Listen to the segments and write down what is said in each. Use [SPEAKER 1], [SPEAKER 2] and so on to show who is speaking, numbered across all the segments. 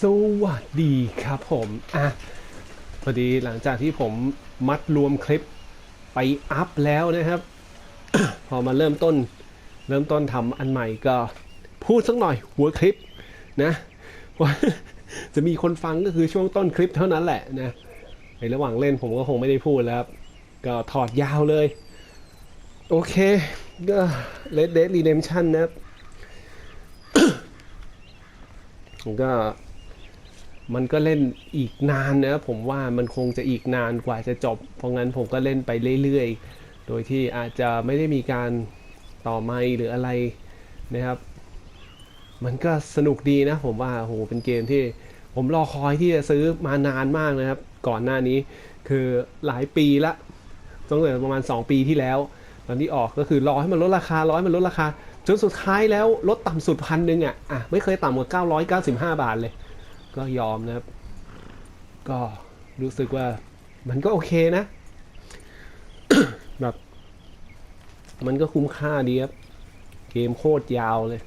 [SPEAKER 1] สวัสดีครับผมพอดีหลังจากที่ผมมัดรวมคลิปไปอัพแล้วนะครับ พอมาเริ่มต้นทำอันใหม่ก็พูดสักหน่อยหัวคลิปนะว่าจะมีคนฟังก็คือช่วงต้นคลิปเท่านั้นแหละนะในระหว่างเล่นผมก็คงไม่ได้พูดแล้วครับก็ถอดยาวเลยโอเคก็ Red Dead Redemption นะครับก็มันก็เล่นอีกนานนะผมว่ามันคงจะอีกนานกว่าจะจบเพราะงั้นผมก็เล่นไปเรื่อยๆโดยที่อาจจะไม่ได้มีการต่อไมค์หรืออะไรนะครับมันก็สนุกดีนะผมว่าโหเป็นเกมที่ผมรอคอยที่จะซื้อมานานมากนะครับก่อนหน้านี้คือหลายปีละตั้งแต่ประมาณ2ปีที่แล้วตอนที่ออกก็คือรอให้มันลดราคารอให้มันลดราคาจนสุดท้ายแล้วลดต่ำสุด1,100ไม่เคยต่ำกว่า995 บาทเลยก็ยอมนะครับก็รู้สึกว่ามันก็โอเคนะแบบมันก็คุ้มค่าดีครับเกมโคตรยาวเลย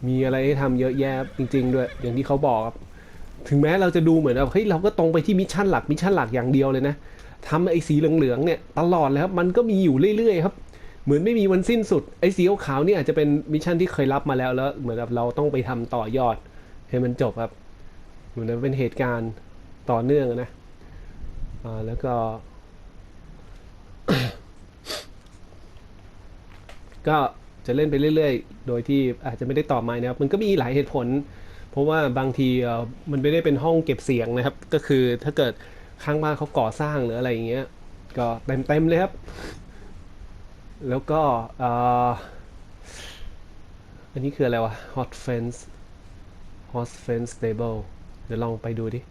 [SPEAKER 1] มีอะไรให้ทำเยอะแยะจริงๆด้วยอย่างที่เขาบอกครับถึงแม้เราจะดูเหมือนแบบเฮ้ยเราก็ตรงไปที่มิชชั่นหลักอย่างเดียวเลยนะทำไอ้สีเหลืองๆเนี่ยตลอดแล้วมันก็มีอยู่เรื่อยๆครับเหมือนไม่มีวันสิ้นสุดไอ้สีขาวๆนี่อาจจะเป็นมิชชั่นที่เคยรับมาแล้วเหมือนแบบเราต้องไปทำต่อยอดให้มันจบครับเหมือนเป็นเหตุการณ์ต่อเนื่องนะแล้วก็ก็จะเล่นไปเรื่อยๆโดยที่อาจจะไม่ได้ต่อไม้นะครับมันก็มีหลายเหตุผลเพราะว่าบางทีมันไม่ได้เป็นห้องเก็บเสียงนะครับก็คือถ้าเกิดข้างบ้านเขาก่อสร้างหรืออะไรอย่างเงี้ยก็เต็มเลยครับแล้วก็อันนี้คืออะไรวะ hot fence stable เดี๋ยวลองไปดูดิ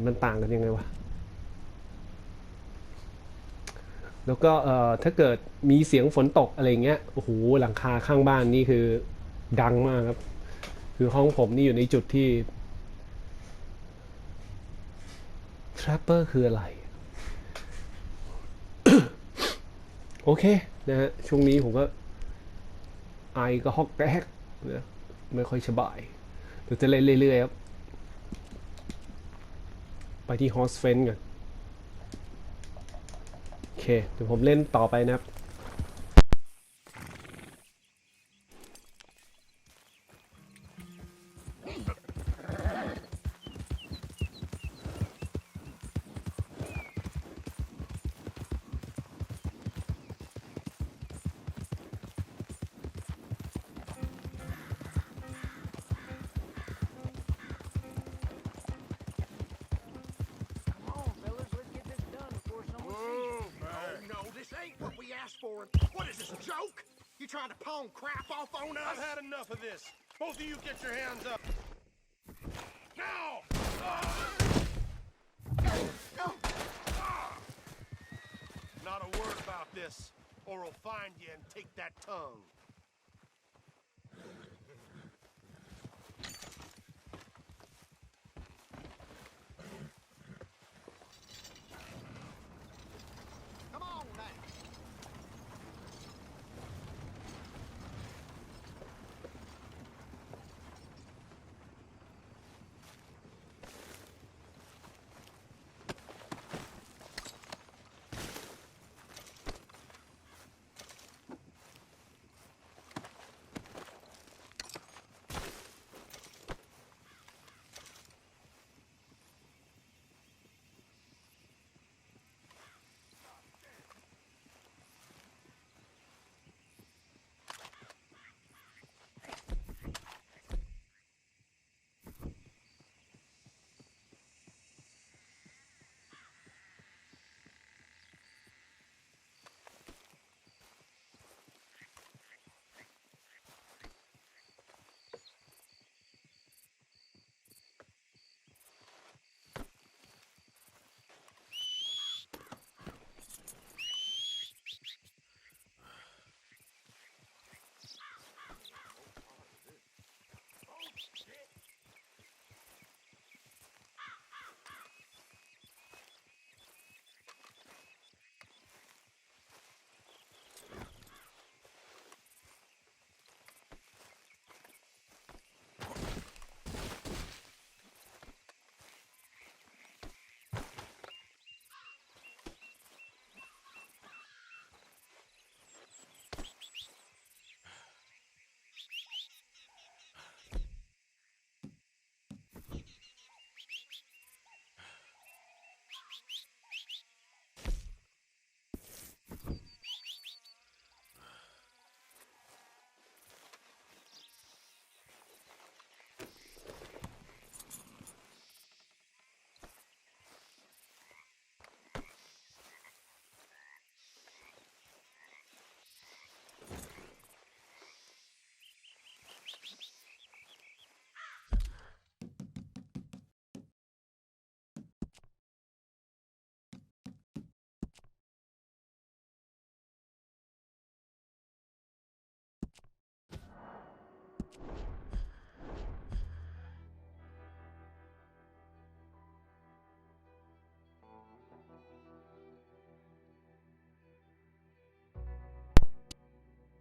[SPEAKER 1] มันต่างกันยังไงวะแล้วก็ถ้าเกิดมีเสียงฝนตกอะไรเงี้ยโอ้โหหลังคาข้างบ้านนี่คือดังมากครับคือห้องผมนี่อยู่ในจุดที่ trapper คืออะไรโอเคนะฮะช่วงนี้ผมก็ไอก็ฮอกแกกนะไม่ค่อยสบายเดี๋ยวจะเล่นเรื่อยๆครับไปที่ Horse Fence ก่อนโอเคเดี๋ยวผมเล่นต่อไปนะครับ
[SPEAKER 2] Ain't what we asked for. What is this, a joke? You trying to pawn crap off on us?
[SPEAKER 3] I've had enough of this. Both of you get your hands up. Now! Not a word about this, or we'll find you and take that tongue.
[SPEAKER 2] Come on now.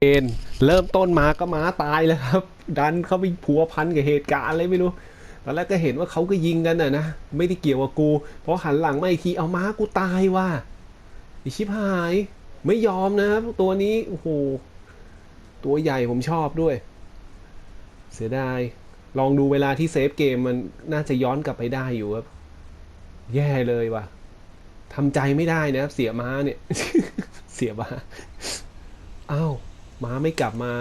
[SPEAKER 1] เอนเริ่มต้นมาก็ม้าตายแล้วครับดันเขาไปผัวพันกับเหตุการณ์อะไรไม่รู้ตอนแรกก็เห็นว่าเขาก็ยิงกันนะไม่ได้เกี่ยวกับกูเพราะหันหลังมาอีกทีเอาม้ากูตายว่ะไอชิบหายไม่ยอมนะครับตัวนี้โอ้โหตัวใหญ่ผมชอบด้วยเสียดายลองดูเวลาที่เซฟเกมมันน่าจะย้อนกลับไปได้อยู่ครับแย่เลยว่ะทำใจไม่ได้นะครับเสียม้าเนี่ย เสียม้าอ้าวม้าไม่กลับมา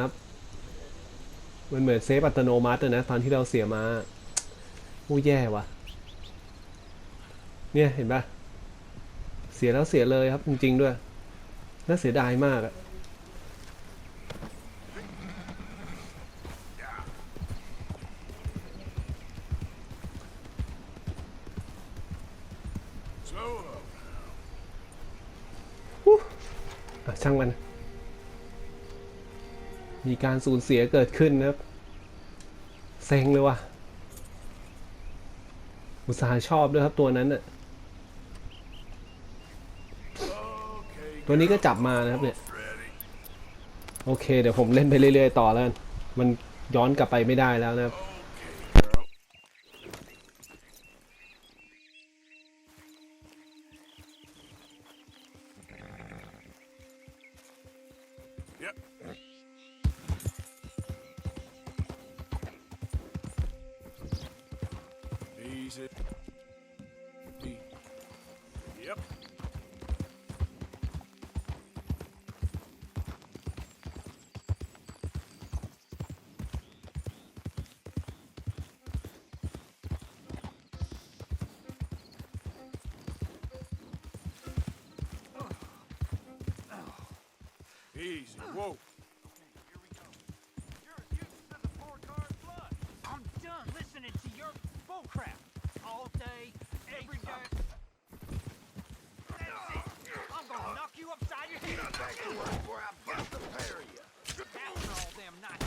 [SPEAKER 1] มันเหมือนเซฟอัตโนมัตินะตอนที่เราเสียม้าโอ้แย่ว่ะเนี่ยเห็นปะเสียแล้วเสียเลยครับจริงๆด้วยน่าเสียดายมากอะ ช่างมัน มีการสูญเสียเกิดขึ้นนะครับเซ็งเลยว่ะอุตส่าห์ชอบด้วยครับตัวนั้นน่ะตัวนี้ก็จับมานะครับเนี่ยโอเคเดี๋ยวผมเล่นไปเรื่อยๆต่อแล้วกันมันย้อนกลับไปไม่ได้แล้วนะครับ
[SPEAKER 3] Yep. Easy. Yep. Easy. Whoa.
[SPEAKER 2] Here we go. You're a useless to the poor card blood. I'm done listening to your bullcrap all day, every day. That's it. I'm gonna knock you upside your head.
[SPEAKER 3] Not back to work before I bust the pair of you.
[SPEAKER 2] After all them nights.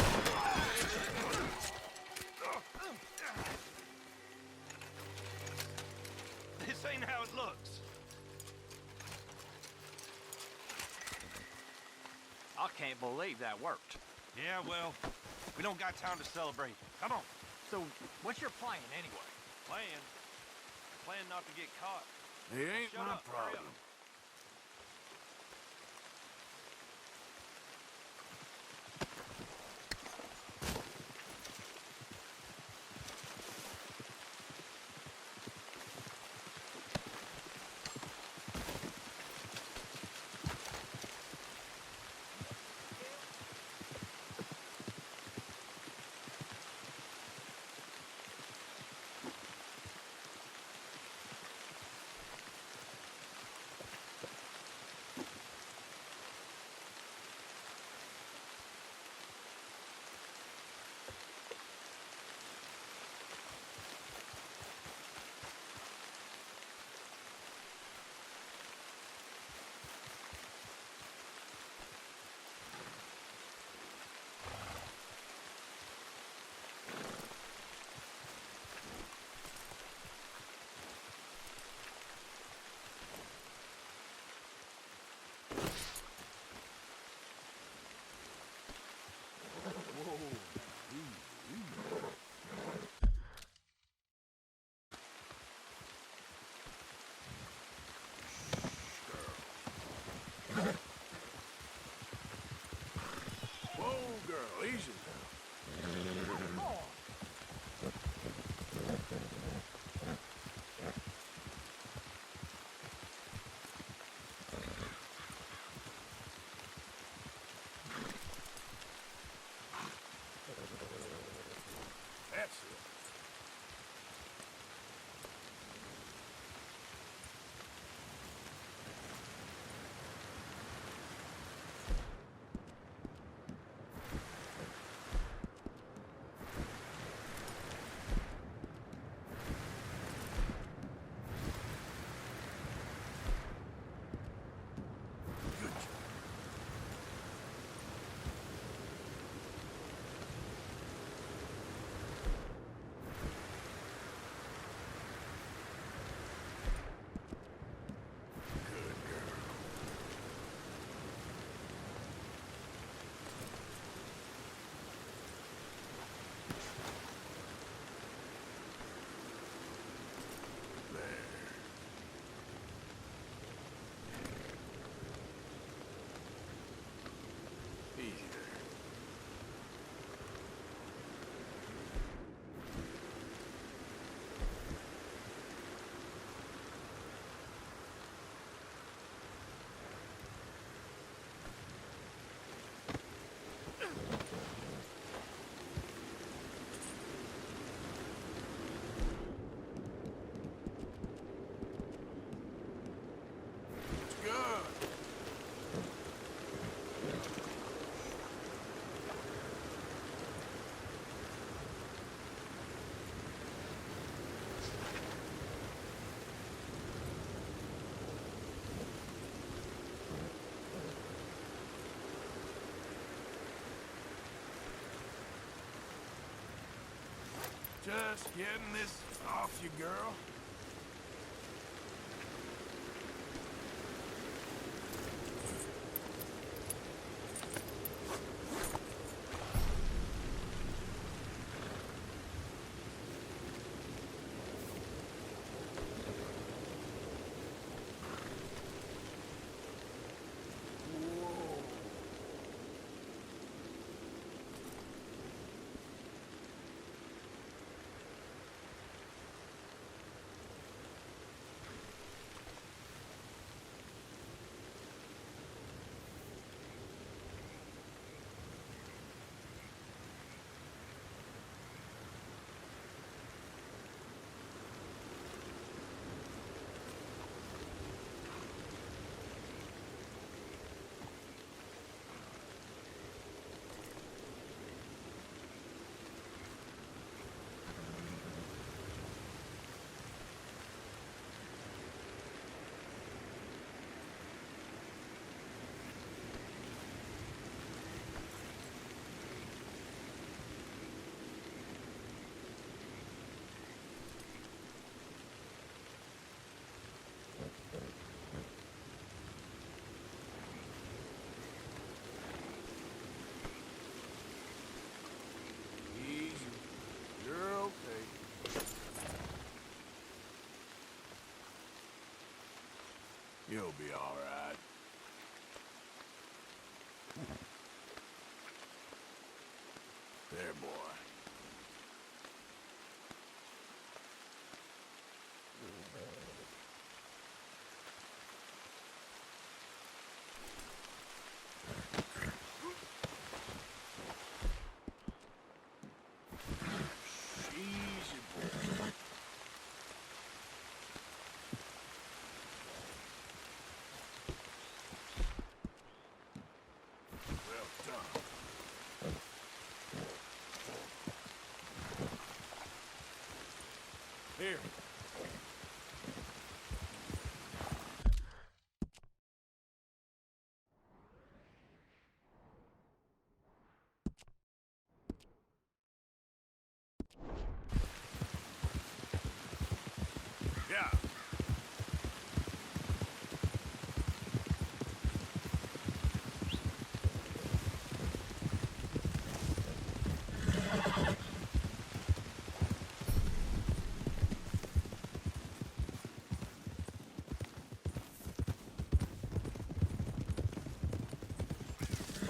[SPEAKER 3] This ain't how it looks.
[SPEAKER 2] I can't believe that worked.
[SPEAKER 3] Yeah, well, we don't got time to celebrate. Come on.
[SPEAKER 2] So, what's your plan anyway?
[SPEAKER 3] Plan. Plan not to get caught.
[SPEAKER 4] It ain't
[SPEAKER 3] Shut
[SPEAKER 4] my
[SPEAKER 3] up, hurry
[SPEAKER 4] problem.
[SPEAKER 3] up. Just getting this off you, girl. You'll be all right. There, boy. Easy, boy. Well done. Here. Yeah.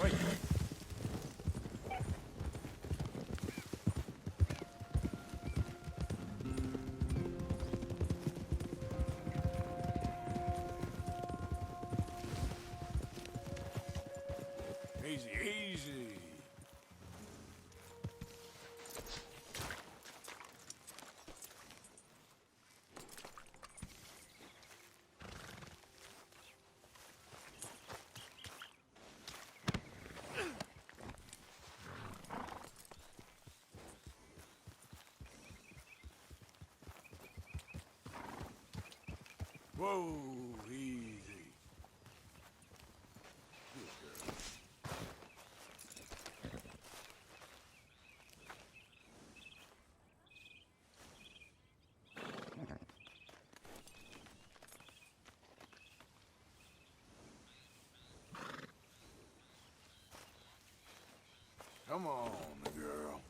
[SPEAKER 3] Wait. Easy, easy. Whoa, easy. Good girl. Come on, girl.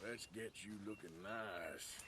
[SPEAKER 3] Let's get you looking nice.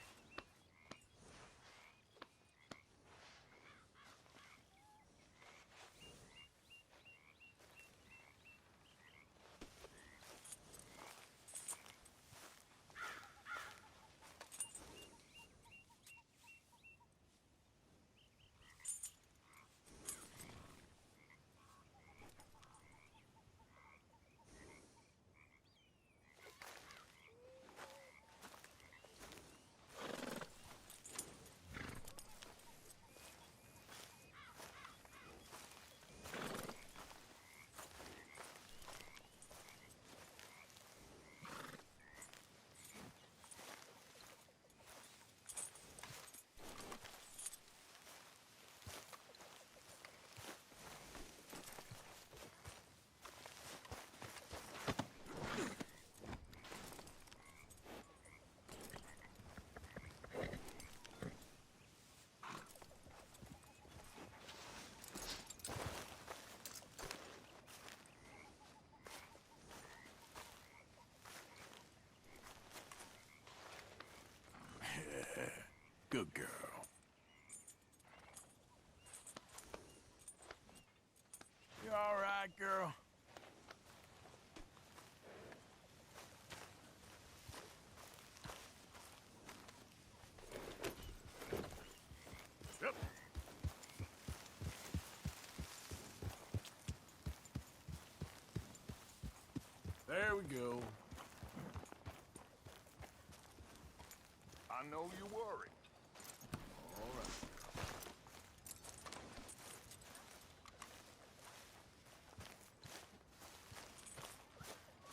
[SPEAKER 4] Good girl. You all right, girl?
[SPEAKER 3] Yep.
[SPEAKER 4] There we go.
[SPEAKER 3] I know you worry.
[SPEAKER 4] All right.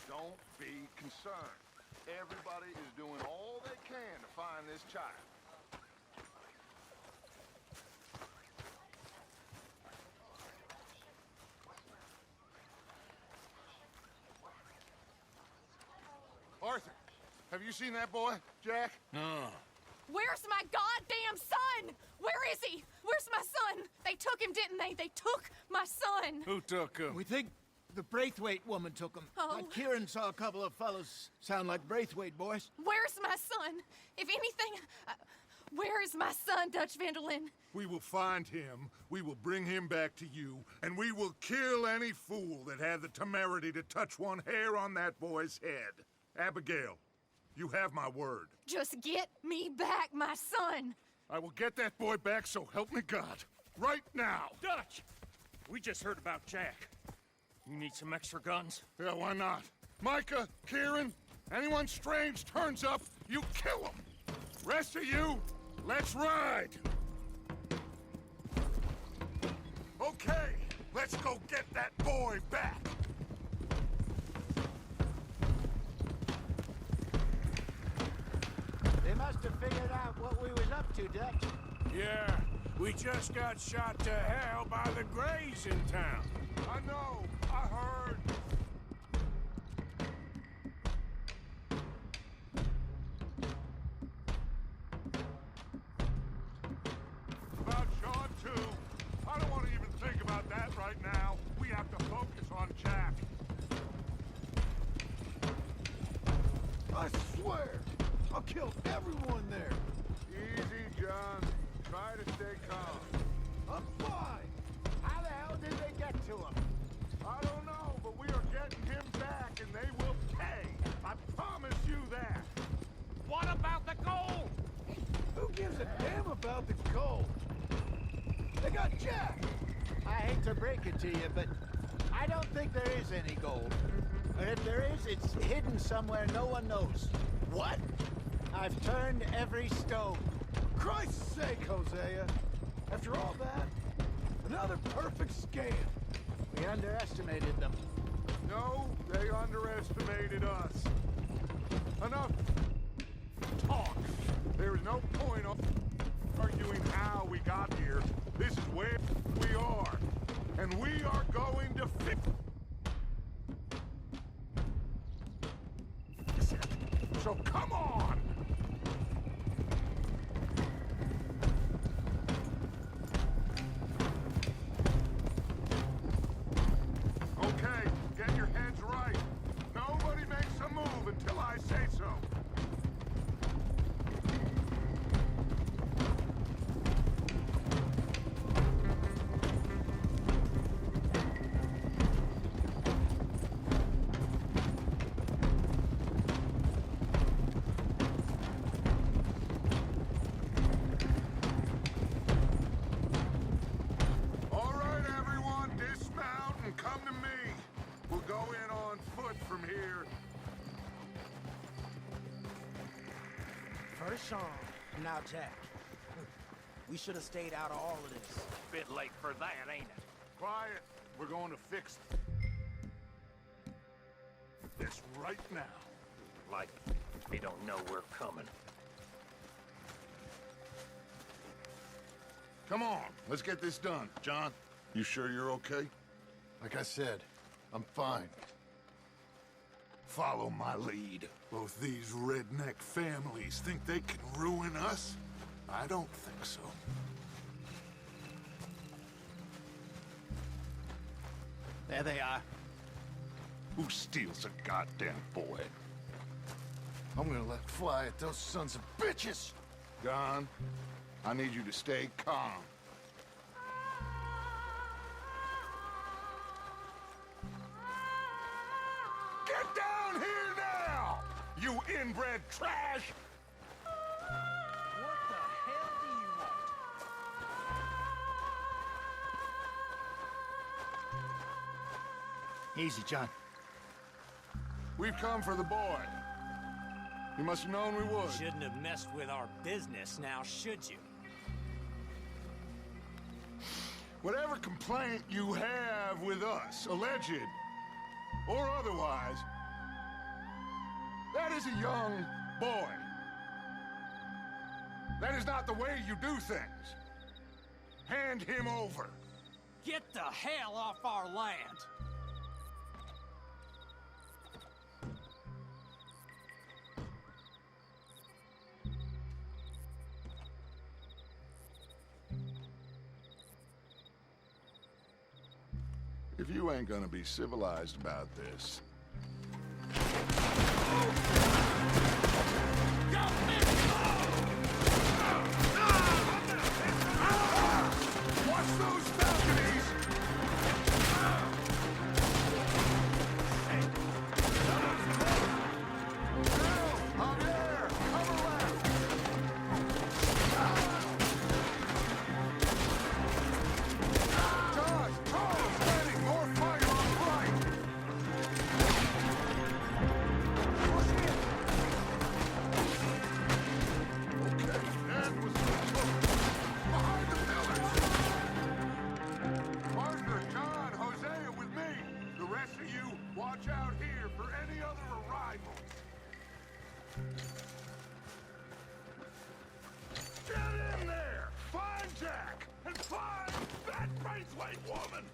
[SPEAKER 3] Don't be concerned. Everybody is doing all they can to find this child. Arthur, have you seen that boy, Jack?
[SPEAKER 4] No.
[SPEAKER 5] Where's my goddamn son? Where is he? Where's my son? They took him, didn't they? They took my son.
[SPEAKER 4] Who took him?
[SPEAKER 6] We think the Braithwaite woman took him.
[SPEAKER 5] Oh.
[SPEAKER 6] Kieran saw a couple of fellows sound like Braithwaite boys.
[SPEAKER 5] Where's my son? If anything, where is my son, Dutch Vanderlyn?
[SPEAKER 7] We will find him, we will bring him back to you, and we will kill any fool that had the temerity to touch one hair on that boy's head. Abigail, you have my word.
[SPEAKER 5] Just get me back my son.
[SPEAKER 7] I will get that boy back, so help me God. Right now.
[SPEAKER 2] Dutch! We just heard about Jack. You need some extra guns?
[SPEAKER 7] Yeah, why not? Micah, Kieran, anyone strange turns up, you kill him. Rest of you, let's ride. Okay, let's go get that boy back.
[SPEAKER 6] They must have figured out what we was up to, Dutch.
[SPEAKER 4] Yeah, we just got shot to hell by the Greys in town.
[SPEAKER 7] I know, I heard. About Sean, too. I don't want to even think about that right now. We have to focus on Jack.
[SPEAKER 3] I swear, I'll kill everyone there.
[SPEAKER 7] Easy, John. Try to stay calm.
[SPEAKER 3] I'm fine.
[SPEAKER 6] How the hell did they get to him?
[SPEAKER 7] I don't know, but we are getting him back, and they will pay. I promise you that.
[SPEAKER 2] What about the gold?
[SPEAKER 3] Who gives a damn about the gold? They got Jack.
[SPEAKER 6] I hate to break it to you, but I don't think there is any gold. Or if there is, it's hidden somewhere no one knows.
[SPEAKER 3] What?
[SPEAKER 6] I've turned every stone.
[SPEAKER 3] Christ's sake, Hosea. After all that, another perfect scam.
[SPEAKER 6] We underestimated them.
[SPEAKER 7] No, they underestimated us. Enough talk. There is no point of arguing how we got here. This is where we are. And we are going to fix it. So come on! Okay, get your heads right. Nobody makes a move until I say so. All right, everyone, dismount and come to me. We'll go in on foot from here.
[SPEAKER 8] First Sean, now Jack. We should have stayed out of all of this.
[SPEAKER 2] Bit late for that, ain't it?
[SPEAKER 7] Quiet. We're going to fix this right now.
[SPEAKER 2] Like they don't know we're coming.
[SPEAKER 7] Come on, let's get this done. John, you sure you're okay?
[SPEAKER 3] Like I said, I'm fine.
[SPEAKER 7] Follow my lead. Both these redneck families think they can ruin us? I don't think so.
[SPEAKER 6] There they are.
[SPEAKER 7] Who steals a goddamn boy?
[SPEAKER 3] I'm gonna let fly at those sons of bitches.
[SPEAKER 7] Don, I need you to stay calm. Get down here now, you inbred trash!
[SPEAKER 2] What the hell do you want?
[SPEAKER 6] Easy, John.
[SPEAKER 7] We've come for the boy. You must have known we would.
[SPEAKER 2] Shouldn't have messed with our business now, should you?
[SPEAKER 7] Whatever complaint you have with us, alleged or otherwise, that is a young boy. That is not the way you do things. Hand him over.
[SPEAKER 2] Get the hell off our land!
[SPEAKER 7] If you ain't gonna be civilized about this. Watch those balconies! Javier, cover left! Josh, Carl, steady! More fire on right! Push in! Okay, that was the hook. Behind the pillars! Arthur, John, Hosea with me. The rest of you, watch out here for any other arrivals. Get in there! Find Jack! And find that Braithwaite woman!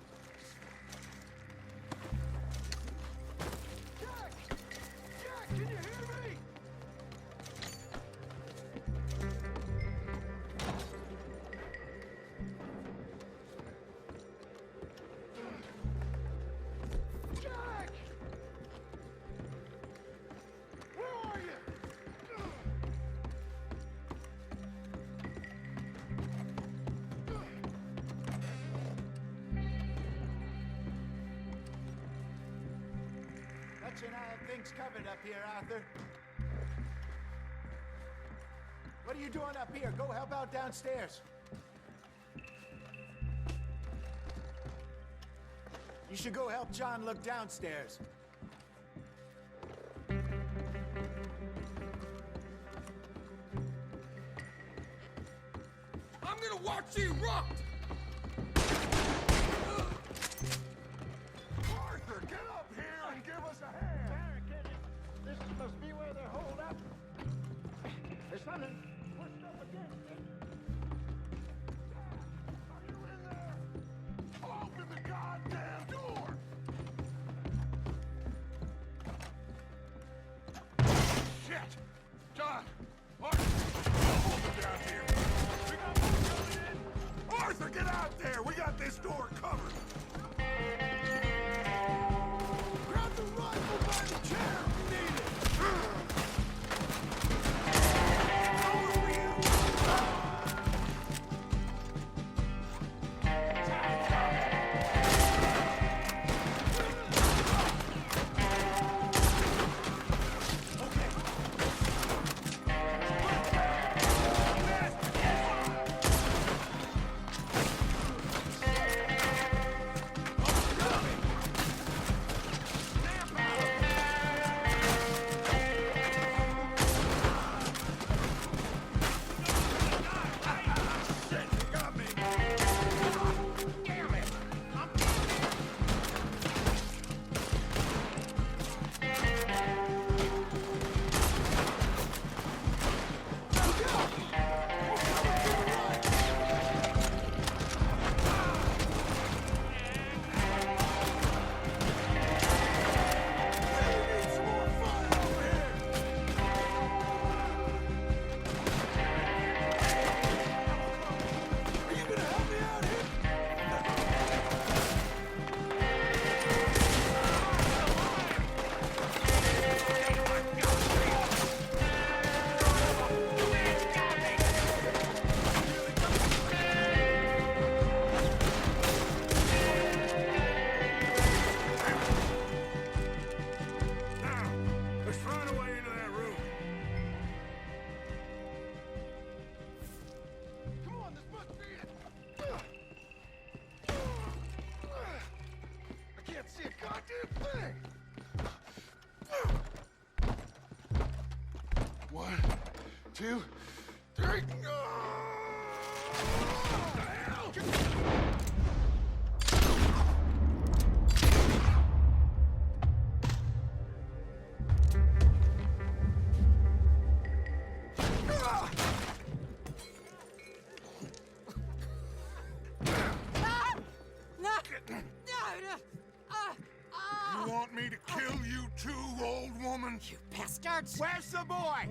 [SPEAKER 7] Jack! Jack, can you hear me? Jack! Where are you?
[SPEAKER 6] Hutch and I have things covered up here, Arthur. What are you doing up here? Go help out downstairs. You should go help John look downstairs.
[SPEAKER 7] I'm gonna watch you erupt! Arthur, get up here and give us a hand!
[SPEAKER 6] This must be where they're holed up. There's something pushed up against it.
[SPEAKER 7] Are you in there? Open the goddamn door! Shit! John! Arthur! Hold them down here! We got more coming in! Arthur, get out there! We got this door covered! Grab the rifle by the chair! Need it! Over you! 1, 2, 3. You want me to kill you too, old woman?
[SPEAKER 9] You bastards!
[SPEAKER 6] Where's the boy?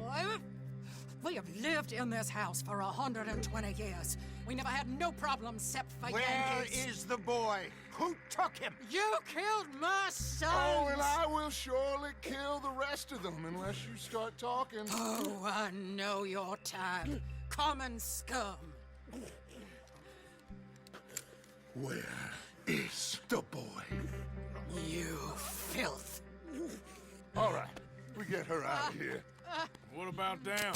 [SPEAKER 9] We have lived in this house for 120 years. We never had no problems except for
[SPEAKER 6] Where
[SPEAKER 9] Yankees.
[SPEAKER 6] is the boy? Who took him?
[SPEAKER 9] You killed my son!
[SPEAKER 7] Oh, and I will surely kill the rest of them unless you start talking.
[SPEAKER 9] Oh, I know your type. Common scum.
[SPEAKER 7] Where is the boy?
[SPEAKER 9] You filth.
[SPEAKER 7] All right, we get her out of here.
[SPEAKER 4] What about them?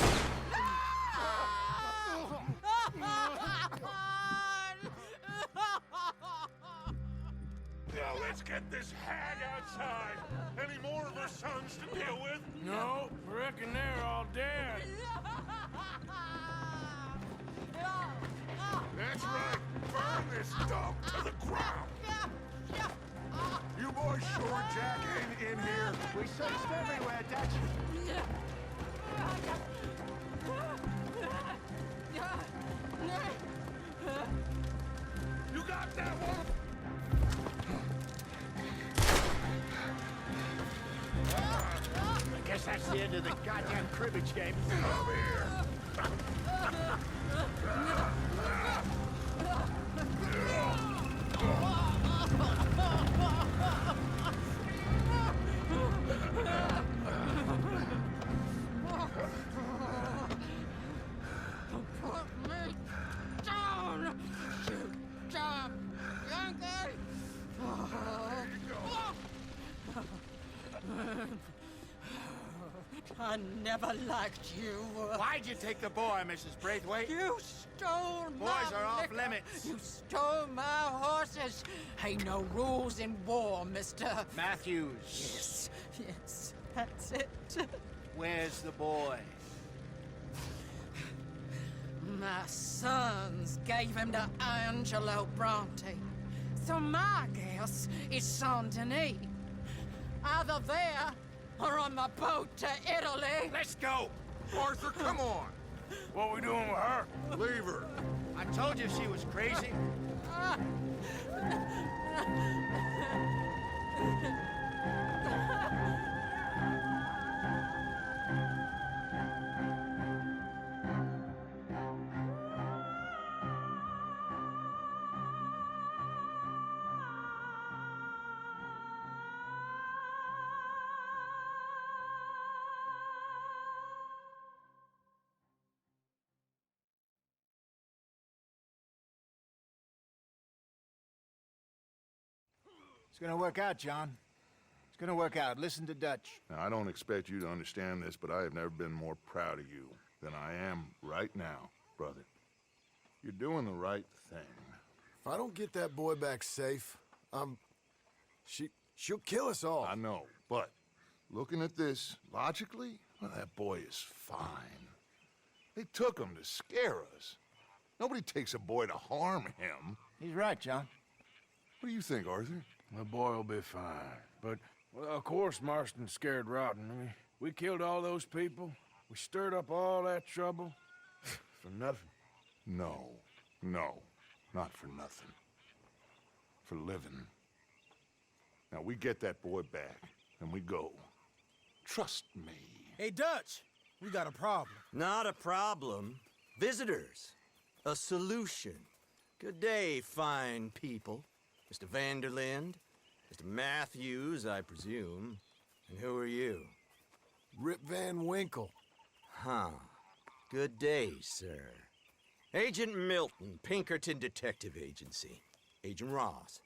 [SPEAKER 7] Now let's get this hag outside. Any more of her sons to deal with?
[SPEAKER 4] No, I reckon they're all dead.
[SPEAKER 7] That's right. Burn this dump to the ground. You boys sure Jack ain't in here?
[SPEAKER 6] We searched everywhere, Dutch.
[SPEAKER 7] You got that one?
[SPEAKER 6] I guess that's the end of the goddamn cribbage game.
[SPEAKER 7] Come here.
[SPEAKER 9] Put me down! You damn Yankee! I never liked you.
[SPEAKER 6] Why'd you take the boy, Mrs. Braithwaite?
[SPEAKER 9] You stole my
[SPEAKER 6] Boys are off
[SPEAKER 9] liquor.
[SPEAKER 6] limits.
[SPEAKER 9] You stole my horses. Ain't no rules in war, mister.
[SPEAKER 6] Matthews.
[SPEAKER 9] Yes, yes, that's it.
[SPEAKER 6] Where's the boy?
[SPEAKER 9] My sons gave him to Angelo Bronte. So my guess is Saint Denis. Either there or on the boat to Italy.
[SPEAKER 6] Let's go.
[SPEAKER 7] Arthur, come on.
[SPEAKER 4] What we doing with her?
[SPEAKER 7] Leave her.
[SPEAKER 6] I told you she was crazy. It's gonna work out, John. It's gonna work out. Listen to Dutch.
[SPEAKER 7] Now, I don't expect you to understand this, but I have never been more proud of you than I am right now, brother. You're doing the right thing.
[SPEAKER 10] If I don't get that boy back safe, she'll kill us all.
[SPEAKER 7] I know, but looking at this logically, well, that boy is fine. They took him to scare us. Nobody takes a boy to harm him.
[SPEAKER 6] He's right, John.
[SPEAKER 7] What do you think, Arthur?
[SPEAKER 4] The boy will be fine. But, well, of course Marston's scared rotten. I mean, we killed all those people. We stirred up all that trouble. For nothing.
[SPEAKER 7] No, not for nothing. For living. Now, we get that boy back, and we go. Trust me.
[SPEAKER 8] Hey, Dutch, we got a problem.
[SPEAKER 11] Not a problem. Visitors. A solution. Good day, fine people. Mr. Vanderlind, Mr. Matthews, I presume. And who are you?
[SPEAKER 10] Rip Van Winkle.
[SPEAKER 11] Huh. Good day, sir. Agent Milton, Pinkerton Detective Agency. Agent Ross.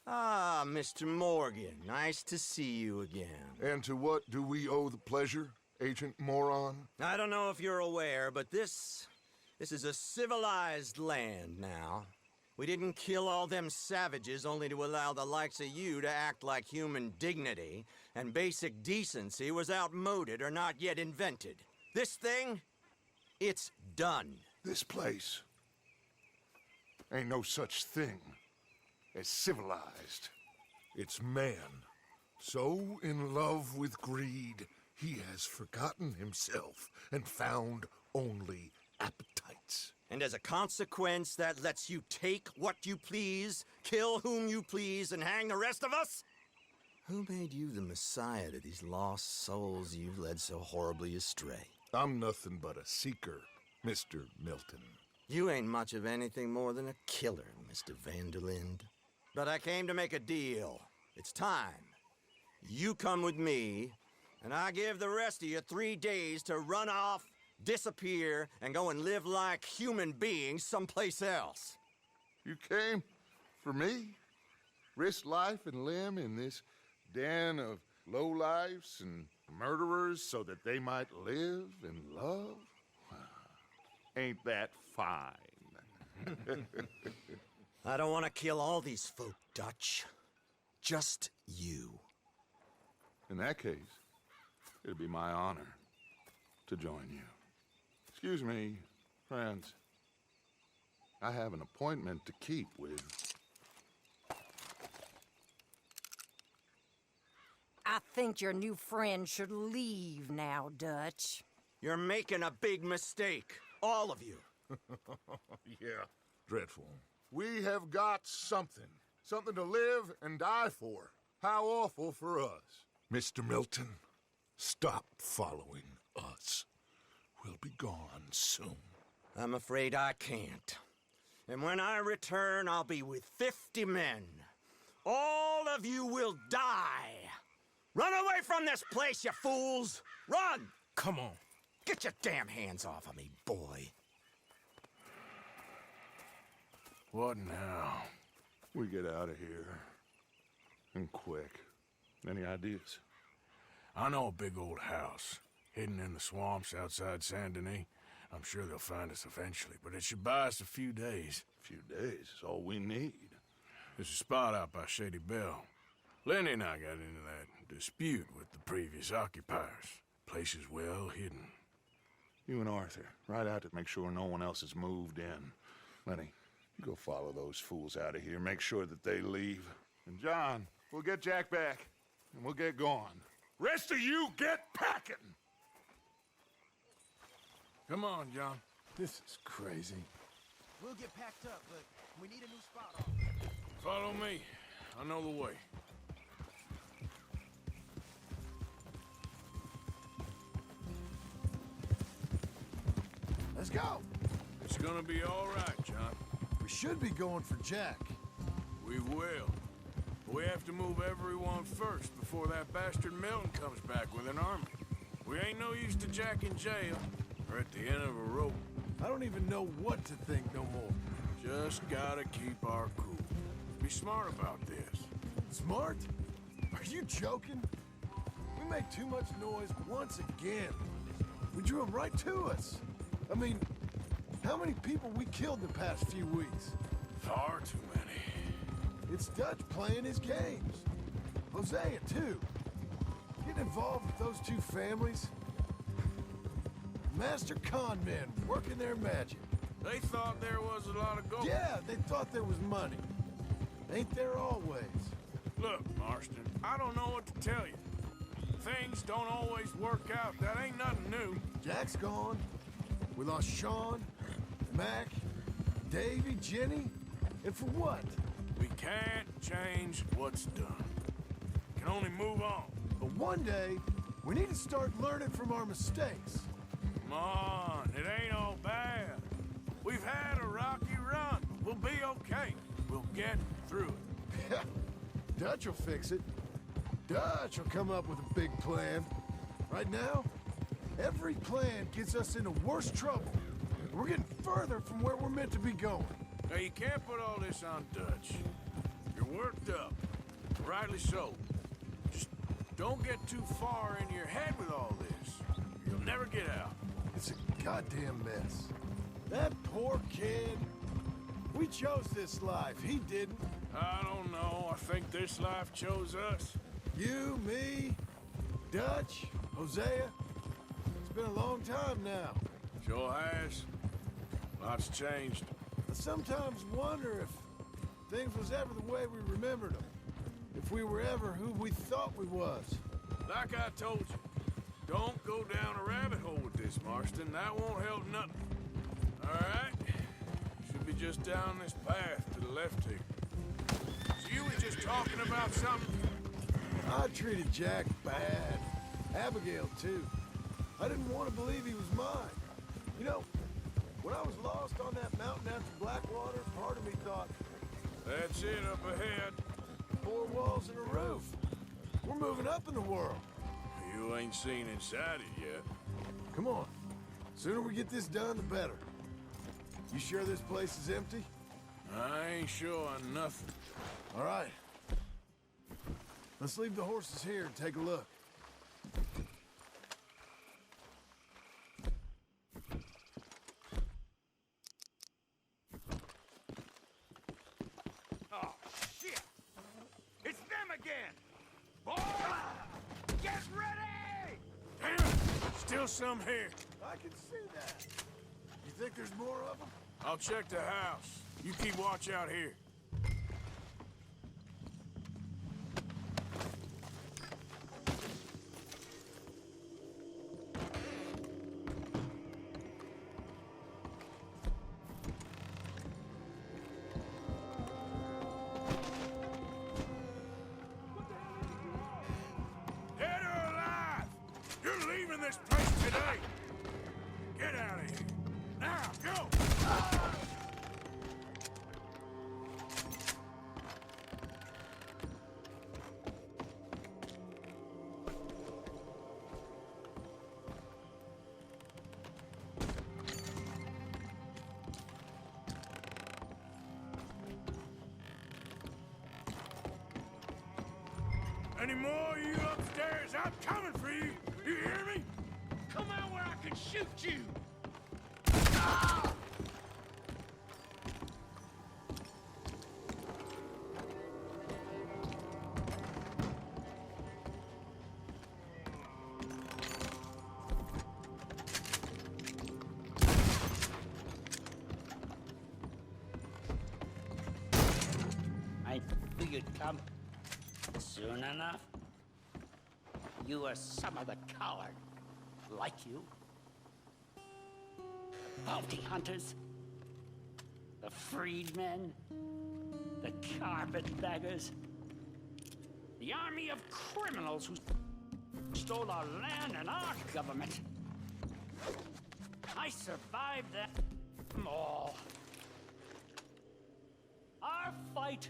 [SPEAKER 11] Ah, Mr. Morgan, nice to see you again.
[SPEAKER 7] And to what do we owe the pleasure, Agent Moron?
[SPEAKER 11] I don't know if you're aware, but this is a civilized land now. We didn't kill all them savages only to allow the likes of you to act like human dignity and basic decency was outmoded or not yet invented. This thing, it's done.
[SPEAKER 7] This place ain't no such thing as civilized. It's man, so in love with greed, he has forgotten himself and found only appetites.
[SPEAKER 11] And as a consequence, that lets you take what you please, kill whom you please, and hang the rest of us? Who made you the messiah to these lost souls you've led so horribly astray?
[SPEAKER 7] I'm nothing but a seeker, Mr. Milton.
[SPEAKER 11] You ain't much of anything more than a killer, Mr. Vanderlind. But I came to make a deal. It's time. You come with me, and I give the rest of you 3 days to run off, disappear, and go and live like human beings someplace else.
[SPEAKER 7] You came for me? Risk life and limb in this den of lowlifes and murderers so that they might live and love? Ain't that fine?
[SPEAKER 11] I don't want to kill all these folk, Dutch. Just you.
[SPEAKER 7] In that case, it'd be my honor to join you. Excuse me, friends. I have an appointment to keep with...
[SPEAKER 9] I think your new friend should leave now, Dutch.
[SPEAKER 11] You're making a big mistake. All of you.
[SPEAKER 7] Yeah, dreadful. We have got something. Something to live and die for. How awful for us. Mr. Milton, stop following us. We'll be gone soon.
[SPEAKER 11] I'm afraid I can't. And when I return, I'll be with 50 men. All of you will die. Run away from this place, you fools! Run!
[SPEAKER 4] Come on.
[SPEAKER 11] Get your damn hands off of me, boy.
[SPEAKER 4] What now?
[SPEAKER 7] We get out of here. And quick. Any ideas?
[SPEAKER 4] I know a big old house, hidden in the swamps outside Saint Denis. I'm sure they'll find us eventually, but it should buy us a few days.
[SPEAKER 7] A few days is all we need.
[SPEAKER 4] There's a spot out by Shady Bell. Lenny and I got into that dispute with the previous occupiers. Place is well hidden.
[SPEAKER 7] You and Arthur, ride out to make sure no one else has moved in. Lenny, you go follow those fools out of here. Make sure that they leave. And John, we'll get Jack back, and we'll get going. Rest of you, get packing!
[SPEAKER 4] Come on, John.
[SPEAKER 10] This is crazy.
[SPEAKER 8] We'll get packed up, but we need a new spot.
[SPEAKER 4] Follow me. I know the way.
[SPEAKER 10] Let's go.
[SPEAKER 4] It's gonna be all right, John.
[SPEAKER 10] We should be going for Jack.
[SPEAKER 4] We will. But we have to move everyone first before that bastard Milton comes back with an army. We ain't no use to Jack in jail or at the end of a rope.
[SPEAKER 10] I don't even know what to think no more.
[SPEAKER 4] Just gotta keep our cool. Be smart about this.
[SPEAKER 10] Smart? Are you joking? We made too much noise once again. We drew them right to us. I mean, how many people we killed the past few weeks?
[SPEAKER 4] Far too many.
[SPEAKER 10] It's Dutch playing his games. Hosea, too. Getting involved with those two families. Master con men working their magic.
[SPEAKER 4] They thought there was a lot of gold.
[SPEAKER 10] Yeah, they thought there was money. Ain't there always?
[SPEAKER 4] Look, Marston, I don't know what to tell you. Things don't always work out. That ain't nothing new.
[SPEAKER 10] Jack's gone. We lost Sean, Mac, Davy, Jenny. And for what?
[SPEAKER 4] We can't change what's done. Can only move on.
[SPEAKER 10] But one day, we need to start learning from our mistakes.
[SPEAKER 4] Come on, it ain't all bad. We've had a rocky run. We'll be okay. We'll get through it.
[SPEAKER 10] Yeah, Dutch will fix it. Dutch will come up with a big plan. Right now, every plan gets us into worse trouble. We're getting further from where we're meant to be going.
[SPEAKER 4] Now, you can't put all this on Dutch. You're worked up. Rightly so. Just don't get too far in your head with all this. You'll never get out.
[SPEAKER 10] It's a goddamn mess. That poor kid. We chose this life. He didn't.
[SPEAKER 4] I don't know. I think this life chose us.
[SPEAKER 10] You, me, Dutch, Hosea. It's been a long time now.
[SPEAKER 4] Sure has. Lots changed.
[SPEAKER 10] I sometimes wonder if things was ever the way we remembered them. If we were ever who we thought we was.
[SPEAKER 4] Like I told you, don't go down a rabbit hole with this, Marston. That won't help nothing. All right? Should be just down this path to the left here. So you were just talking about something?
[SPEAKER 10] I treated Jack bad. Abigail, too. I didn't want to believe he was mine. You know, when I was lost on that mountain after Blackwater, part of me thought,
[SPEAKER 4] That's it up ahead.
[SPEAKER 10] 4 walls and a roof. We're moving up in the world.
[SPEAKER 4] You ain't seen inside it yet.
[SPEAKER 10] Come on. Sooner we get this done, the better. You sure this place is empty?
[SPEAKER 4] I ain't sure on nothing.
[SPEAKER 10] All right. Let's leave the horses here and take a look.
[SPEAKER 2] Oh, shit! It's them again! Boys! Get ready!
[SPEAKER 4] Damn it! Still some here.
[SPEAKER 10] I can see that. You think there's more of them?
[SPEAKER 4] I'll check the house. You keep watch out here. Dead or alive, you're leaving this place today. Get out of here. Now, go! Any more of you upstairs? I'm coming for you. You hear me?
[SPEAKER 2] Come out where I can shoot you!
[SPEAKER 12] I knew you'd come soon enough. You are some of the coward, like you. Bounty hunters, the freedmen, the carpetbaggers, the army of criminals who stole our land and our government. I survived them all. Our fight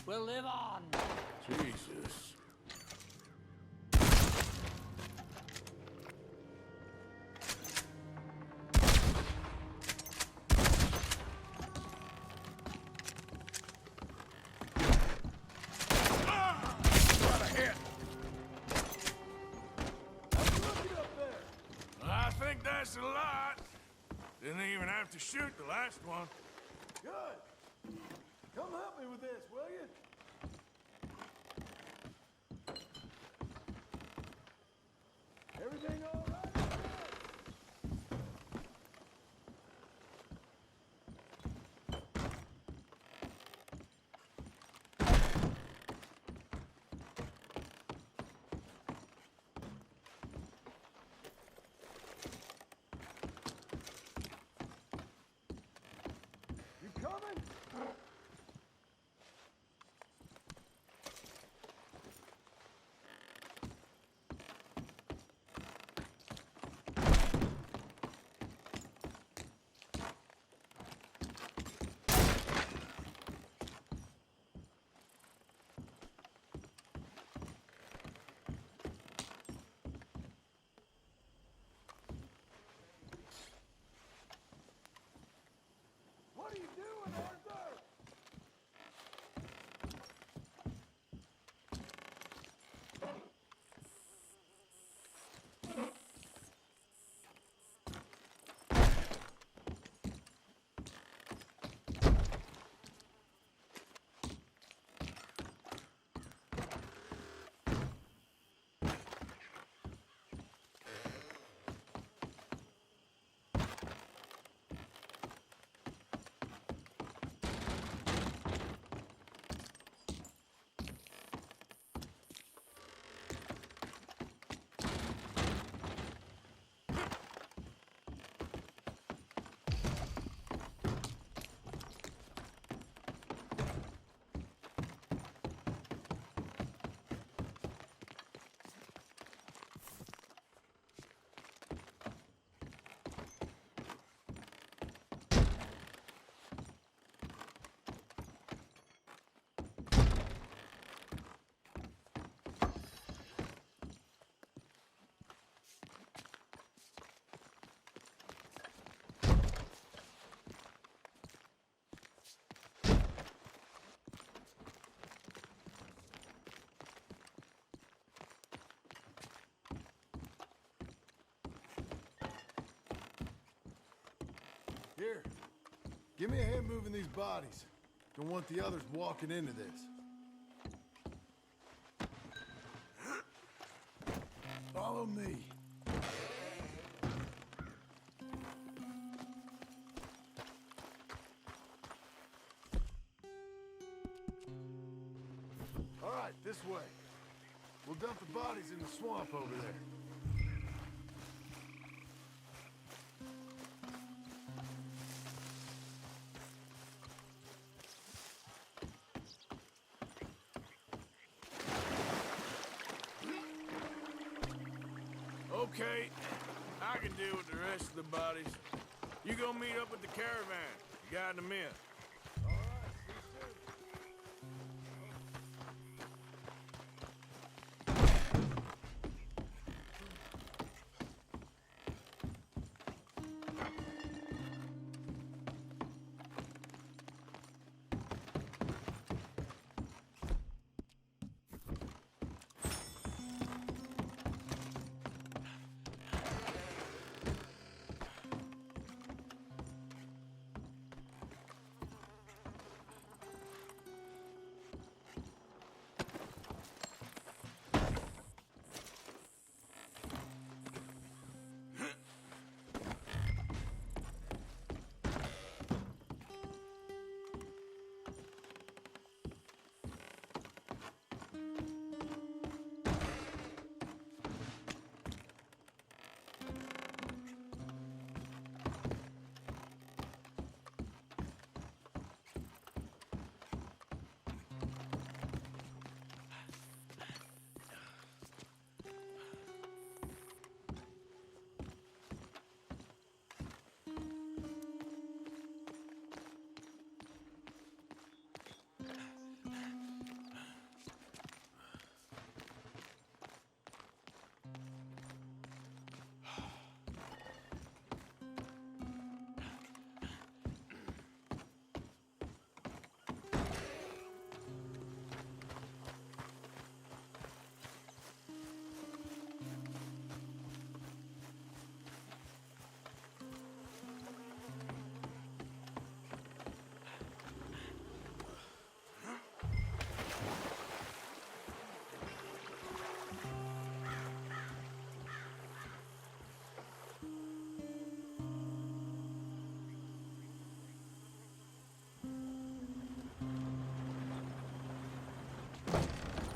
[SPEAKER 12] will live on.
[SPEAKER 4] Jesus. What a hit! I think that's a lot. Didn't even have to shoot the last one.
[SPEAKER 10] Good. Come help me with this, will you? Everything all right? You coming? Here. Give me a hand moving these bodies. Don't want the others walking into this. Follow me. All right, this way. We'll dump the bodies in the swamp over there.
[SPEAKER 4] Okay, I can deal with the rest of the bodies. You go meet up with the caravan, guide them in.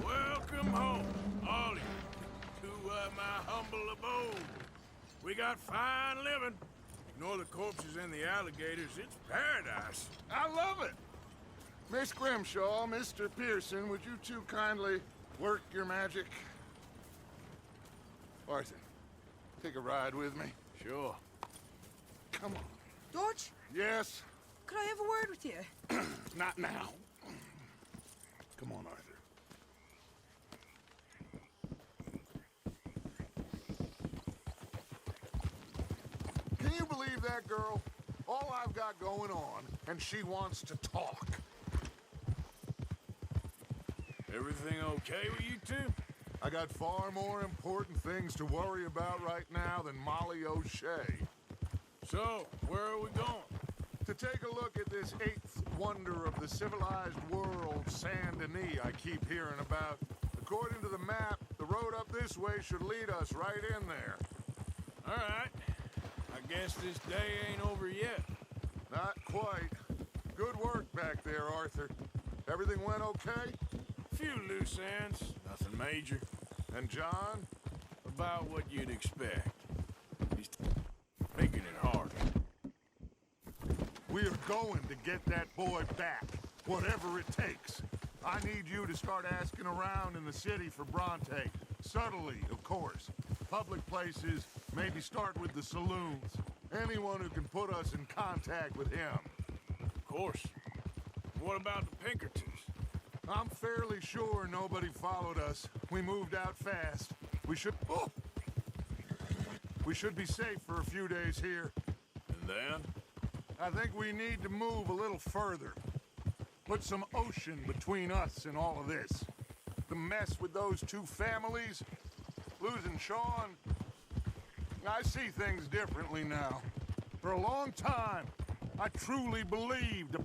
[SPEAKER 4] Welcome home, all of you, to my humble abode. We got fine living. Ignore the corpses and the alligators. It's paradise.
[SPEAKER 7] I love it. Miss Grimshaw, Mr. Pearson, would you two kindly work your magic? Arthur, take a ride with me.
[SPEAKER 4] Sure.
[SPEAKER 7] Come on.
[SPEAKER 13] George,
[SPEAKER 7] Yes?
[SPEAKER 13] could I have a word with you?
[SPEAKER 7] Not now. Come on, Arthur. Can you believe that girl? All I've got going on, and she wants to talk.
[SPEAKER 4] Everything okay with you two?
[SPEAKER 7] I got far more important things to worry about right now than Molly O'Shea.
[SPEAKER 4] So, where are we going?
[SPEAKER 7] To take a look at this eighth wonder of the civilized world, Saint Denis, I keep hearing about. According to the map, the road up this way should lead us right in there.
[SPEAKER 4] All right. I guess this day ain't over yet.
[SPEAKER 7] Not quite. Good work back there, Arthur. Everything went okay?
[SPEAKER 4] Few loose ends, nothing major.
[SPEAKER 7] And John?
[SPEAKER 4] About what you'd expect. He's making it hard.
[SPEAKER 7] We are going to get that boy back, whatever it takes. I need you to start asking around in the city for Bronte. Subtly, of course. Public places, maybe start with the saloons. Anyone who can put us in contact with him.
[SPEAKER 4] Of course. What about the Pinkertons?
[SPEAKER 7] I'm fairly sure nobody followed us. We moved out fast. We should be safe for a few days here.
[SPEAKER 4] And then?
[SPEAKER 7] I think we need to move a little further. Put some ocean between us and all of this. The mess with those two families, losing Sean. I see things differently now. For a long time, I truly believed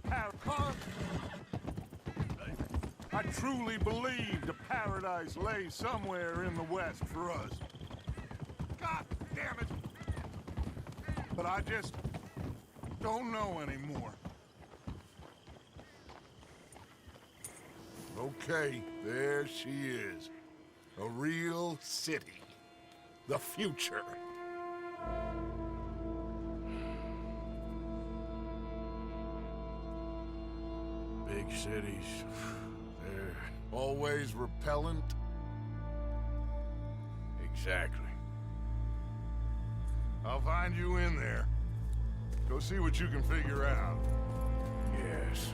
[SPEAKER 7] I truly believed a paradise lay somewhere in the West for us. God damn it! But I just don't know anymore. Okay, there she is. A real city. The future. Big cities. They're always repellent. Exactly. I'll find you in there. Go see what you can figure out. Yes.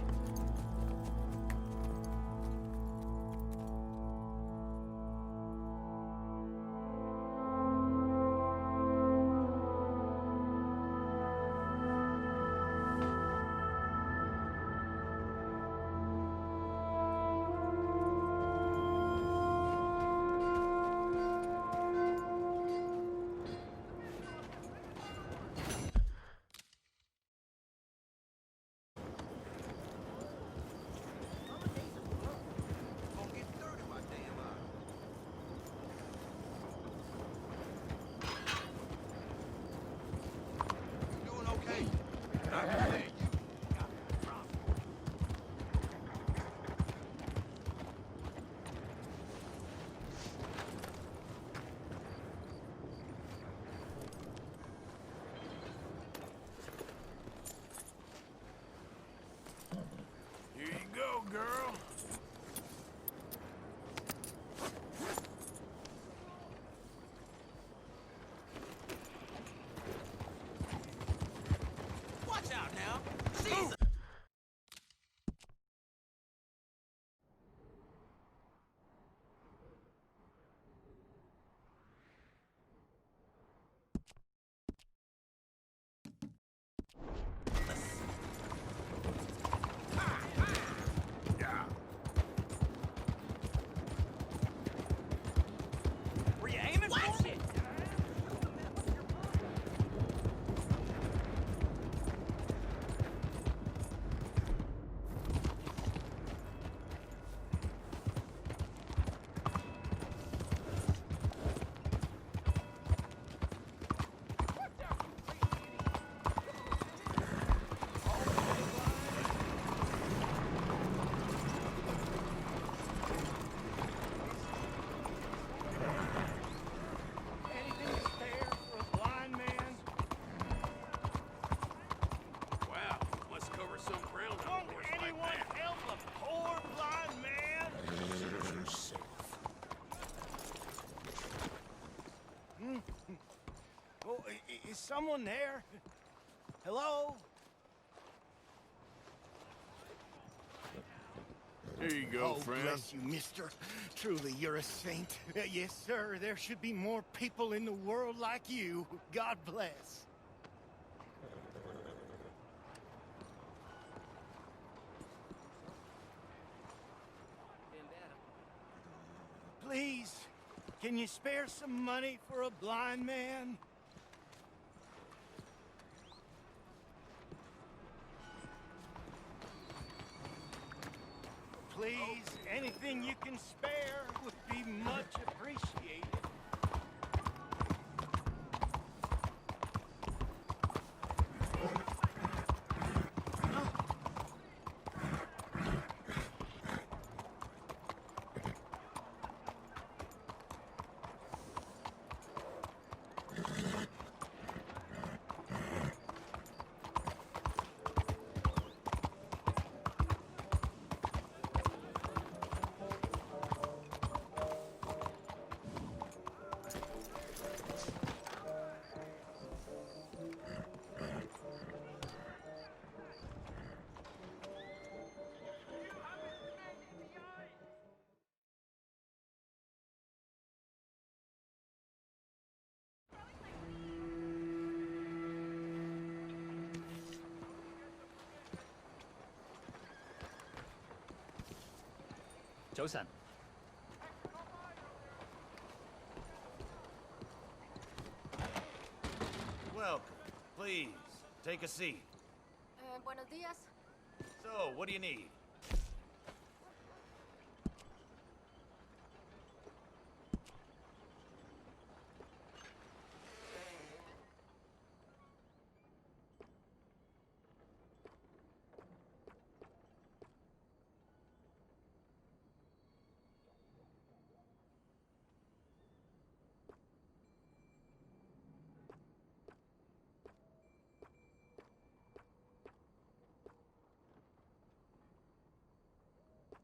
[SPEAKER 7] Here you go, girl.
[SPEAKER 8] Watch out now. Jesus.
[SPEAKER 7] Yeah.
[SPEAKER 2] Were you aiming for it? Anything to spare for a blind man?
[SPEAKER 4] Wow, must cover some ground on a
[SPEAKER 2] Won't
[SPEAKER 4] horse like
[SPEAKER 2] anyone
[SPEAKER 4] that.
[SPEAKER 2] help a poor blind man? Oh, is someone there? Hello?
[SPEAKER 4] Here you go, friend.
[SPEAKER 2] Bless you, mister. Truly, you're a saint. Yes, sir. There should be more people in the world like you. God bless. Please, can you spare some money for a blind man? Please, anything you can spare would be much appreciated.
[SPEAKER 3] Welcome. Please, take a seat.
[SPEAKER 5] Buenos días.
[SPEAKER 2] So, what do you need?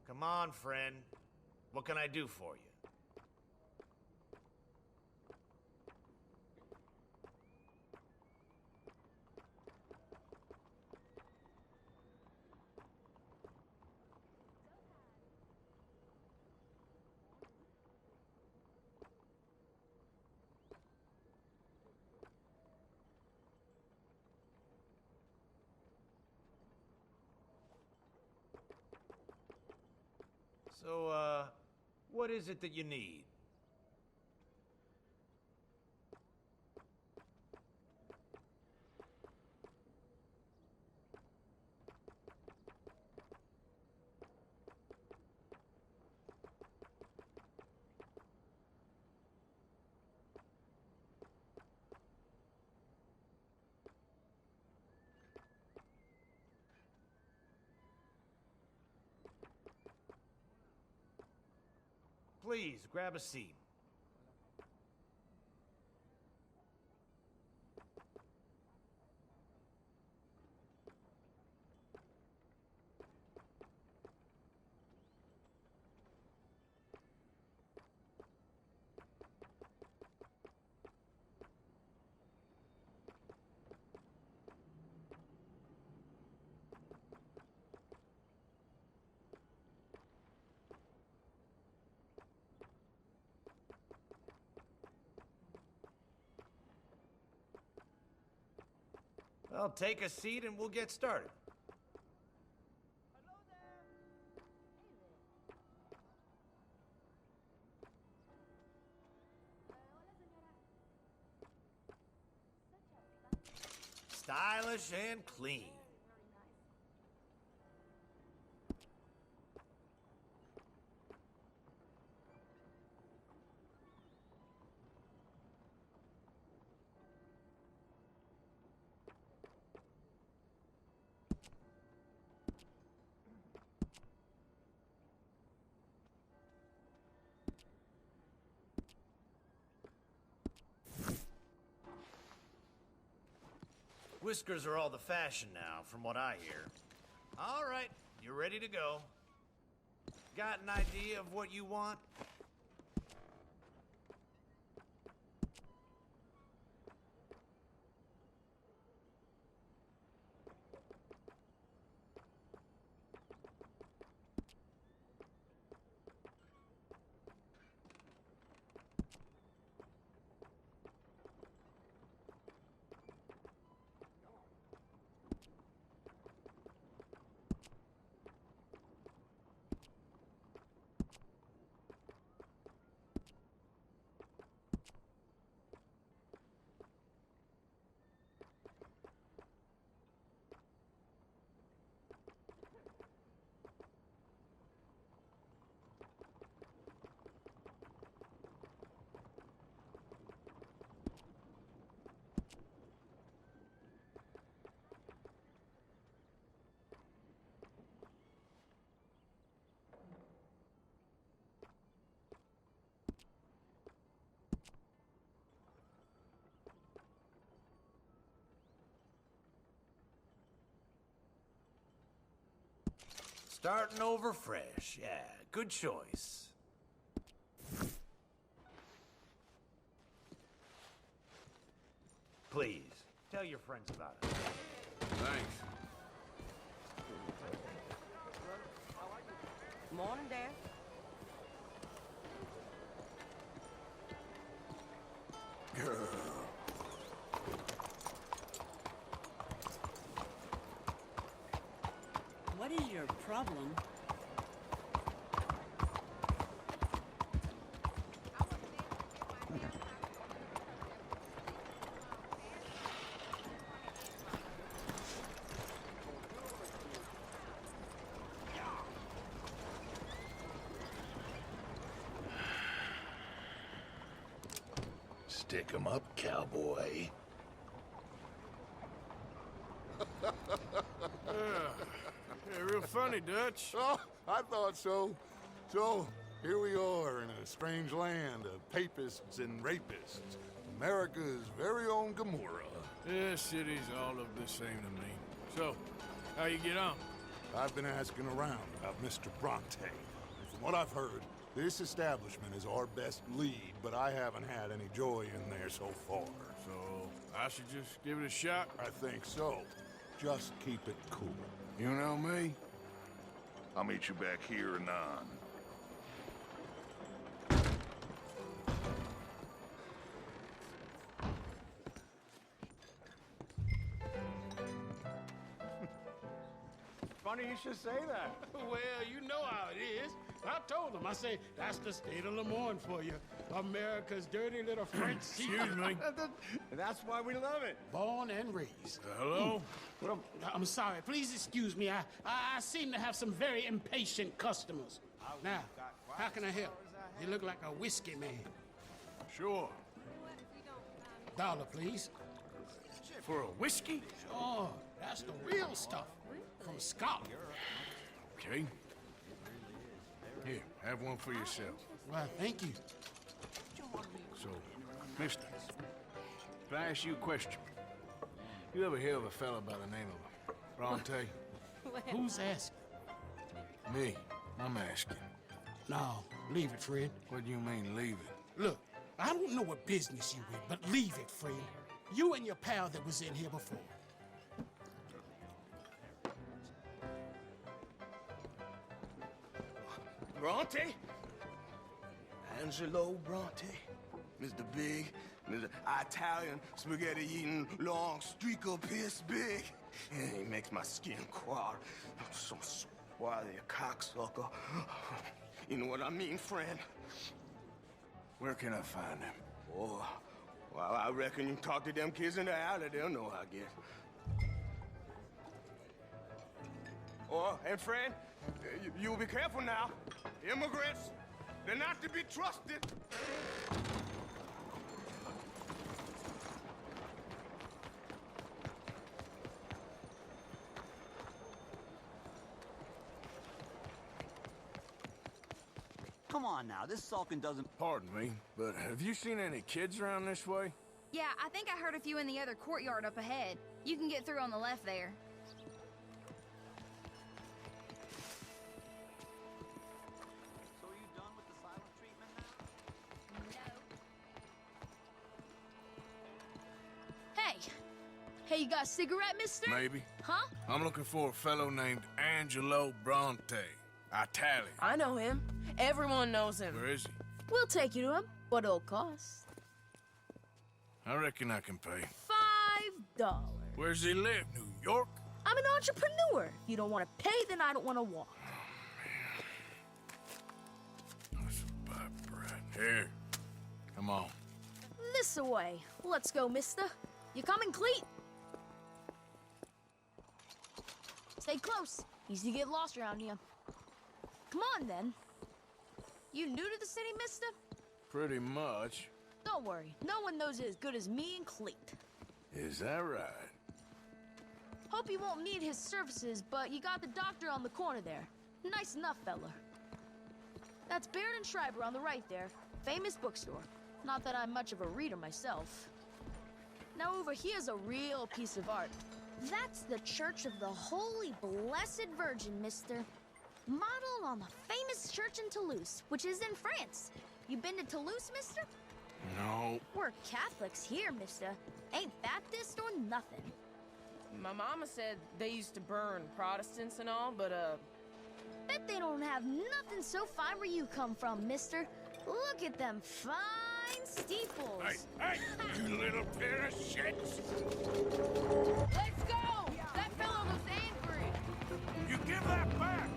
[SPEAKER 2] Come on, friend. What can I do for you? So, what is it that you need? Please, grab a seat. Well, take a seat and we'll get started. Stylish and clean. Whiskers are all the fashion now, from what I hear. All right, you're ready to go. Got an idea of what you want? Starting over fresh. Yeah, good choice. Please, tell your friends about it.
[SPEAKER 4] Thanks.
[SPEAKER 14] Morning, Dad.
[SPEAKER 4] Girl.
[SPEAKER 14] What is your problem?
[SPEAKER 10] Stick 'em up, cowboy.
[SPEAKER 4] Yeah, real funny, Dutch.
[SPEAKER 7] Oh, I thought so. So, here we are in a strange land of papists and rapists. America's very own Gomorrah.
[SPEAKER 4] Yeah, cities all look the same to me. So, how you get on?
[SPEAKER 7] I've been asking around about Mr. Bronte. From what I've heard, this establishment is our best lead, but I haven't had any joy in there so far.
[SPEAKER 4] So, I should just give it a shot?
[SPEAKER 7] I think so. Just keep it cool.
[SPEAKER 4] You know me?
[SPEAKER 10] I'll meet you back here anon.
[SPEAKER 15] Funny you should say that. Well, you know how it is. I told him. I say, that's the state of Lemoyne for you. America's dirty little French secret.
[SPEAKER 4] Excuse me.
[SPEAKER 15] That's why we love it. Born and raised.
[SPEAKER 4] Hello?
[SPEAKER 15] Well, I'm sorry. Please excuse me. I seem to have some very impatient customers. Now, how can I help? You look like a whiskey man.
[SPEAKER 4] Sure.
[SPEAKER 15] $1, please.
[SPEAKER 4] For a whiskey?
[SPEAKER 15] Sure. That's the real stuff. From Scotland.
[SPEAKER 4] Okay. Here, have one for yourself.
[SPEAKER 15] Well, thank you.
[SPEAKER 4] So, mister, can I ask you a question? You ever hear of a fella by the name of Bronte?
[SPEAKER 15] Who's asking?
[SPEAKER 4] Me. I'm asking.
[SPEAKER 15] No, leave it, friend.
[SPEAKER 4] What do you mean, leave it?
[SPEAKER 15] Look, I don't know what business you in, but leave it, friend. You and your pal that was in here before.
[SPEAKER 11] Bronte? Angelo Bronte? Mr. Big, Mr. Italian, spaghetti-eating, long streaker piss big. He makes my skin crawl. I'm so swarthy, a cocksucker. You know what I mean, friend?
[SPEAKER 4] Where can I find him?
[SPEAKER 11] Oh, well, I reckon you talk to them kids in the alley, they'll know, I guess. Oh, and friend, you'll be careful now. Immigrants, they're not to be trusted.
[SPEAKER 2] Come on now, this Sulkin doesn't...
[SPEAKER 4] Pardon me, but have you seen any kids around this way?
[SPEAKER 16] Yeah, I think I heard a few in the other courtyard up ahead. You can get through on the left there.
[SPEAKER 2] So are you done with the silent treatment now?
[SPEAKER 16] Hey! Hey, you got a cigarette, mister?
[SPEAKER 4] Maybe.
[SPEAKER 16] Huh?
[SPEAKER 4] I'm looking for a fellow named Angelo Bronte. Italian.
[SPEAKER 17] I know him. Everyone knows him.
[SPEAKER 4] Where is he?
[SPEAKER 16] We'll take you to him. What it'll cost?
[SPEAKER 4] I reckon I can pay.
[SPEAKER 16] $5.
[SPEAKER 4] Where's he live? New York?
[SPEAKER 16] I'm an entrepreneur. If you don't want to pay, then I don't want to walk.
[SPEAKER 4] That's a bad bread. Here. Come on.
[SPEAKER 16] This way. Let's go, mister. You coming, Cleet? Stay close. Easy to get lost around here. Come on, then. You new to the city, mister?
[SPEAKER 4] Pretty much.
[SPEAKER 16] Don't worry. No one knows it as good as me and Cleet.
[SPEAKER 4] Is that right?
[SPEAKER 16] Hope you won't need his services, but you got the doctor on the corner there. Nice enough, fella. That's Baird and Schreiber on the right there. Famous bookstore. Not that I'm much of a reader myself. Now over here's a real piece of art. That's the Church of the Holy Blessed Virgin, mister. Modeled on the famous church in Toulouse, which is in France. You been to Toulouse, mister?
[SPEAKER 4] No.
[SPEAKER 16] We're Catholics here, mister. Ain't Baptist or nothing.
[SPEAKER 17] My mama said they used to burn Protestants and all, but,
[SPEAKER 16] Bet they don't have nothing so fine where you come from, mister. Look at them fine steeples.
[SPEAKER 4] Hey, you little pair of shits!
[SPEAKER 17] Let's go! That fellow looks angry.
[SPEAKER 4] You give that back!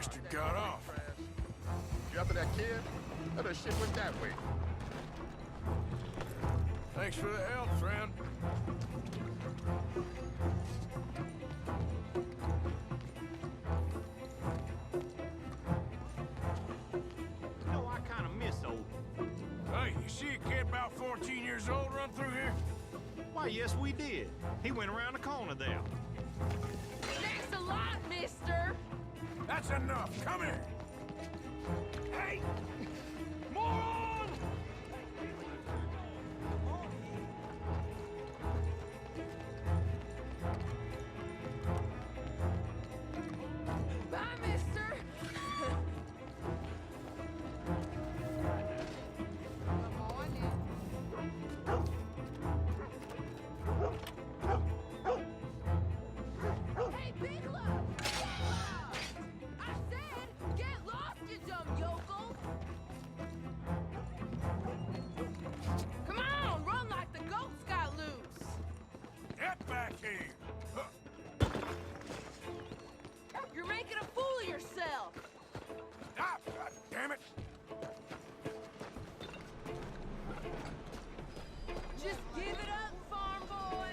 [SPEAKER 4] bastard got off.
[SPEAKER 7] You after that kid? How that shit went that way?
[SPEAKER 4] Thanks for the help, friend.
[SPEAKER 2] You know, I kind of miss old.
[SPEAKER 4] Hey, you see a kid about 14 years old run through here?
[SPEAKER 2] Why, yes, we did. He went around the corner there.
[SPEAKER 17] Thanks a lot, mister.
[SPEAKER 4] That's enough. Come here. Hey! Moron!
[SPEAKER 17] Bye, mister. Hey, Big Love! I said, get lost, you dumb yokel! Come on, run like the goats got loose!
[SPEAKER 4] Get back here!
[SPEAKER 17] You're making a fool of yourself!
[SPEAKER 4] Stop! God damn it!
[SPEAKER 17] Just give it up, farm boy!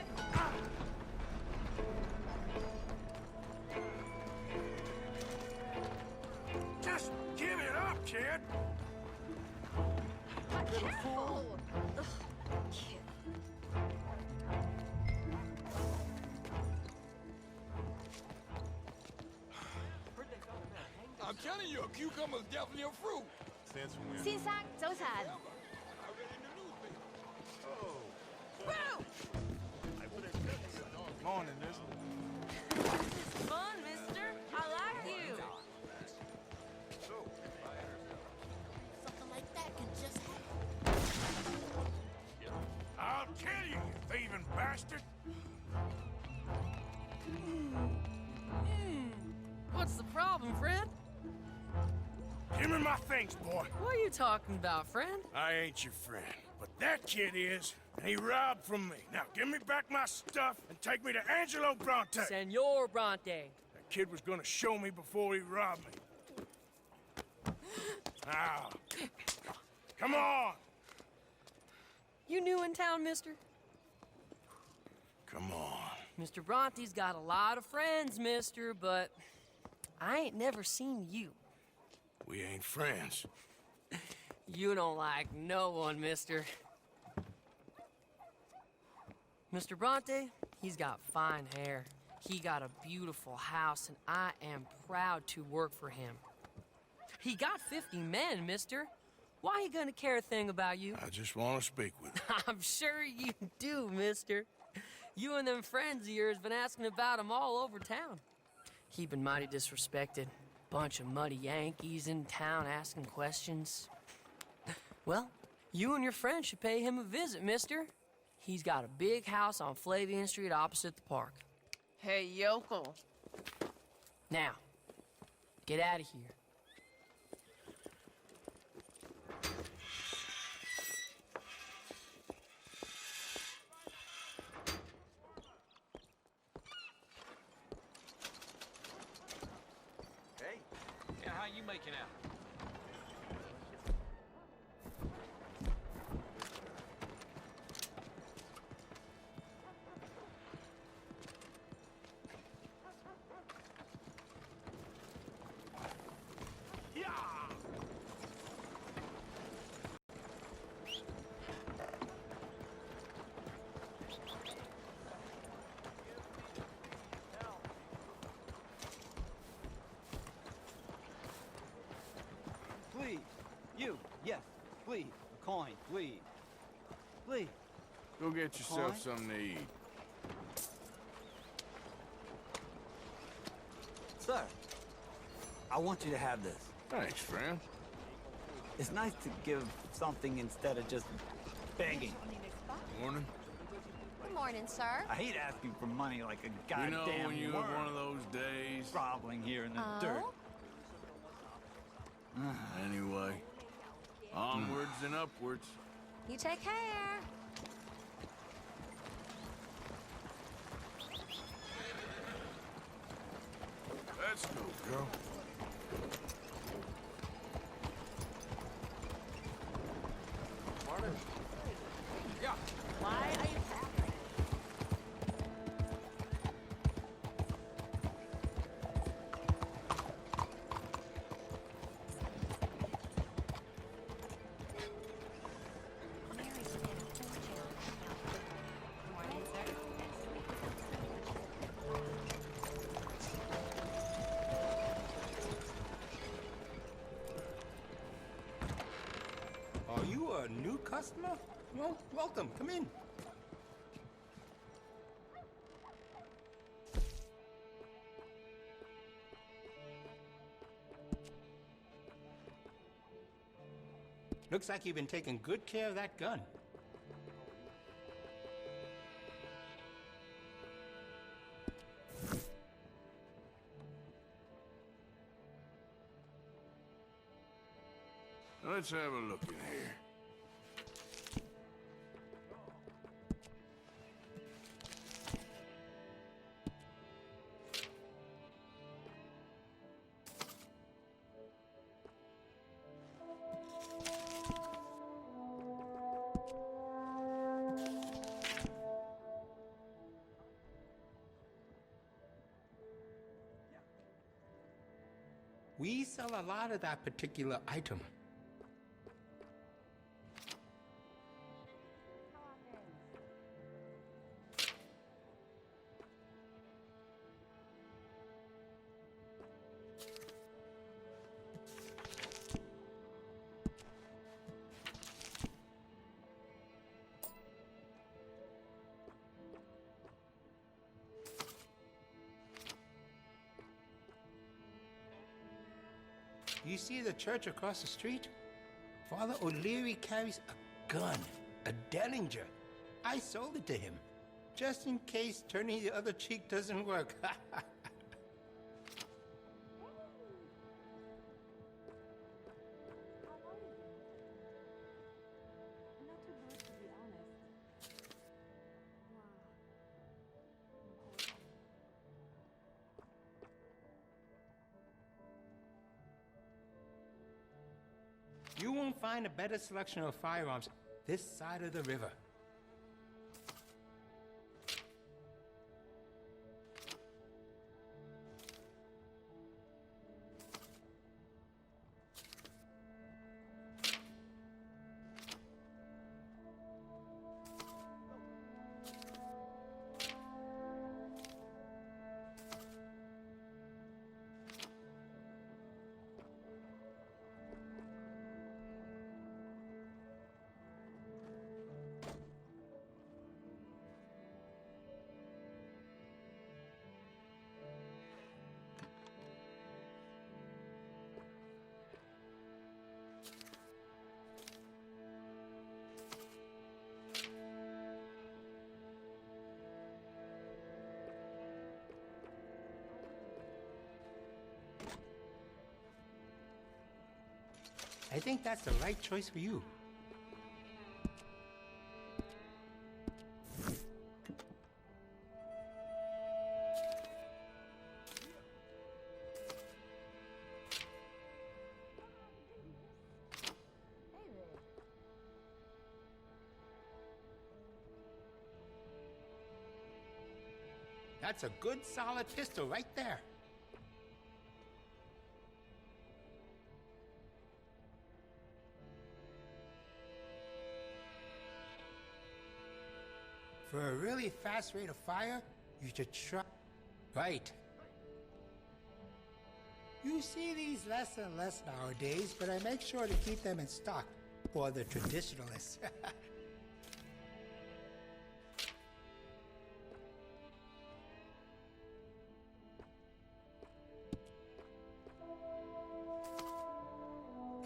[SPEAKER 4] Just give it up, kid!
[SPEAKER 17] Careful! Ugh, kid.
[SPEAKER 10] I'm telling you, a cucumber's definitely a fruit.
[SPEAKER 7] Since when?
[SPEAKER 16] 先生，早晨。
[SPEAKER 17] Boo!
[SPEAKER 7] Morning, mister.
[SPEAKER 17] Fun, mister. I like you.
[SPEAKER 16] Something like that can just
[SPEAKER 4] I'll kill you, you thieving bastard!
[SPEAKER 17] What's the problem, friend?
[SPEAKER 4] Give me my things, boy.
[SPEAKER 17] What are you talking about, friend?
[SPEAKER 4] I ain't your friend, but that kid is, and he robbed from me. Now give me back my stuff and take me to Angelo Bronte.
[SPEAKER 17] Senor Bronte.
[SPEAKER 4] That kid was gonna show me before he robbed me. Now, come on!
[SPEAKER 17] You new in town, mister?
[SPEAKER 4] Come on.
[SPEAKER 17] Mr. Bronte's got a lot of friends, mister, but I ain't never seen you.
[SPEAKER 4] We ain't friends.
[SPEAKER 17] You don't like no one, mister. Mr. Bronte, he's got fine hair. He got a beautiful house, and I am proud to work for him. He got 50 men, mister. Why he gonna care a thing about you?
[SPEAKER 4] I just want to speak with him.
[SPEAKER 17] I'm sure you do, mister. You and them friends of yours been asking about him all over town. He been mighty disrespected. Bunch of muddy Yankees in town asking questions. Well, you and your friend should pay him a visit, mister. He's got a big house on Flavian Street opposite the park. Hey, yokel. Now, get out of here.
[SPEAKER 2] Hey, and how you making out?
[SPEAKER 18] Please. You. Yes. Please. A coin. Please. Please.
[SPEAKER 4] Go get yourself
[SPEAKER 18] Coin?
[SPEAKER 4] something to eat.
[SPEAKER 18] Sir, I want you to have this.
[SPEAKER 4] Thanks, friend.
[SPEAKER 18] It's nice to give something instead of just begging.
[SPEAKER 4] Morning.
[SPEAKER 16] Good morning, sir.
[SPEAKER 18] I hate asking for money like a
[SPEAKER 4] You
[SPEAKER 18] goddamn
[SPEAKER 4] know when you have
[SPEAKER 18] worm
[SPEAKER 4] one of those days?
[SPEAKER 18] groveling here in the
[SPEAKER 16] Oh?
[SPEAKER 18] dirt.
[SPEAKER 4] Anyway, onwards and upwards.
[SPEAKER 16] You take care.
[SPEAKER 4] Let's go, girl.
[SPEAKER 19] customer? Well, welcome. Come in. Looks like you've been taking good care of that gun.
[SPEAKER 4] Let's have a look in here.
[SPEAKER 19] We sell a lot of that particular item. You see the church across the street? Father O'Leary carries a gun, a Dellinger. I sold it to him, just in case turning the other cheek doesn't work. You won't find a better selection of firearms this side of the river. I think that's the right choice for you. That's a good solid pistol right there. For a really fast rate of fire, you should try. Right. You see these less and less nowadays, but I make sure to keep them in stock for the traditionalists.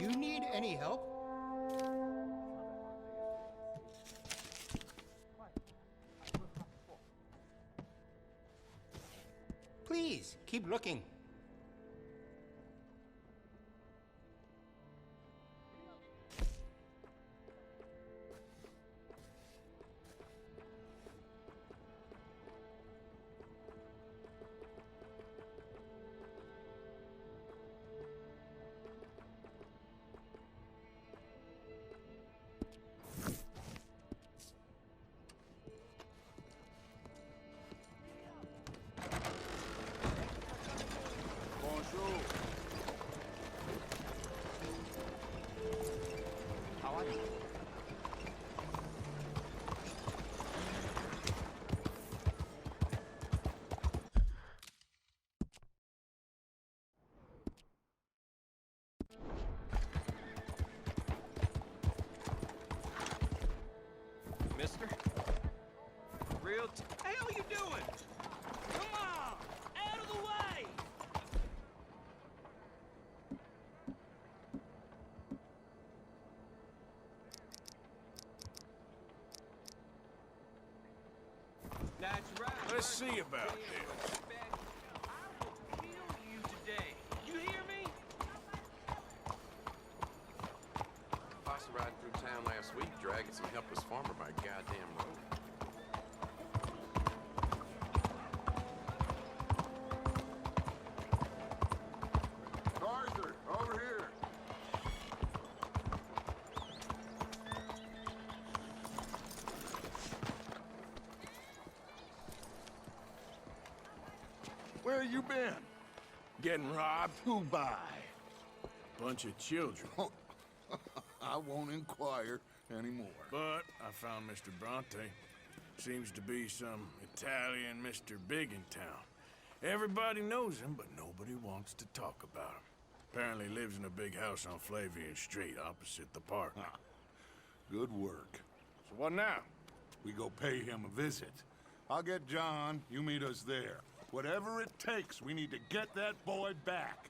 [SPEAKER 19] You need any help? Please, keep looking.
[SPEAKER 2] real hell you doing? Come on! Out of the way! That's right.
[SPEAKER 4] Let's see about this.
[SPEAKER 2] I will kill you today. You hear me?
[SPEAKER 20] Posse riding through town last week, dragging some helpless farmer by a goddamn road.
[SPEAKER 7] Arthur, over here.
[SPEAKER 10] Where you been?
[SPEAKER 4] Getting robbed?
[SPEAKER 10] Who by?
[SPEAKER 4] Bunch of children.
[SPEAKER 10] I won't inquire anymore.
[SPEAKER 4] But I found Mr. Bronte. Seems to be some Italian Mr. Big in town. Everybody knows him, but nobody wants to talk about him. Apparently lives in a big house on Flavian Street, opposite the park.
[SPEAKER 10] Good work.
[SPEAKER 4] So what now?
[SPEAKER 10] We go pay him a visit. I'll get John, you meet us there. Whatever it takes, we need to get that boy back.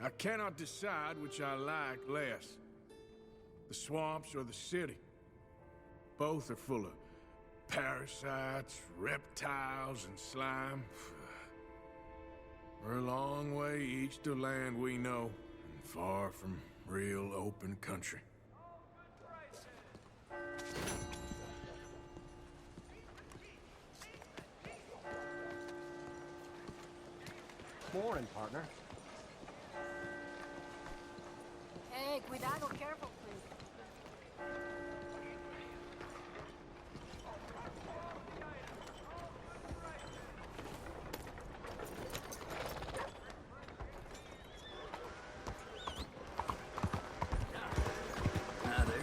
[SPEAKER 4] I cannot decide which I like less. The swamps or the city. Both are full of parasites, reptiles, and slime. We're a long way east of land we know, and far from real open country.
[SPEAKER 21] Morning, partner.
[SPEAKER 22] Hey, cuidado, careful, please.
[SPEAKER 11] Now there.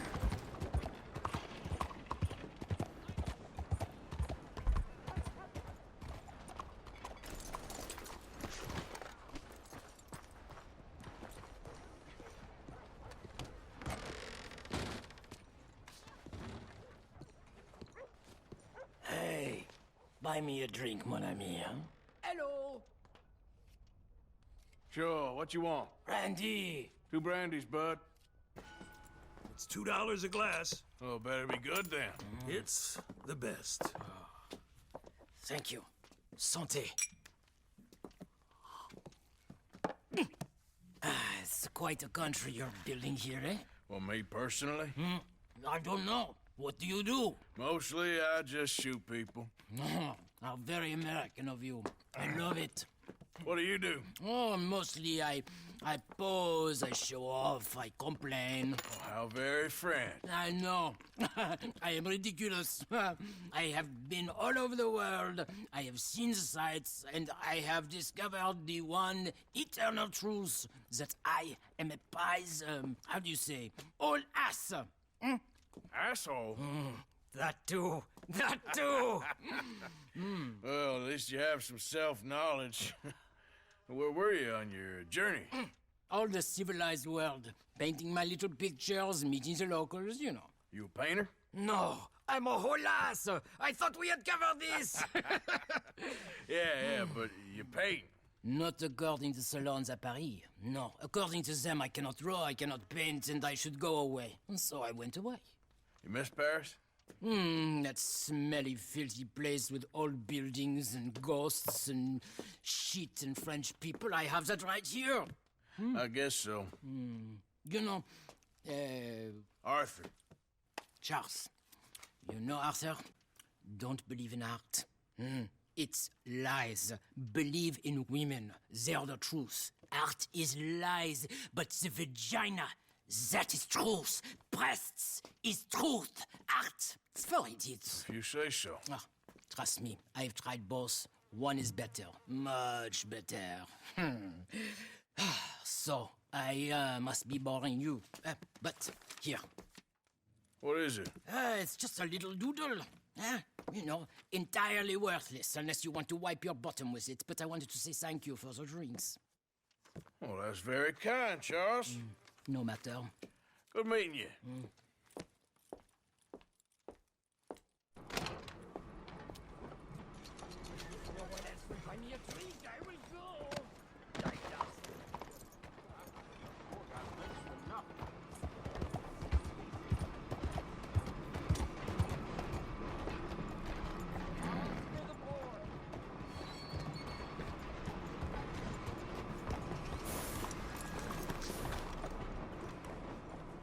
[SPEAKER 12] Hey, buy me a drink, mon ami, huh?
[SPEAKER 9] Hello.
[SPEAKER 4] Sure, what you want?
[SPEAKER 12] Randy!
[SPEAKER 4] 2 brandies, bud.
[SPEAKER 23] It's $2 a glass.
[SPEAKER 4] Oh, better be good then.
[SPEAKER 23] It's the best.
[SPEAKER 12] Thank you. Santé. It's quite a country you're building here, eh?
[SPEAKER 4] Well, me personally?
[SPEAKER 12] I don't know. What do you do?
[SPEAKER 4] Mostly, I just shoot people.
[SPEAKER 12] How very American of you. I love it.
[SPEAKER 4] What do you do?
[SPEAKER 12] Oh, mostly I pose, I show off, I complain.
[SPEAKER 4] Oh, how very French.
[SPEAKER 12] I know. I am ridiculous. I have been all over the world. I have seen the sights, and I have discovered the one eternal truth that I am a pies, how do you say, all ass.
[SPEAKER 4] Asshole?
[SPEAKER 12] That too. That too.
[SPEAKER 4] Well, at least you have some self-knowledge. Where were you on your journey?
[SPEAKER 12] All the civilized world. Painting my little pictures, meeting the locals, you know.
[SPEAKER 4] You a painter?
[SPEAKER 12] No, I'm a whole ass. I thought we had covered this.
[SPEAKER 4] Yeah, but you paint.
[SPEAKER 12] Not according to salons at Paris. No, according to them, I cannot draw, I cannot paint, and I should go away. And so I went away.
[SPEAKER 4] You miss Paris?
[SPEAKER 12] That smelly, filthy place with old buildings and ghosts and shit and French people. I have that right here.
[SPEAKER 4] I guess so.
[SPEAKER 12] You know,
[SPEAKER 4] Arthur.
[SPEAKER 12] Charles. You know, Arthur? Don't believe in art. It's lies. Believe in women. They're the truth. Art is lies, but the vagina, that is truth. Breasts is truth. Art, it's for idiots.
[SPEAKER 4] If you say so.
[SPEAKER 12] Trust me, I've tried both. One is better. Much better. So, I must be boring you. But, here.
[SPEAKER 4] What is it?
[SPEAKER 12] It's just a little doodle. You know, entirely worthless unless you want to wipe your bottom with it, but I wanted to say thank you for the drinks.
[SPEAKER 4] Well, that's very kind, Charles.
[SPEAKER 12] No matter.
[SPEAKER 4] Good meeting you.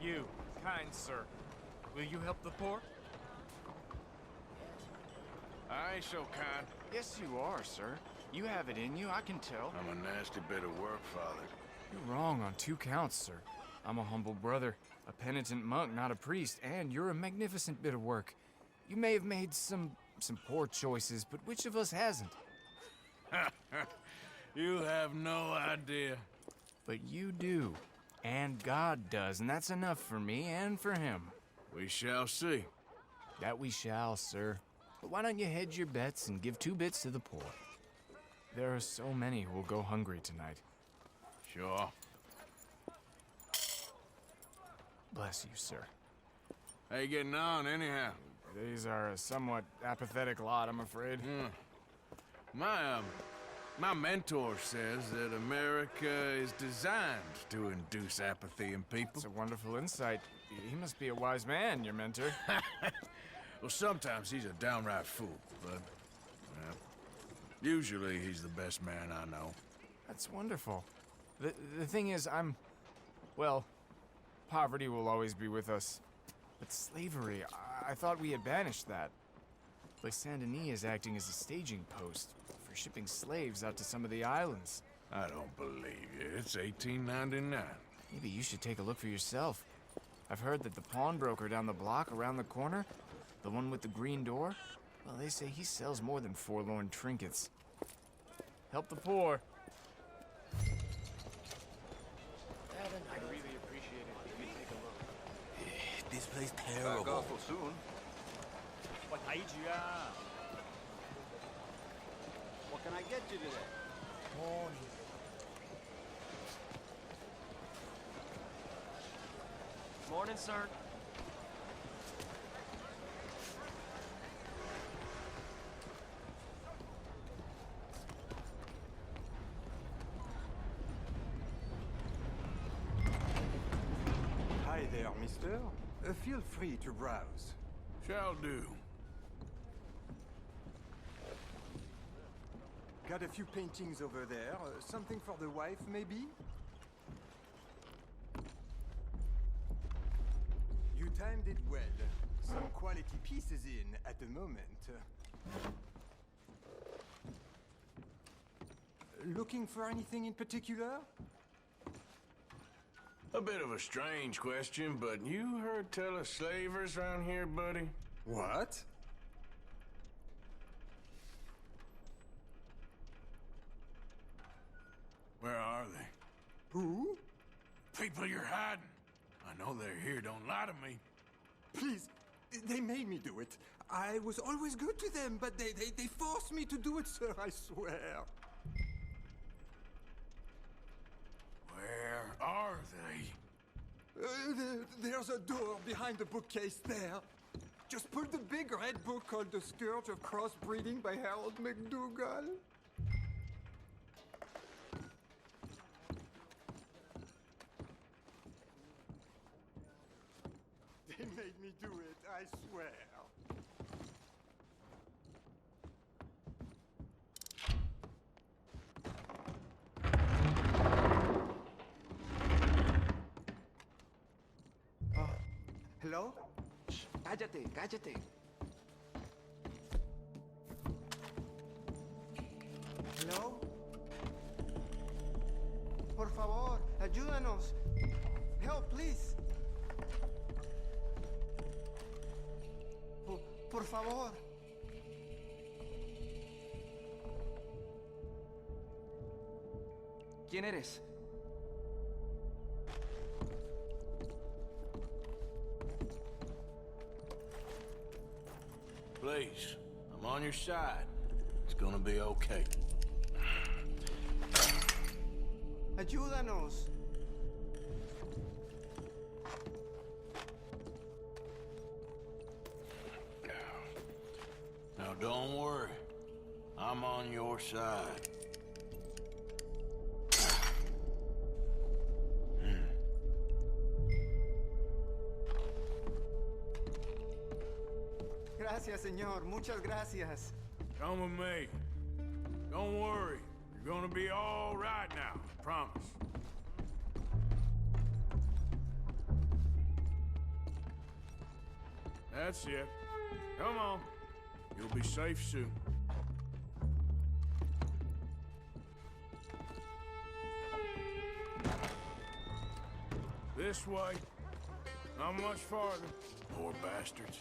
[SPEAKER 1] You, kind sir, will you help the poor?
[SPEAKER 4] I ain't so kind.
[SPEAKER 1] Yes, you are, sir. You have it in you, I can tell.
[SPEAKER 4] I'm a nasty bit of work, Father.
[SPEAKER 1] You're wrong on 2 counts, sir. I'm a humble brother, a penitent monk, not a priest, and you're a magnificent bit of work. You may have made some poor choices, but which of us hasn't?
[SPEAKER 4] You have no idea.
[SPEAKER 1] But you do. And God does, and that's enough for me and for him.
[SPEAKER 4] We shall see.
[SPEAKER 1] That we shall, sir. But why don't you hedge your bets and give 2 bits to the poor? There are so many who will go hungry tonight.
[SPEAKER 4] Sure.
[SPEAKER 1] Bless you, sir.
[SPEAKER 4] How you getting on, anyhow?
[SPEAKER 1] These are a somewhat apathetic lot, I'm afraid.
[SPEAKER 4] My mentor says that America is designed to induce apathy in people.
[SPEAKER 1] It's a wonderful insight. He must be a wise man, your mentor.
[SPEAKER 4] Well, sometimes he's a downright fool, but usually he's the best man I know.
[SPEAKER 1] That's wonderful. The thing is, well, poverty will always be with us. But slavery, I thought we had banished that. Like Saint Denis is acting as a staging post for shipping slaves out to some of the islands.
[SPEAKER 4] I don't believe you. It's 1899.
[SPEAKER 1] Maybe you should take a look for yourself. I've heard that the pawnbroker down the block around the corner, the one with the green door, well, they say he sells more than forlorn trinkets. Help the poor.
[SPEAKER 2] I'd really appreciate it if you take a look.
[SPEAKER 6] This place terrible.
[SPEAKER 2] Back off soon.
[SPEAKER 18] What can I get you today?
[SPEAKER 8] Morning.
[SPEAKER 2] Morning, sir.
[SPEAKER 21] Hi there, mister. Feel free to browse.
[SPEAKER 4] Shall do.
[SPEAKER 21] Got a few paintings over there. Something for the wife, maybe? You timed it well. Some quality pieces in at the moment. Looking for anything in particular?
[SPEAKER 4] A bit of a strange question, but you heard tell of slavers around here, buddy?
[SPEAKER 21] What?
[SPEAKER 4] Where are they?
[SPEAKER 21] Who?
[SPEAKER 4] People you're hiding. I know they're here, don't lie to me.
[SPEAKER 21] Please, they made me do it. I was always good to them, but they forced me to do it, sir, I swear.
[SPEAKER 4] Where are they?
[SPEAKER 21] There's a door behind the bookcase there. Just pull the big red book called The Scourge of Crossbreeding by Harold McDougall. They made me do it, I swear. Hello?
[SPEAKER 18] Shh, cállate, cállate.
[SPEAKER 21] Hello? Por favor, ayúdanos. Help, please. Por favor.
[SPEAKER 18] ¿Quién eres?
[SPEAKER 4] please. I'm on your side. It's gonna be okay.
[SPEAKER 18] Ayúdanos.
[SPEAKER 4] Now don't worry. I'm on your side.
[SPEAKER 18] Gracias, señor. Muchas gracias.
[SPEAKER 4] Come with me. Don't worry. You're gonna be all right now. I promise. That's it. Come on. You'll be safe soon. This way. Not much farther. Poor bastards.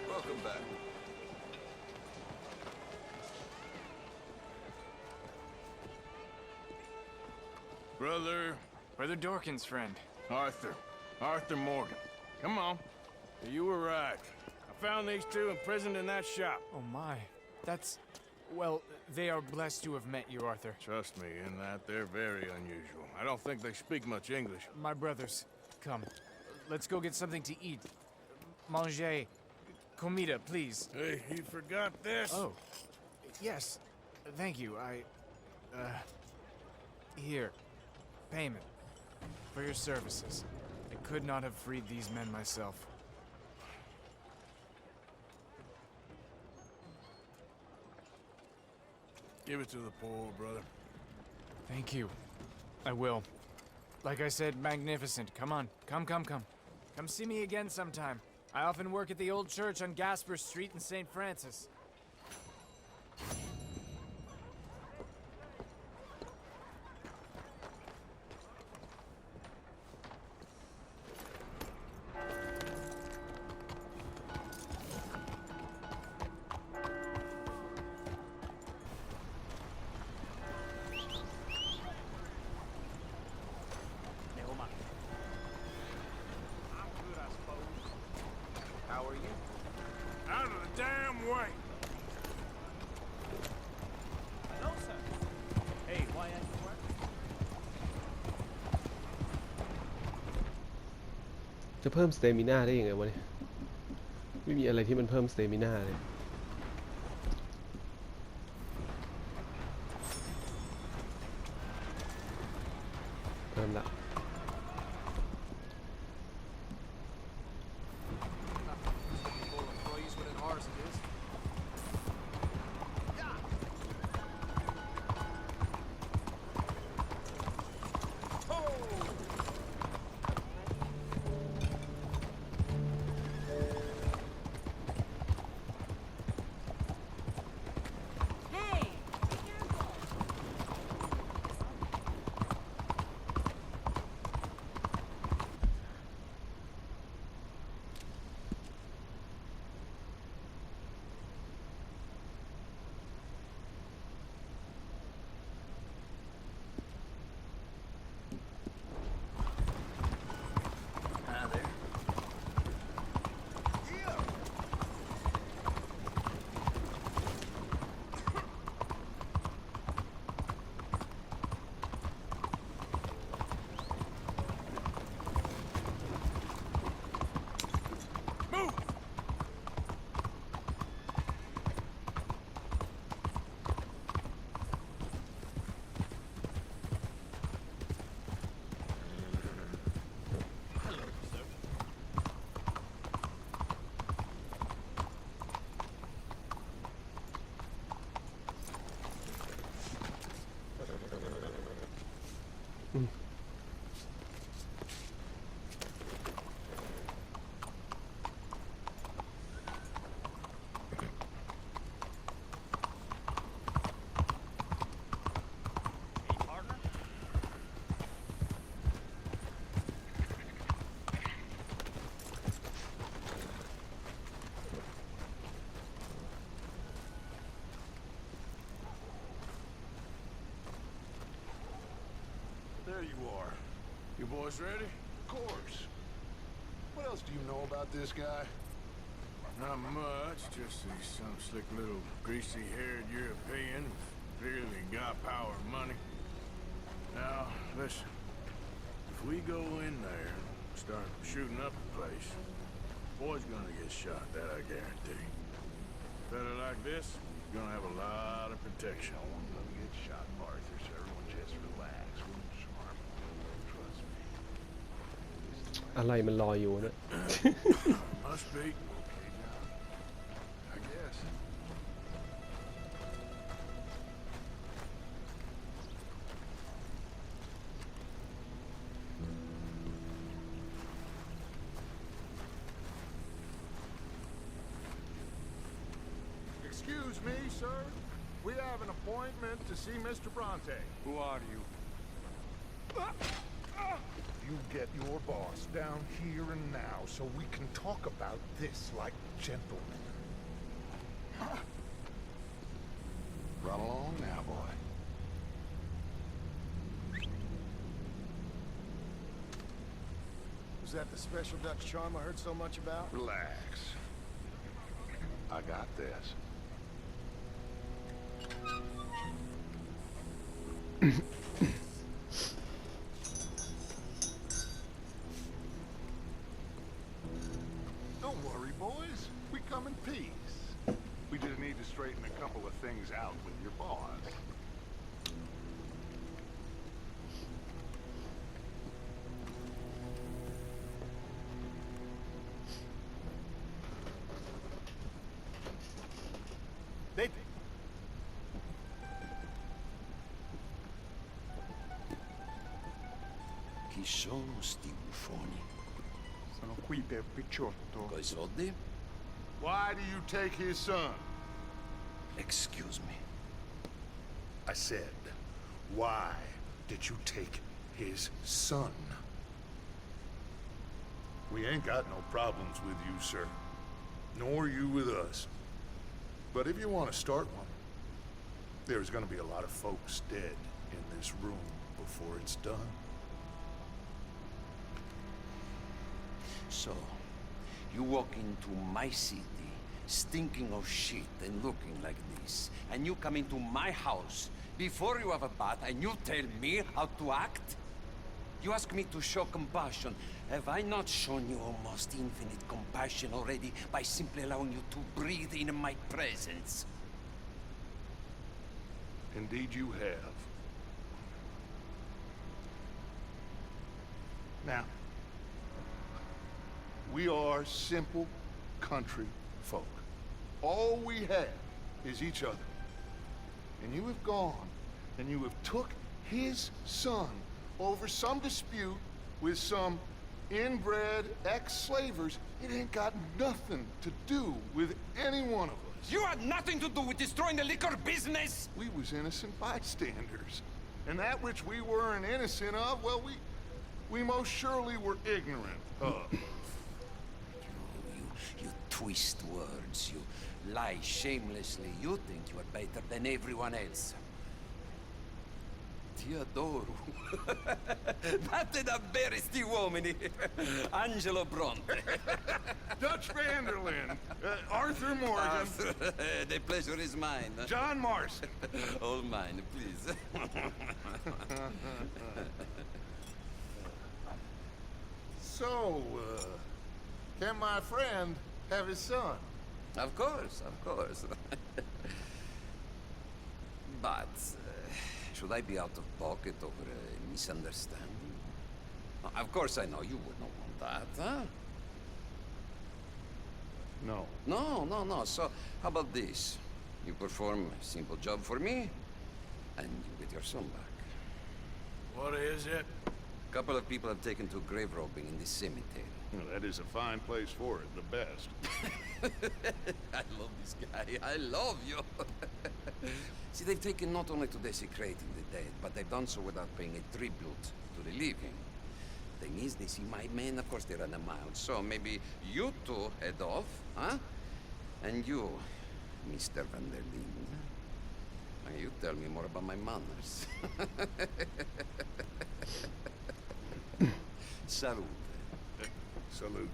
[SPEAKER 20] Welcome back.
[SPEAKER 1] Brother Dorkin's friend.
[SPEAKER 4] Arthur Morgan. Come on. You were right. I found these two imprisoned in that shop.
[SPEAKER 1] Oh my. That's... Well, they are blessed to have met you, Arthur.
[SPEAKER 4] Trust me, in that they're very unusual. I don't think they speak much English.
[SPEAKER 1] My brothers, come. Let's go get something to eat. Manger. Comida, please.
[SPEAKER 4] Hey, you forgot this?
[SPEAKER 1] Oh. Yes. Thank you. Here. Payment. For your services. I could not have freed these men myself.
[SPEAKER 4] Give it to the poor brother.
[SPEAKER 1] Thank you. I will. Like I said, magnificent. Come on. Come. Come see me again sometime. I often work at the old church on Gasper Street in St. Francis.
[SPEAKER 18] How are you?
[SPEAKER 4] Out of the damn way!
[SPEAKER 18] Hello, sir. Hey, why aren't you working?
[SPEAKER 3] จะเพิ่มสเตมิน่าได้ยังไงวะเนี่ยไม่มีอะไรที่มันเพิ่มสเตมิน่าเลยเพิ่มละ
[SPEAKER 4] You boys ready?
[SPEAKER 10] Of course. What else do you know about this guy?
[SPEAKER 4] Not much, just he's some slick little greasy-haired European who's clearly got power and money. Now, listen. If we go in there and start shooting up the place, boy's gonna get shot, that I guarantee. A fella like this is gonna have a lot of protection.
[SPEAKER 10] No one's gonna get shot, Arthur, so everyone just relax. We'll charm him. Trust me.
[SPEAKER 3] อะไรมันลอยอยู่เนี่ย
[SPEAKER 4] Must be.
[SPEAKER 10] Okay, John. I guess.
[SPEAKER 7] Excuse me, sir. We have an appointment to see Mr. Bronte.
[SPEAKER 10] Who are you? You get your boss down here and now so we can talk about this like gentlemen. Run along now, boy.
[SPEAKER 21] Was that the special Dutch charm I heard so much about?
[SPEAKER 10] Relax. I got this. Don't worry, boys. We come in peace. We just need to straighten a couple of things out with your boss. They...
[SPEAKER 5] Chi sono sti buffoni?
[SPEAKER 10] Sono qui per Picciotto.
[SPEAKER 5] Coi soldi?
[SPEAKER 10] Why do you take his son?
[SPEAKER 5] Excuse me.
[SPEAKER 10] I said, why did you take his son? We ain't got no problems with you, sir. Nor you with us. But if you want to start one, there's gonna be a lot of folks dead in this room before it's done.
[SPEAKER 5] So, you walk into my city, stinking of shit and looking like this, and you come into my house before you have a bath and you tell me how to act? You ask me to show compassion. Have I not shown you almost infinite compassion already by simply allowing you to breathe in my presence?
[SPEAKER 10] Indeed you have. Now, we are simple country folk. All we have is each other. And you have gone and you have took his son over some dispute with some inbred ex-slavers. It ain't got nothing to do with any one of us.
[SPEAKER 5] You had nothing to do with destroying the liquor business!
[SPEAKER 10] We was innocent bystanders. And that which we weren't innocent of, well, we most surely were ignorant of.
[SPEAKER 5] You twist words, you lie shamelessly. You think you are better than everyone else. Ti adoro. Date davvero sti uomini. Angelo Bronte.
[SPEAKER 10] Dutch Vanderlyn. Arthur Morgan.
[SPEAKER 5] Arthur, the pleasure is mine.
[SPEAKER 10] John Marston.
[SPEAKER 5] All mine, please.
[SPEAKER 10] So, can my friend have his son?
[SPEAKER 5] Of course, of course. But, should I be out of pocket over a misunderstanding? Of course I know you would not want that, huh?
[SPEAKER 10] No.
[SPEAKER 5] No. So, how about this? You perform a simple job for me, and you get your son back.
[SPEAKER 4] What is it?
[SPEAKER 5] A couple of people have taken to grave robbing in this cemetery.
[SPEAKER 10] Well, that is a fine place for it, the best.
[SPEAKER 5] I love this guy. I love you. See, they've taken not only to desecrating the dead, but they've done so without paying a tribute to the living. Thing is, they see my men, of course they run a mile. So maybe you two head off, huh? And you, Mr. Van der Linden, you tell me more about my manners. Salute.
[SPEAKER 7] Salute.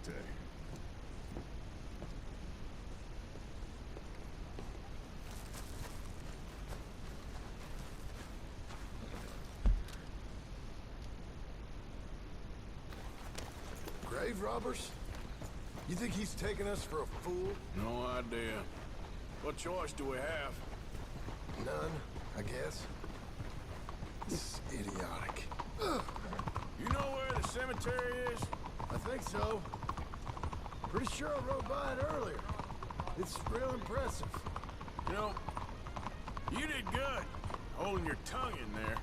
[SPEAKER 10] Grave robbers? You think he's taking us for a fool?
[SPEAKER 4] No idea. What choice do we have?
[SPEAKER 10] None, I guess. This is idiotic.
[SPEAKER 4] You know where the cemetery is?
[SPEAKER 10] I think so. Pretty sure I rode by it earlier. It's real impressive.
[SPEAKER 4] You know, you did good, holding your tongue in there.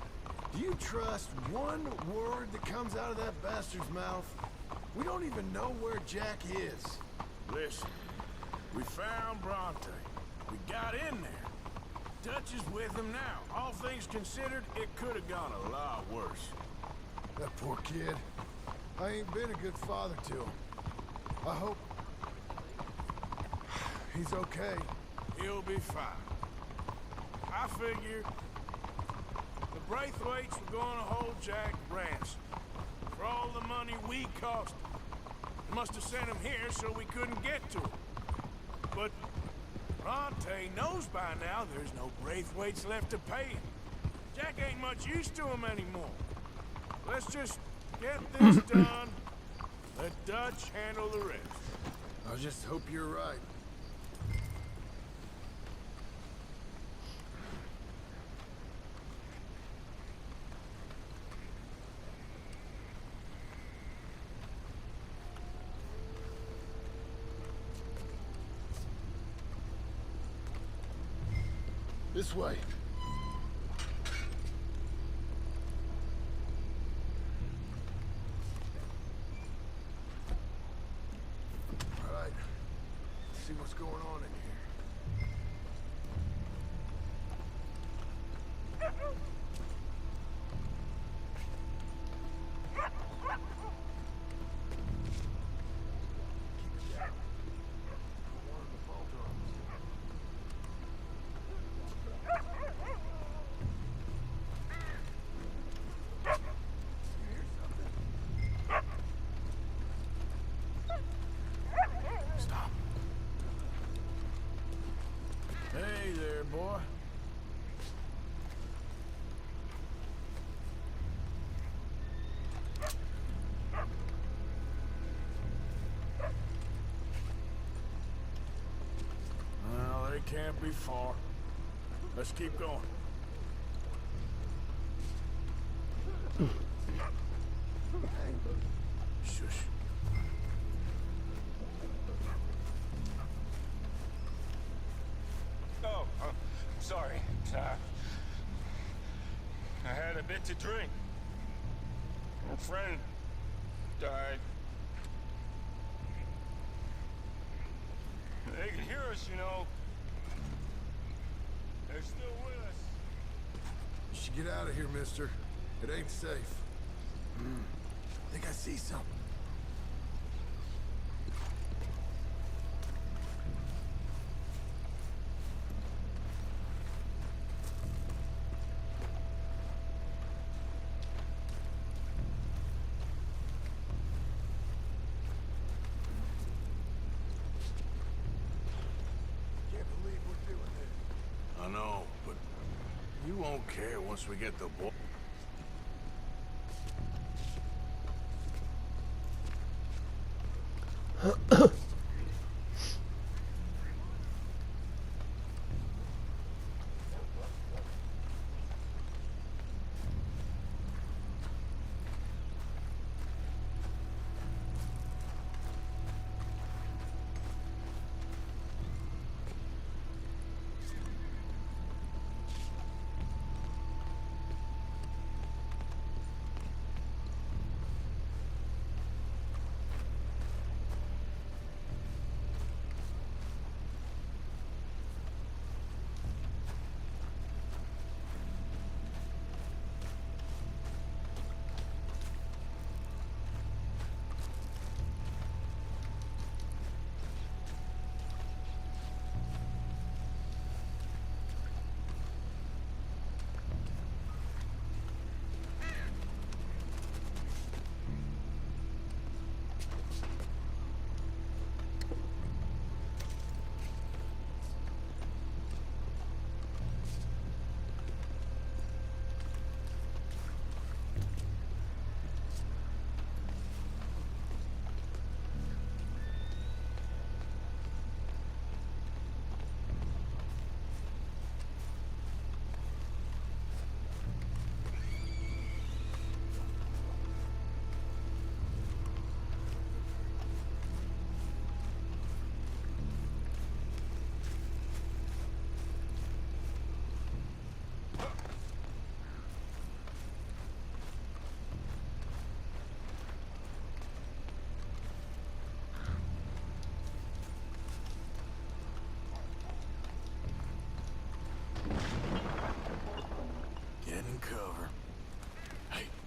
[SPEAKER 10] Do you trust one word that comes out of that bastard's mouth? We don't even know where Jack is.
[SPEAKER 4] Listen, we found Bronte. We got in there. Dutch is with him now. All things considered, it could have gone a lot worse.
[SPEAKER 10] That poor kid. I ain't been a good father to him. I hope he's okay.
[SPEAKER 4] He'll be fine. I figured the Braithwaites were going to hold Jack ransom for all the money we cost him. They must have sent him here so we couldn't get to him. But Bronte knows by now there's no Braithwaites left to pay him. Jack ain't much use to him anymore. Let's just get this done. Let Dutch handle the rest.
[SPEAKER 10] I just hope you're right. This way. All right. Let's see what's going on in here.
[SPEAKER 4] Stop. Hey there, boy. Well, they can't be far. Let's keep going. Shush.
[SPEAKER 6] Oh, sorry. I had a bit to drink. A friend died. They can hear us, you know. They're still with us.
[SPEAKER 10] You should get out of here, mister. It ain't safe. I think I see something. Can't believe we're doing this.
[SPEAKER 4] I know, but you won't care once we get the boy.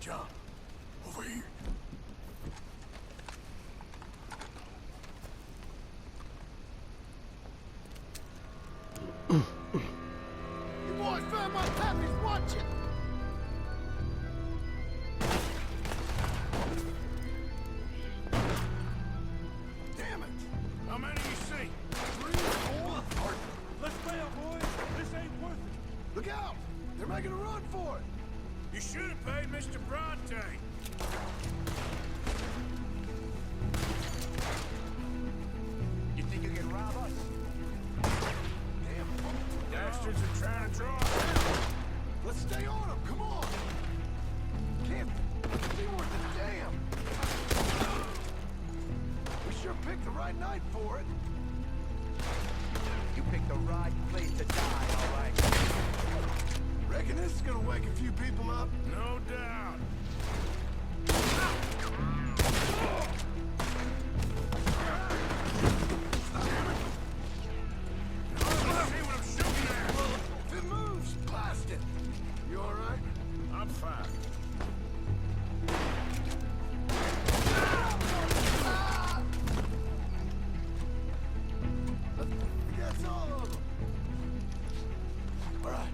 [SPEAKER 10] John, over here. You boys found my pappy's watching! Damn it!
[SPEAKER 4] How many you see?
[SPEAKER 10] 3 or 4?
[SPEAKER 4] Let's bail, boys. This ain't worth it.
[SPEAKER 10] Look out! They're making a run for it!
[SPEAKER 4] You should have paid Mr. Bronte.
[SPEAKER 2] You think you can rob us?
[SPEAKER 10] Damn
[SPEAKER 4] Bastards are trying to draw us out.
[SPEAKER 10] Let's stay on them, come on! Can't be worth a damn! We sure picked the right night for it.
[SPEAKER 2] You picked the right place to die, all right.
[SPEAKER 10] Reckon this is gonna wake a few people up?
[SPEAKER 4] No doubt.
[SPEAKER 10] If it moves, blast it! You alright?
[SPEAKER 4] I'm fine.
[SPEAKER 10] That's all of them! Alright,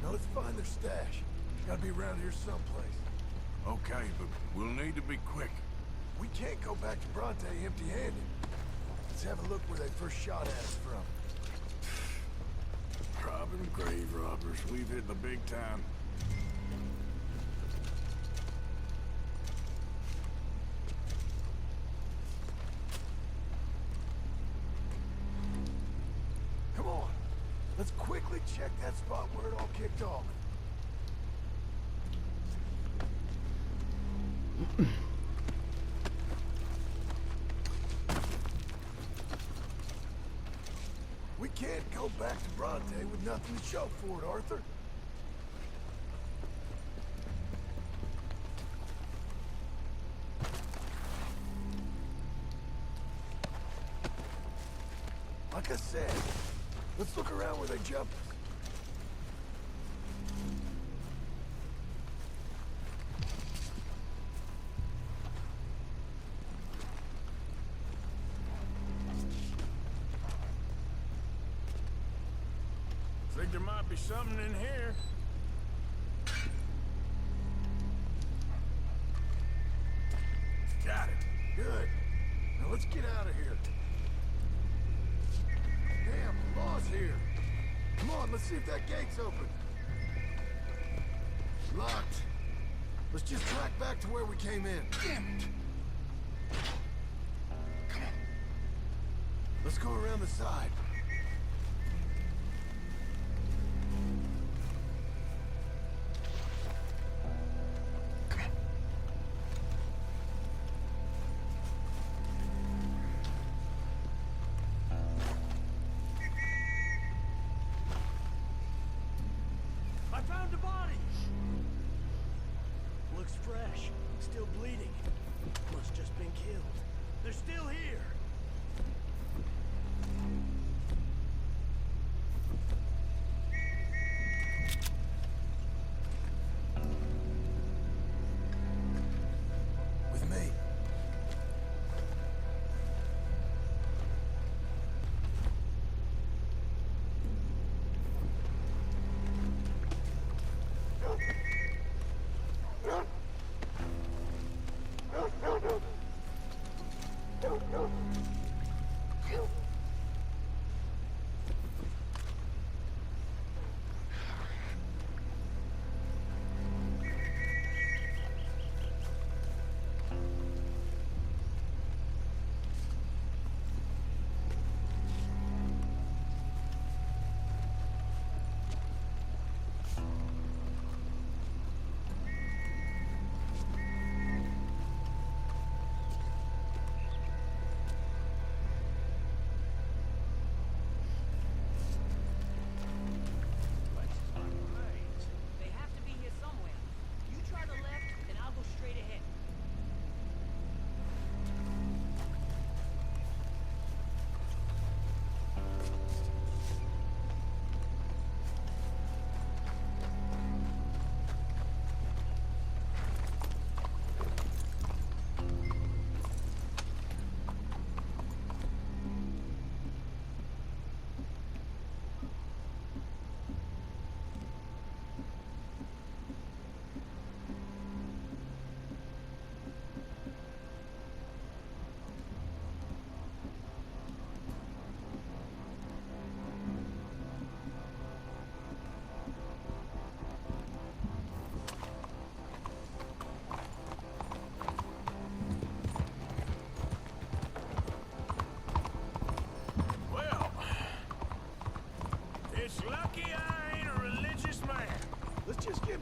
[SPEAKER 10] now let's find their stash. Gotta be around here someplace.
[SPEAKER 4] Okay, but we'll need to be quick.
[SPEAKER 10] We can't go back to Bronte empty-handed. Let's have a look where they first shot at us from.
[SPEAKER 4] Robbing grave robbers. We've hit the big time.
[SPEAKER 10] Come on, let's quickly check that spot where it all kicked off. We can't go back to Bronte with nothing to show for it, Arthur. Like I said, let's look around where they jumped us.
[SPEAKER 4] Think there might be something in here.
[SPEAKER 10] Got it. Good. Now let's get out of here. Damn, the law's here. Come on, let's see if that gate's open. Locked. Let's just track back to where we came in. Damn it. Come on. Let's go around the side.
[SPEAKER 2] I found a body! Looks fresh. Still bleeding. Must just been killed. They're still here!
[SPEAKER 10] With me.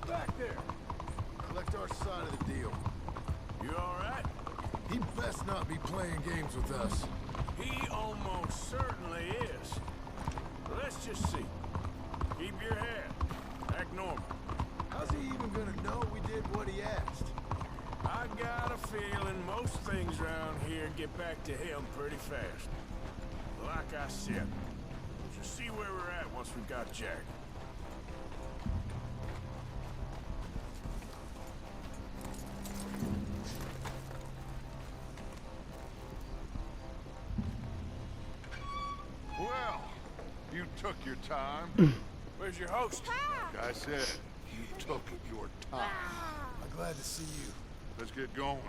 [SPEAKER 10] back there. Collect our side of the deal.
[SPEAKER 4] You all right?
[SPEAKER 10] He best not be playing games with us.
[SPEAKER 4] He almost certainly is. Let's just see. Keep your head. Act normal.
[SPEAKER 10] How's he even gonna know we did what he asked?
[SPEAKER 4] I got a feeling most things around here get back to him pretty fast. Like I said, we'll just see where we're at once we've got Jack.
[SPEAKER 7] Well, you took your time.
[SPEAKER 4] Where's your host?
[SPEAKER 7] Like I said, you took your time.
[SPEAKER 10] I'm glad to see you.
[SPEAKER 7] Let's get going.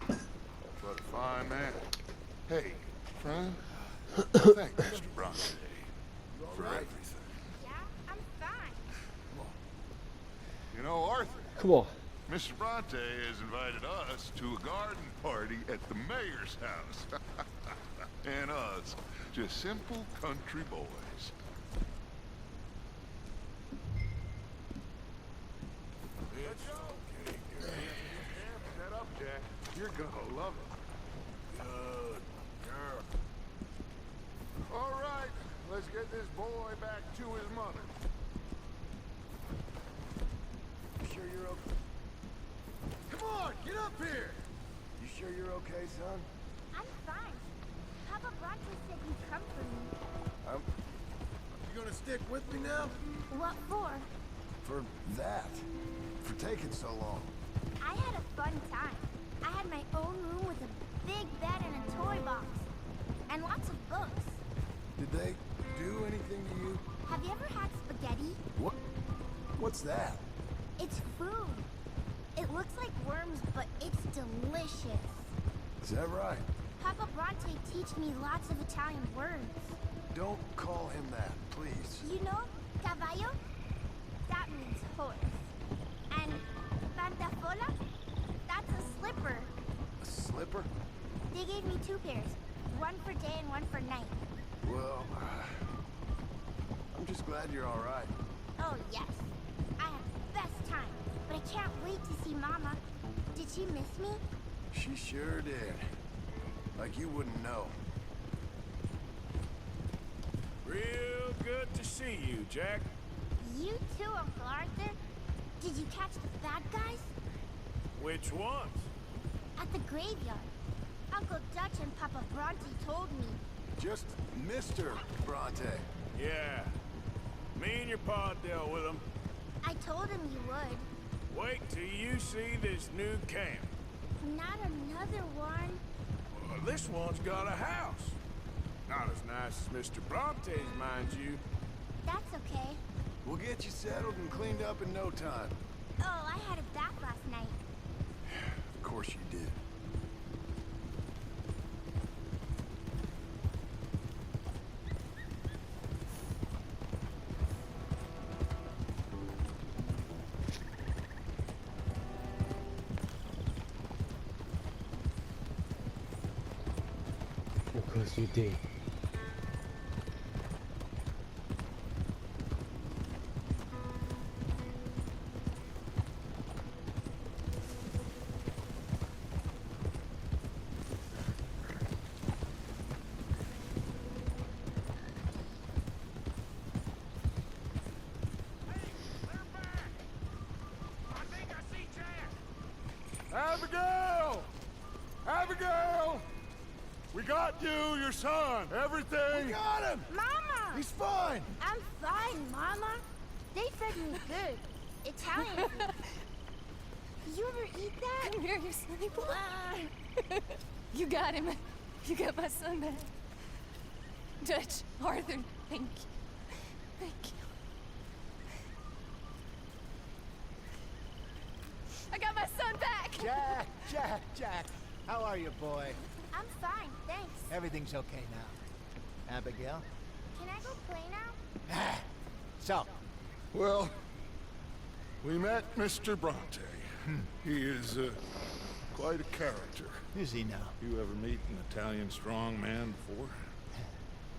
[SPEAKER 7] What a fine man. Hey, friend. Thank Mr. Bronte for everything.
[SPEAKER 22] Yeah, I'm fine.
[SPEAKER 7] You know, Arthur.
[SPEAKER 3] Come on.
[SPEAKER 7] Mr. Bronte has invited us to a garden party at the mayor's house. And us, just simple country boys. It's okay, girl. Set up, Jack. You're gonna love it. Good girl. All right, let's get this boy back to his mother.
[SPEAKER 10] You sure you're okay? Come on, get up here! You sure you're okay, son?
[SPEAKER 22] I'm fine. Papa Bronte said you'd come for me.
[SPEAKER 10] You gonna stick with me now?
[SPEAKER 22] What for?
[SPEAKER 10] For that. For taking so long.
[SPEAKER 22] I had a fun time. I had my own room with a big bed and a toy box. And lots of books.
[SPEAKER 10] Did they do anything to you?
[SPEAKER 22] Have you ever had spaghetti?
[SPEAKER 10] What? What's that?
[SPEAKER 22] It's food. It looks like worms, but it's delicious.
[SPEAKER 10] Is that right?
[SPEAKER 22] Papa Bronte teach me lots of Italian words.
[SPEAKER 10] Don't call him that, please.
[SPEAKER 22] You know, caballo? That means horse. And pantafola? That's a slipper.
[SPEAKER 10] A slipper?
[SPEAKER 22] They gave me 2 pairs. One for day and one for night.
[SPEAKER 10] Well, I'm just glad you're all right.
[SPEAKER 22] Oh, yes. I had the best time. But I can't wait to see Mama. Did she miss me?
[SPEAKER 10] She sure did. Like you wouldn't know.
[SPEAKER 4] Real good to see you, Jack.
[SPEAKER 22] You too, Uncle Arthur. Did you catch the bad guys?
[SPEAKER 4] Which ones?
[SPEAKER 22] At the graveyard. Uncle Dutch and Papa Bronte told me.
[SPEAKER 10] Just Mr. Bronte.
[SPEAKER 4] Yeah. Me and your pa dealt with them.
[SPEAKER 22] I told him you would.
[SPEAKER 4] Wait till you see this new camp.
[SPEAKER 22] Not another one.
[SPEAKER 4] Well, this one's got a house. Not as nice as Mr. Bronte's, mind you.
[SPEAKER 22] That's okay.
[SPEAKER 10] We'll get you settled and cleaned up in no time.
[SPEAKER 22] Oh, I had a bath last night.
[SPEAKER 10] Of course you did.
[SPEAKER 3] Of course you did.
[SPEAKER 7] Abigail! Abigail! We got you, your son, everything.
[SPEAKER 10] We got him!
[SPEAKER 22] Mama!
[SPEAKER 10] He's fine!
[SPEAKER 22] I'm fine, Mama. They fed me good. Italian food. You ever eat that?
[SPEAKER 13] Come here, you silly boy. You got him. You got my son back. Dutch, Arthur, thank you. Thank you. I got my son back!
[SPEAKER 8] Jack. How are you, boy?
[SPEAKER 22] I'm fine, thanks.
[SPEAKER 8] Everything's okay now. Abigail?
[SPEAKER 22] Can I go play now?
[SPEAKER 8] So,
[SPEAKER 7] Well, we met Mr. Bronte. He is quite a character.
[SPEAKER 8] Is he now?
[SPEAKER 7] You ever meet an Italian strong man before?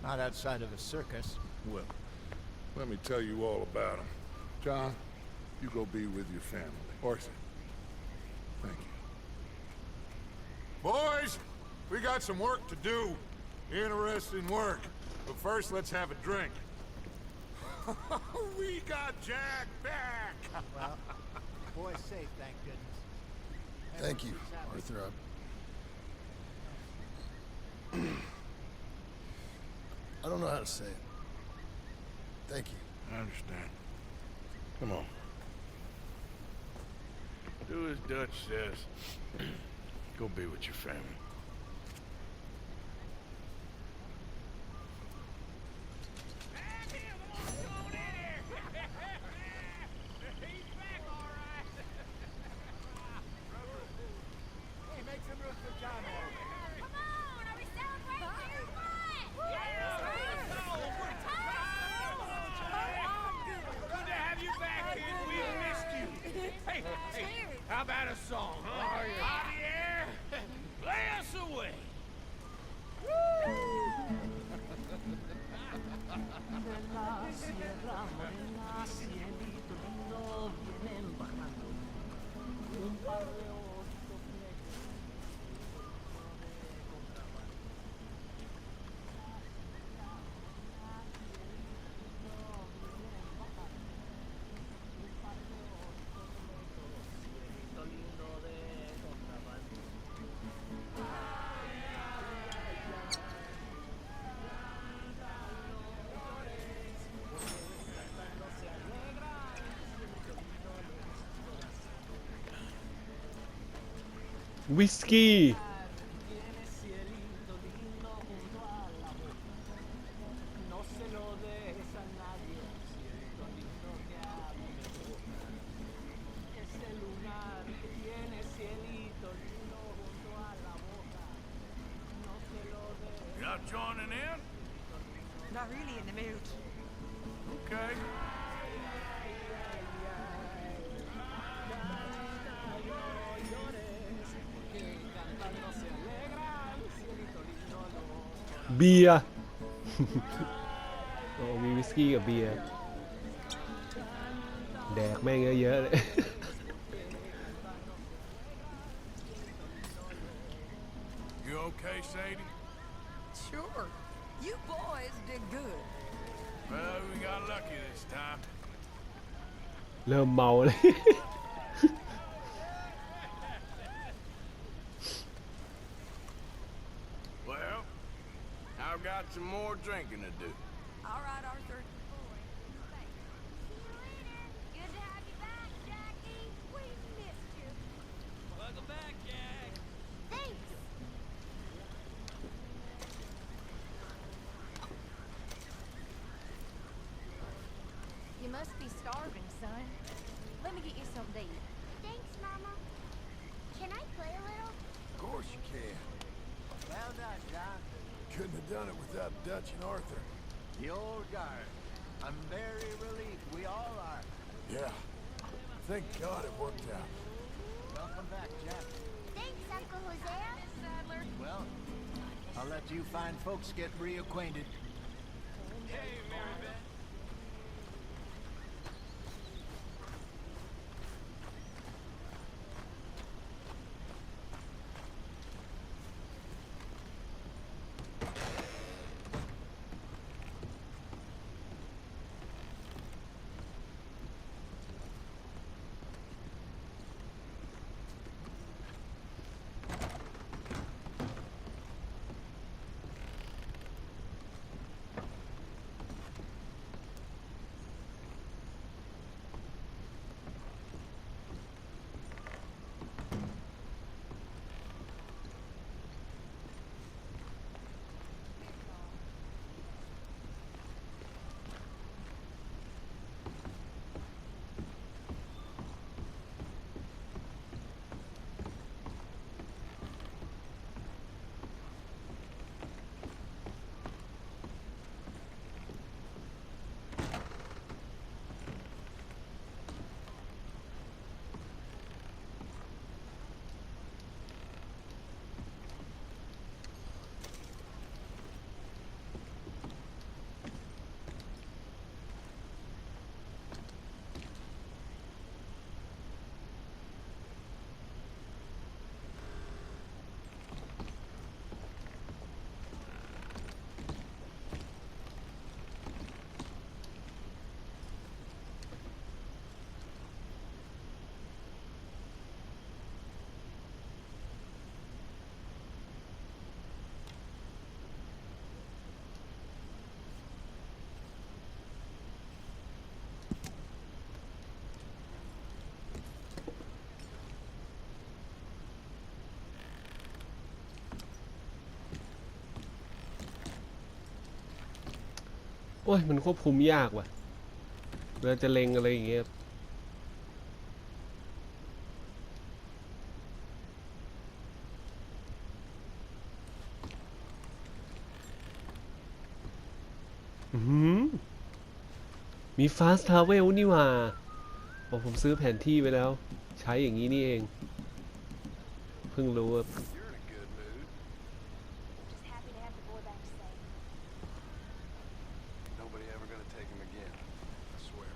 [SPEAKER 8] Not outside of a circus.
[SPEAKER 7] Well, let me tell you all about him. John, You go be with your family. Arthur, thank you. Boys, we got some work to do. Interesting work. But first, let's have a drink. We got Jack back!
[SPEAKER 8] Well, boy's safe, thank goodness.
[SPEAKER 10] Thank you, Arthur. I don't know how to say it. Thank you.
[SPEAKER 4] I understand. Come on. Do as Dutch says. Go be with your family.
[SPEAKER 2] How about a song, huh? Javier, play us away.
[SPEAKER 3] Whiskey.
[SPEAKER 4] You're not joining in?
[SPEAKER 14] Not really in the mood.
[SPEAKER 4] Okay.
[SPEAKER 3] Beer โอ้มีวิสกี้กับเบียร์แดกแม่งเยอะๆเลย
[SPEAKER 4] You okay, Sadie?
[SPEAKER 14] Sure. You boys did good.
[SPEAKER 4] Well, we got lucky this time.
[SPEAKER 3] เริ่มเมาเลย
[SPEAKER 4] Well, I've got some more drinking to do.
[SPEAKER 14] All right, Arthur.
[SPEAKER 22] Good to have you back, Jackie. We missed you.
[SPEAKER 2] Welcome back, Jack.
[SPEAKER 22] Thanks.
[SPEAKER 13] You must be starving, son. Let me get you something to eat.
[SPEAKER 22] Thanks, Mama. Can I play a little?
[SPEAKER 10] Of course you can.
[SPEAKER 8] Well done, John.
[SPEAKER 10] Couldn't have done it without Dutch and Arthur.
[SPEAKER 8] The old guard. I'm very relieved we all are.
[SPEAKER 10] Yeah. Thank God it worked out.
[SPEAKER 8] Welcome back, Jack.
[SPEAKER 22] Thanks, Uncle Hosea.
[SPEAKER 13] Sadler.
[SPEAKER 8] Well, I'll let you fine folks get reacquainted.
[SPEAKER 2] Hey, Mary Beth.
[SPEAKER 3] โอ้ยมันควบคุมยากว่ะเราจะเล็งอะไรอย่างเงี้ยมี Fast Travel นี่ว่าผมซื้อแผนที่ไว้แล้วใช้อย่างนี้นี่เองเพิ่งรู้ว่า
[SPEAKER 10] Nobody ever gonna take him again, I swear.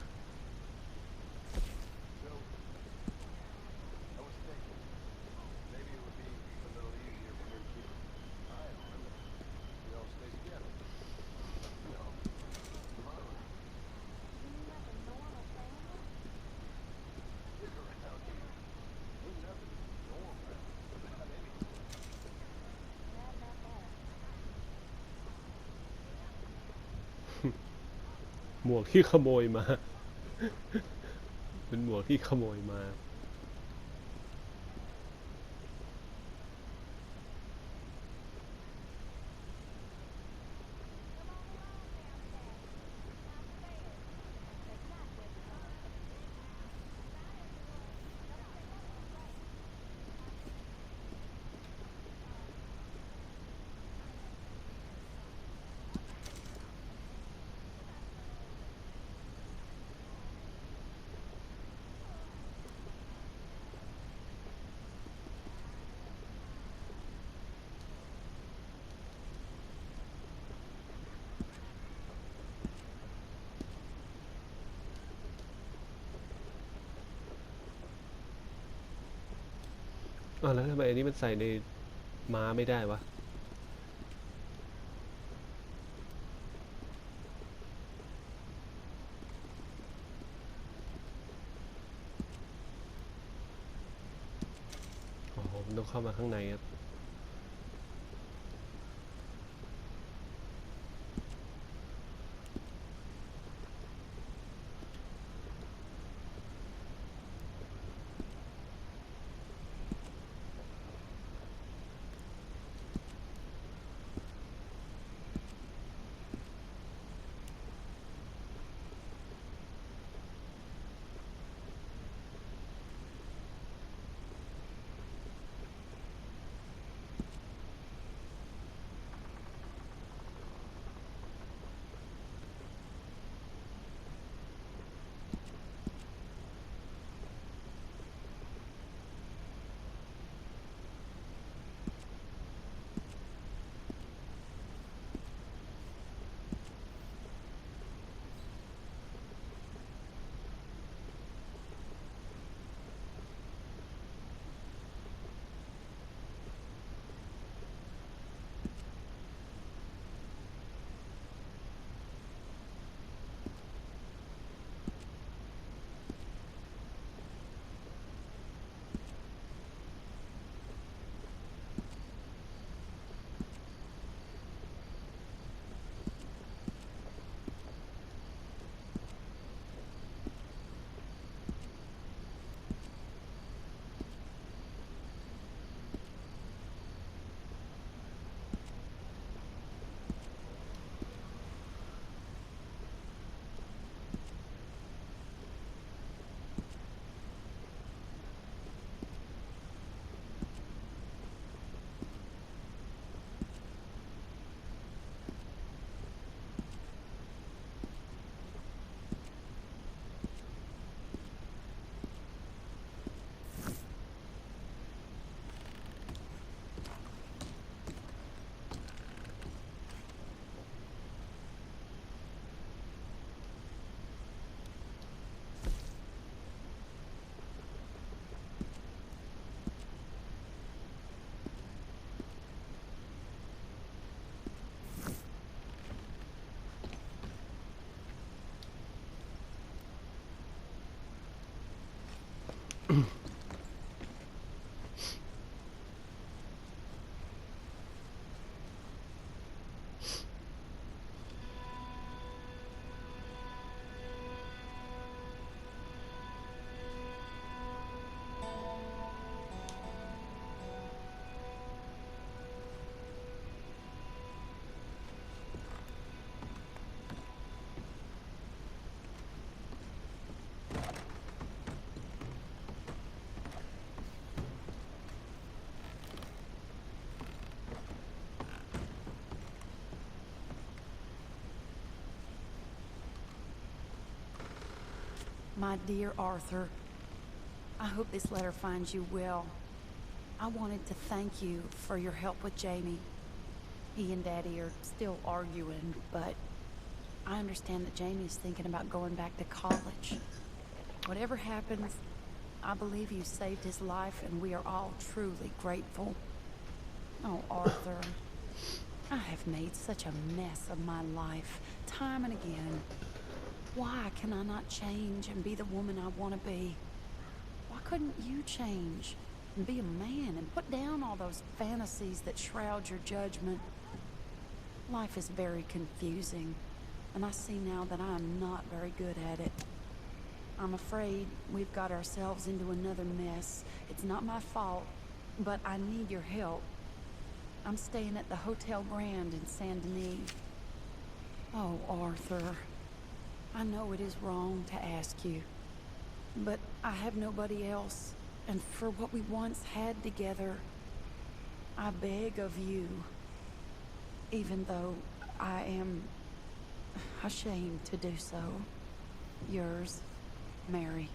[SPEAKER 10] So, I was thinking, maybe it would be a little easier for him to keep an eye on him if we all stay together. You know, alone. Look around here. Ain't nothing normal about anything.
[SPEAKER 3] หมวกที่ขโมยมา เป็นหมวกที่ขโมยมาแล้วทำไมอันนี้มันใส่ในม้าไม่ได้วะผมต้องเข้ามาข้างในครับ
[SPEAKER 15] My dear Arthur, I hope this letter finds you well. I wanted to thank you for your help with Jamie. He and Daddy are still arguing, but I understand that Jamie's thinking about going back to college. Whatever happens, I believe you saved his life, and we are all truly grateful. Oh, Arthur, I have made such a mess of my life, time and again. Why can I not change and be the woman I want to be? Why couldn't you change and be a man and put down all those fantasies that shroud your judgment? Life is very confusing, and I see now that I am not very good at it. I'm afraid we've got ourselves into another mess. It's not my fault, but I need your help. I'm staying at the Hotel Grand in Saint Denis. Oh, Arthur, I know it is wrong to ask you, but I have nobody else, and for what we once had together, I beg of you, even though I am ashamed to do so. Yours, Mary.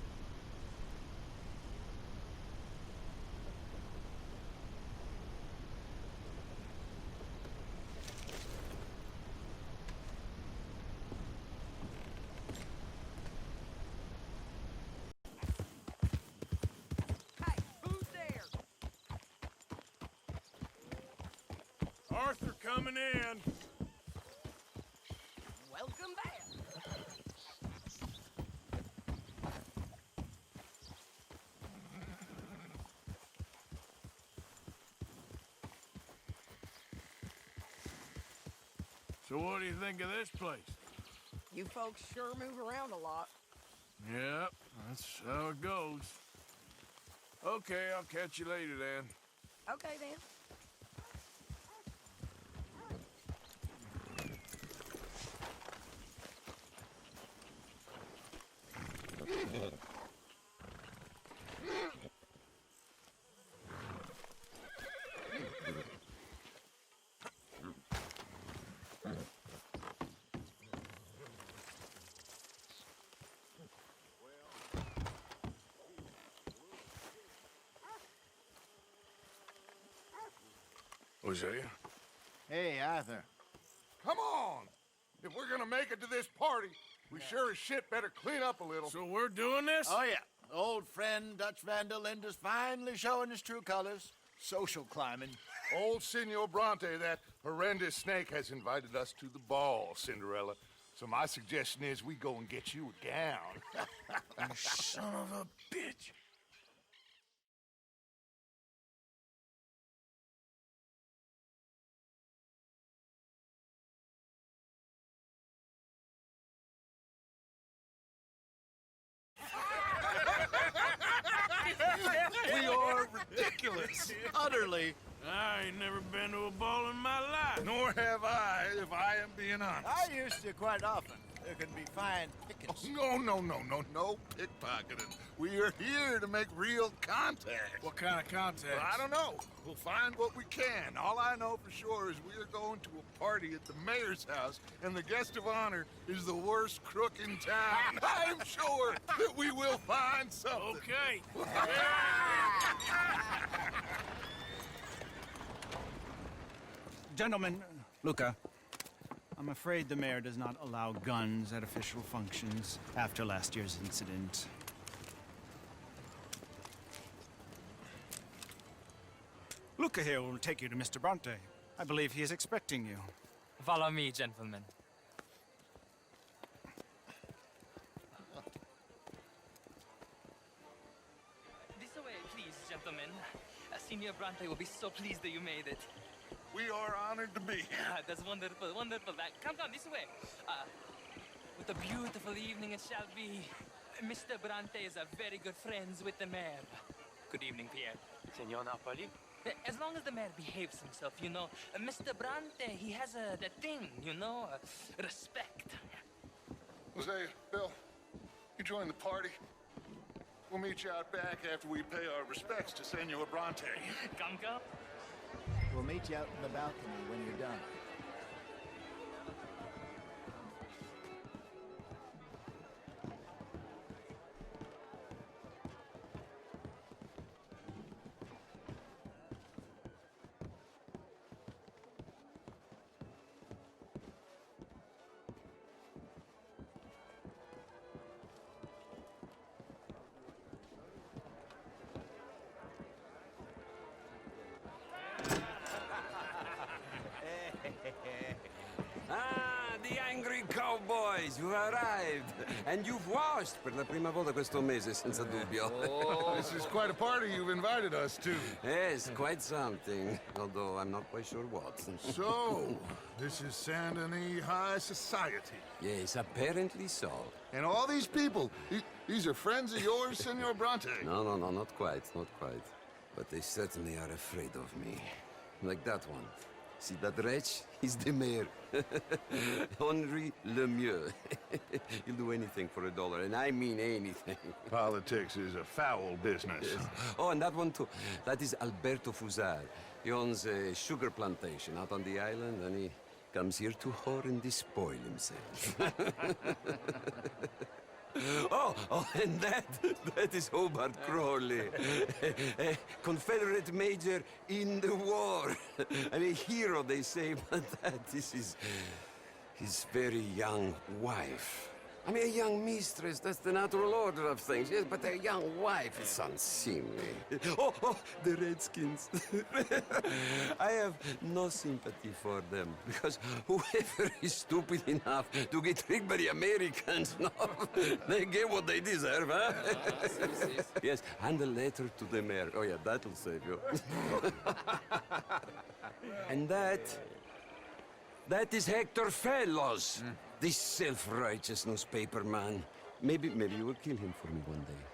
[SPEAKER 4] Arthur coming in.
[SPEAKER 12] Welcome back.
[SPEAKER 4] So what do you think of this place?
[SPEAKER 14] You folks sure move around a lot.
[SPEAKER 4] Yep, that's how it goes. Okay, I'll catch you later then.
[SPEAKER 14] Okay, then.
[SPEAKER 4] Was that you?
[SPEAKER 7] Hey, Arthur. Come on! If we're gonna make it to this party, we sure as shit better clean up a little.
[SPEAKER 4] So we're doing this?
[SPEAKER 16] Oh, yeah. Old friend Dutch Van der Linde's finally showing his true colors. Social climbing.
[SPEAKER 7] Old Senor Bronte, that horrendous snake, has invited us to the ball, Cinderella. So my suggestion is we go and get you a gown.
[SPEAKER 16] You son of a bitch.
[SPEAKER 4] We are ridiculous.
[SPEAKER 16] Utterly.
[SPEAKER 4] I ain't never been to a ball in my life.
[SPEAKER 7] Nor have I, if I am being honest.
[SPEAKER 16] I used to quite often. There can be fine pickings.
[SPEAKER 7] Oh, no pickpocketing. We are here to make real contact.
[SPEAKER 1] What kind of contact?
[SPEAKER 7] Well, I don't know. We'll find what we can. All I know for sure is we are going to a party at the mayor's house, and the guest of honor is the worst crook in town. I'm sure that we will find something.
[SPEAKER 4] Okay.
[SPEAKER 18] Gentlemen, Luca, I'm afraid the mayor does not allow guns at official functions after last year's incident. Luca here will take you to Mr. Bronte. I believe he is expecting you.
[SPEAKER 17] Follow me, gentlemen. This way, please, gentlemen. Senior Bronte will be so pleased that you made it.
[SPEAKER 7] We are honored to be here.
[SPEAKER 17] That's wonderful, wonderful. Come, this way. What a beautiful evening it shall be. Mr. Bronte is a very good friends with the mayor. Good evening, Pierre.
[SPEAKER 20] Senor Napoli?
[SPEAKER 17] As long as the mayor behaves himself, you know. Mr. Bronte, he has that thing, you know, respect.
[SPEAKER 7] Jose, Bill, you join the party. We'll meet you out back after we pay our respects to Senor Bronte.
[SPEAKER 17] Come.
[SPEAKER 8] We'll meet you out in the balcony when you're done.
[SPEAKER 5] boys, you've arrived. And you've washed per la prima volta questo mese, senza dubbio.
[SPEAKER 7] This is quite a party you've invited us to.
[SPEAKER 5] Yes, quite something. Although I'm not quite sure what.
[SPEAKER 7] So, this is Saint Denis High Society.
[SPEAKER 5] Yes, apparently so.
[SPEAKER 7] And all these people, these are friends of yours, Senor Bronte?
[SPEAKER 5] No, not quite, not quite. But they certainly are afraid of me. Like that one. See that wretch? He's the mayor. Henri Lemieux. He'll do anything for $1, and I mean anything.
[SPEAKER 7] Politics is a foul business.
[SPEAKER 5] Yes. Oh, and that one too. That is Alberto Fusar. He owns a sugar plantation out on the island, and he comes here to whore and despoil himself. Oh, and that is Hobart Crawley, a Confederate major in the war. I mean, a hero, they say, but that is his very young wife. I mean, a young mistress, that's the natural order of things, yes, but a young wife is unseemly. Oh, the Redskins. I have no sympathy for them, because whoever is stupid enough to get tricked by the Americans, no, they get what they deserve, huh? Yes, and a letter to the mayor. Oh, yeah, that'll save you. And that is Hector Fellows. This self-righteous newspaper man. Maybe you will kill him for me one day.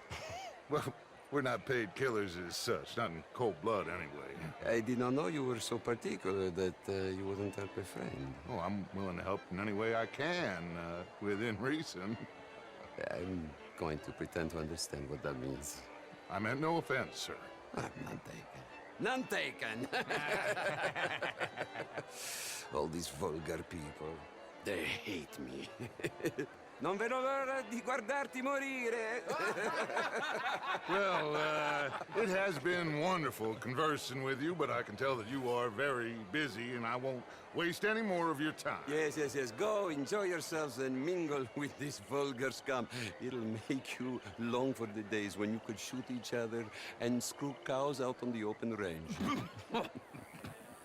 [SPEAKER 7] Well, we're not paid killers as such, not in cold blood anyway.
[SPEAKER 5] I did not know you were so particular that you wouldn't help a friend.
[SPEAKER 7] Oh, I'm willing to help in any way I can, within reason.
[SPEAKER 5] I'm going to pretend to understand what that means.
[SPEAKER 7] I meant no offense, sir.
[SPEAKER 5] None taken. None taken! All these vulgar people. They hate me. Non vedo l'ora di guardarti morire.
[SPEAKER 7] Well, it has been wonderful conversing with you, but I can tell that you are very busy, and I won't waste any more of your time.
[SPEAKER 5] Yes. Go, enjoy yourselves, and mingle with this vulgar scum. It'll make you long for the days when you could shoot each other and screw cows out on the open range.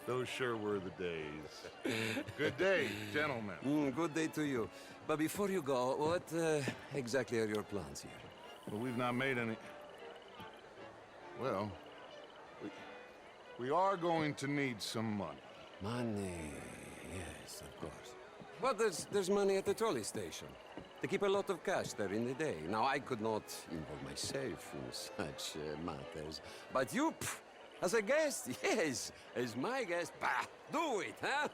[SPEAKER 7] Those sure were the days. Good day, gentlemen.
[SPEAKER 5] Good day to you. But before you go, what exactly are your plans here?
[SPEAKER 7] Well, we've not made any... Well, we are going to need some money.
[SPEAKER 5] Money, yes, of course. But there's money at the trolley station. They keep a lot of cash there in the day. Now, I could not involve myself in such matters. But you... As a guest? Yes. As my guest? Bah, do it, huh?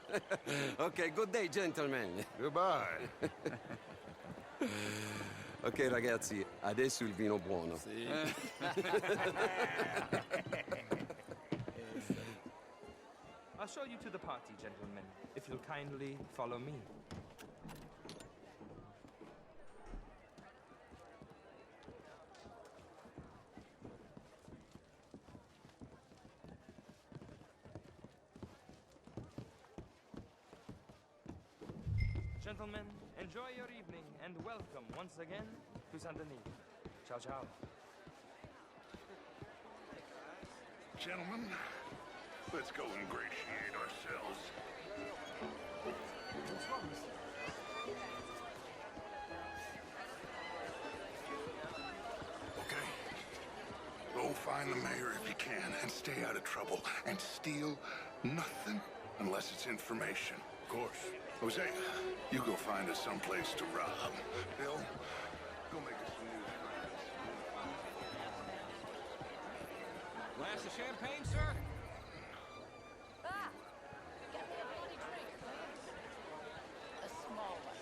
[SPEAKER 5] Okay, good day, gentlemen.
[SPEAKER 7] Goodbye.
[SPEAKER 5] Ok, ragazzi, adesso il vino buono.
[SPEAKER 17] Sì. I'll show you to the party, gentlemen, if you'll kindly follow me. Gentlemen, enjoy your evening and welcome once again to Saint Denis. Ciao, ciao.
[SPEAKER 7] Gentlemen, let's go ingratiate ourselves. Okay. Go find the mayor if you can and stay out of trouble. And steal nothing unless it's information. Of course. Jose, you go find us someplace to rob. Bill, go make us some new friends.
[SPEAKER 2] Glass of champagne, sir?
[SPEAKER 15] A small one.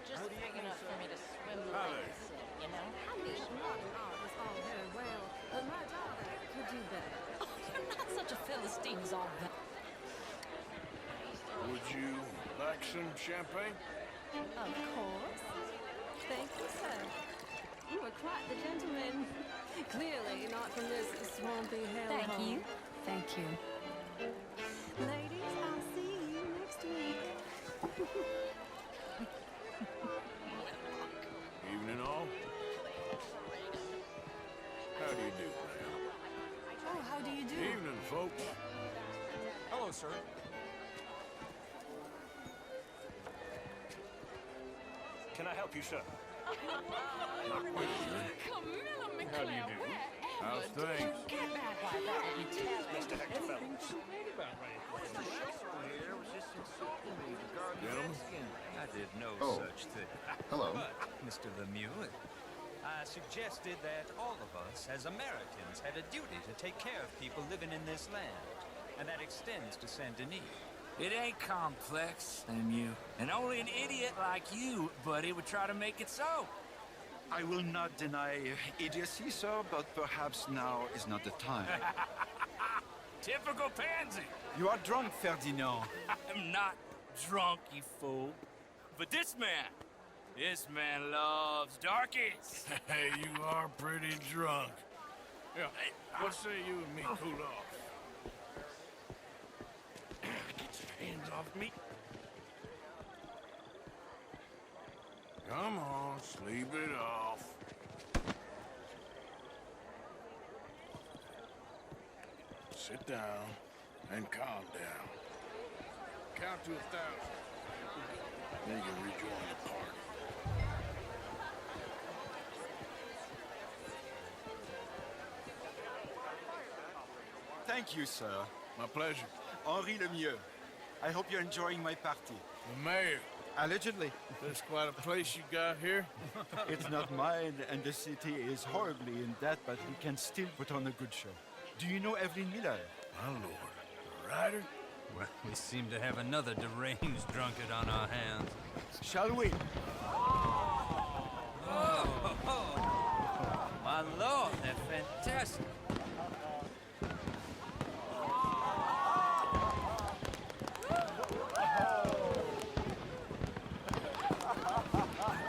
[SPEAKER 15] Just big enough for me to swim the lake in, you know?
[SPEAKER 9] I mean, modern art is all very well, but my daughter could do better.
[SPEAKER 15] Oh, you're not such a Philistine as all that.
[SPEAKER 4] Would you like some champagne?
[SPEAKER 9] Of course. Thank you, sir. You are quite the gentleman. Clearly not from this swampy hellhole.
[SPEAKER 15] Thank you. Thank you.
[SPEAKER 9] Ladies, I'll see you next week.
[SPEAKER 4] Evening all. How do you do, ma'am?
[SPEAKER 9] Oh, how do you do?
[SPEAKER 4] Evening, folks.
[SPEAKER 17] Hello, sir.
[SPEAKER 6] Can I help you, sir?
[SPEAKER 13] Camilla
[SPEAKER 1] How do you
[SPEAKER 13] McLeod,
[SPEAKER 1] do?
[SPEAKER 13] wherever
[SPEAKER 1] How's
[SPEAKER 13] did
[SPEAKER 1] things?
[SPEAKER 13] you get back like that? You tell
[SPEAKER 6] Mr. Hector
[SPEAKER 13] everything
[SPEAKER 6] Phelps.
[SPEAKER 13] to read about
[SPEAKER 2] Here was just insulting me regarding the
[SPEAKER 1] Gentlemen?
[SPEAKER 2] Redskin. I did no
[SPEAKER 11] Oh.
[SPEAKER 2] such thing.
[SPEAKER 11] Hello.
[SPEAKER 2] But, Mr. Lemieux, I suggested that all of us, as Americans, had a duty to take care of people living in this land. And that extends to Saint Denis.
[SPEAKER 19] It ain't complex, Lemieux. And only an idiot like you, buddy, would try to make it so.
[SPEAKER 23] I will not deny idiocy, sir, but perhaps now is not the time.
[SPEAKER 19] Typical pansy.
[SPEAKER 23] You are drunk, Ferdinand.
[SPEAKER 19] I'm not drunk, you fool. But this man loves darkies.
[SPEAKER 4] Hey, you are pretty drunk. Yeah, what say you and me cool off?
[SPEAKER 19] Get your hands off me.
[SPEAKER 4] Come on, sleep it off. Sit down and calm down. Count to 1,000. Then you can rejoin the party.
[SPEAKER 23] Thank you, sir.
[SPEAKER 4] My pleasure.
[SPEAKER 23] Henri Lemieux. I hope you're enjoying my party.
[SPEAKER 4] The mayor.
[SPEAKER 23] Allegedly.
[SPEAKER 4] That's quite a place you got here.
[SPEAKER 23] It's not mine, and the city is horribly in debt, but we can still put on a good show. Do you know Evelyn Miller?
[SPEAKER 4] My lord. A writer?
[SPEAKER 2] Well, we seem to have another deranged drunkard on our hands.
[SPEAKER 23] Shall we?
[SPEAKER 2] Oh, my lord, they're fantastic.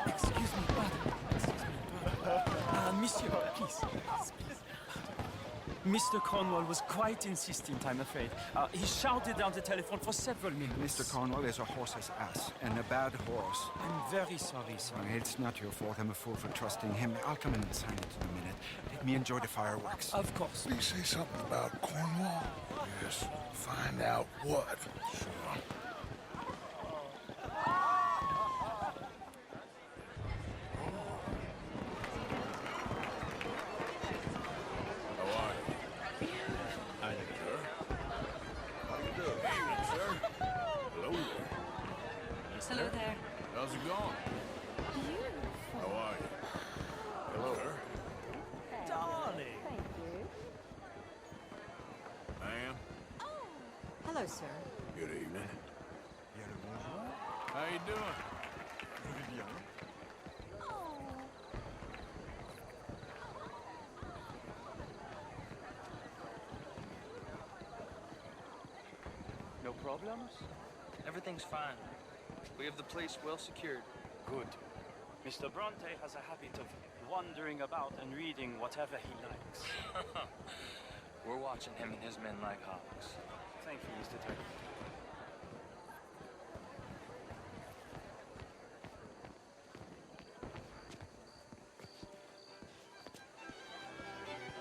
[SPEAKER 17] Excuse me, pardon. Monsieur, please. Mr. Cornwall was quite insistent, I'm afraid. He shouted down the telephone for several minutes.
[SPEAKER 23] Mr. Cornwall is a horse's ass, and a bad horse.
[SPEAKER 17] I'm very sorry, sir.
[SPEAKER 23] It's not your fault. I'm a fool for trusting him. I'll come in and sign it in a minute. Let me enjoy the fireworks.
[SPEAKER 17] Of course.
[SPEAKER 4] Did he say something about Cornwall? Yes. Find out what. Sure.
[SPEAKER 9] Hello there.
[SPEAKER 4] How's it going? How are you? Hello. Sir.
[SPEAKER 14] Darling. Thank you.
[SPEAKER 4] Ma'am.
[SPEAKER 9] Hello, sir.
[SPEAKER 4] Good evening. How you doing?
[SPEAKER 24] No problems? Everything's fine. We have the place well secured.
[SPEAKER 25] Good. Mr. Bronte has a habit of wandering about and reading whatever he likes.
[SPEAKER 24] We're watching him and his men like hawks.
[SPEAKER 25] Thank you, Mr. Taggart.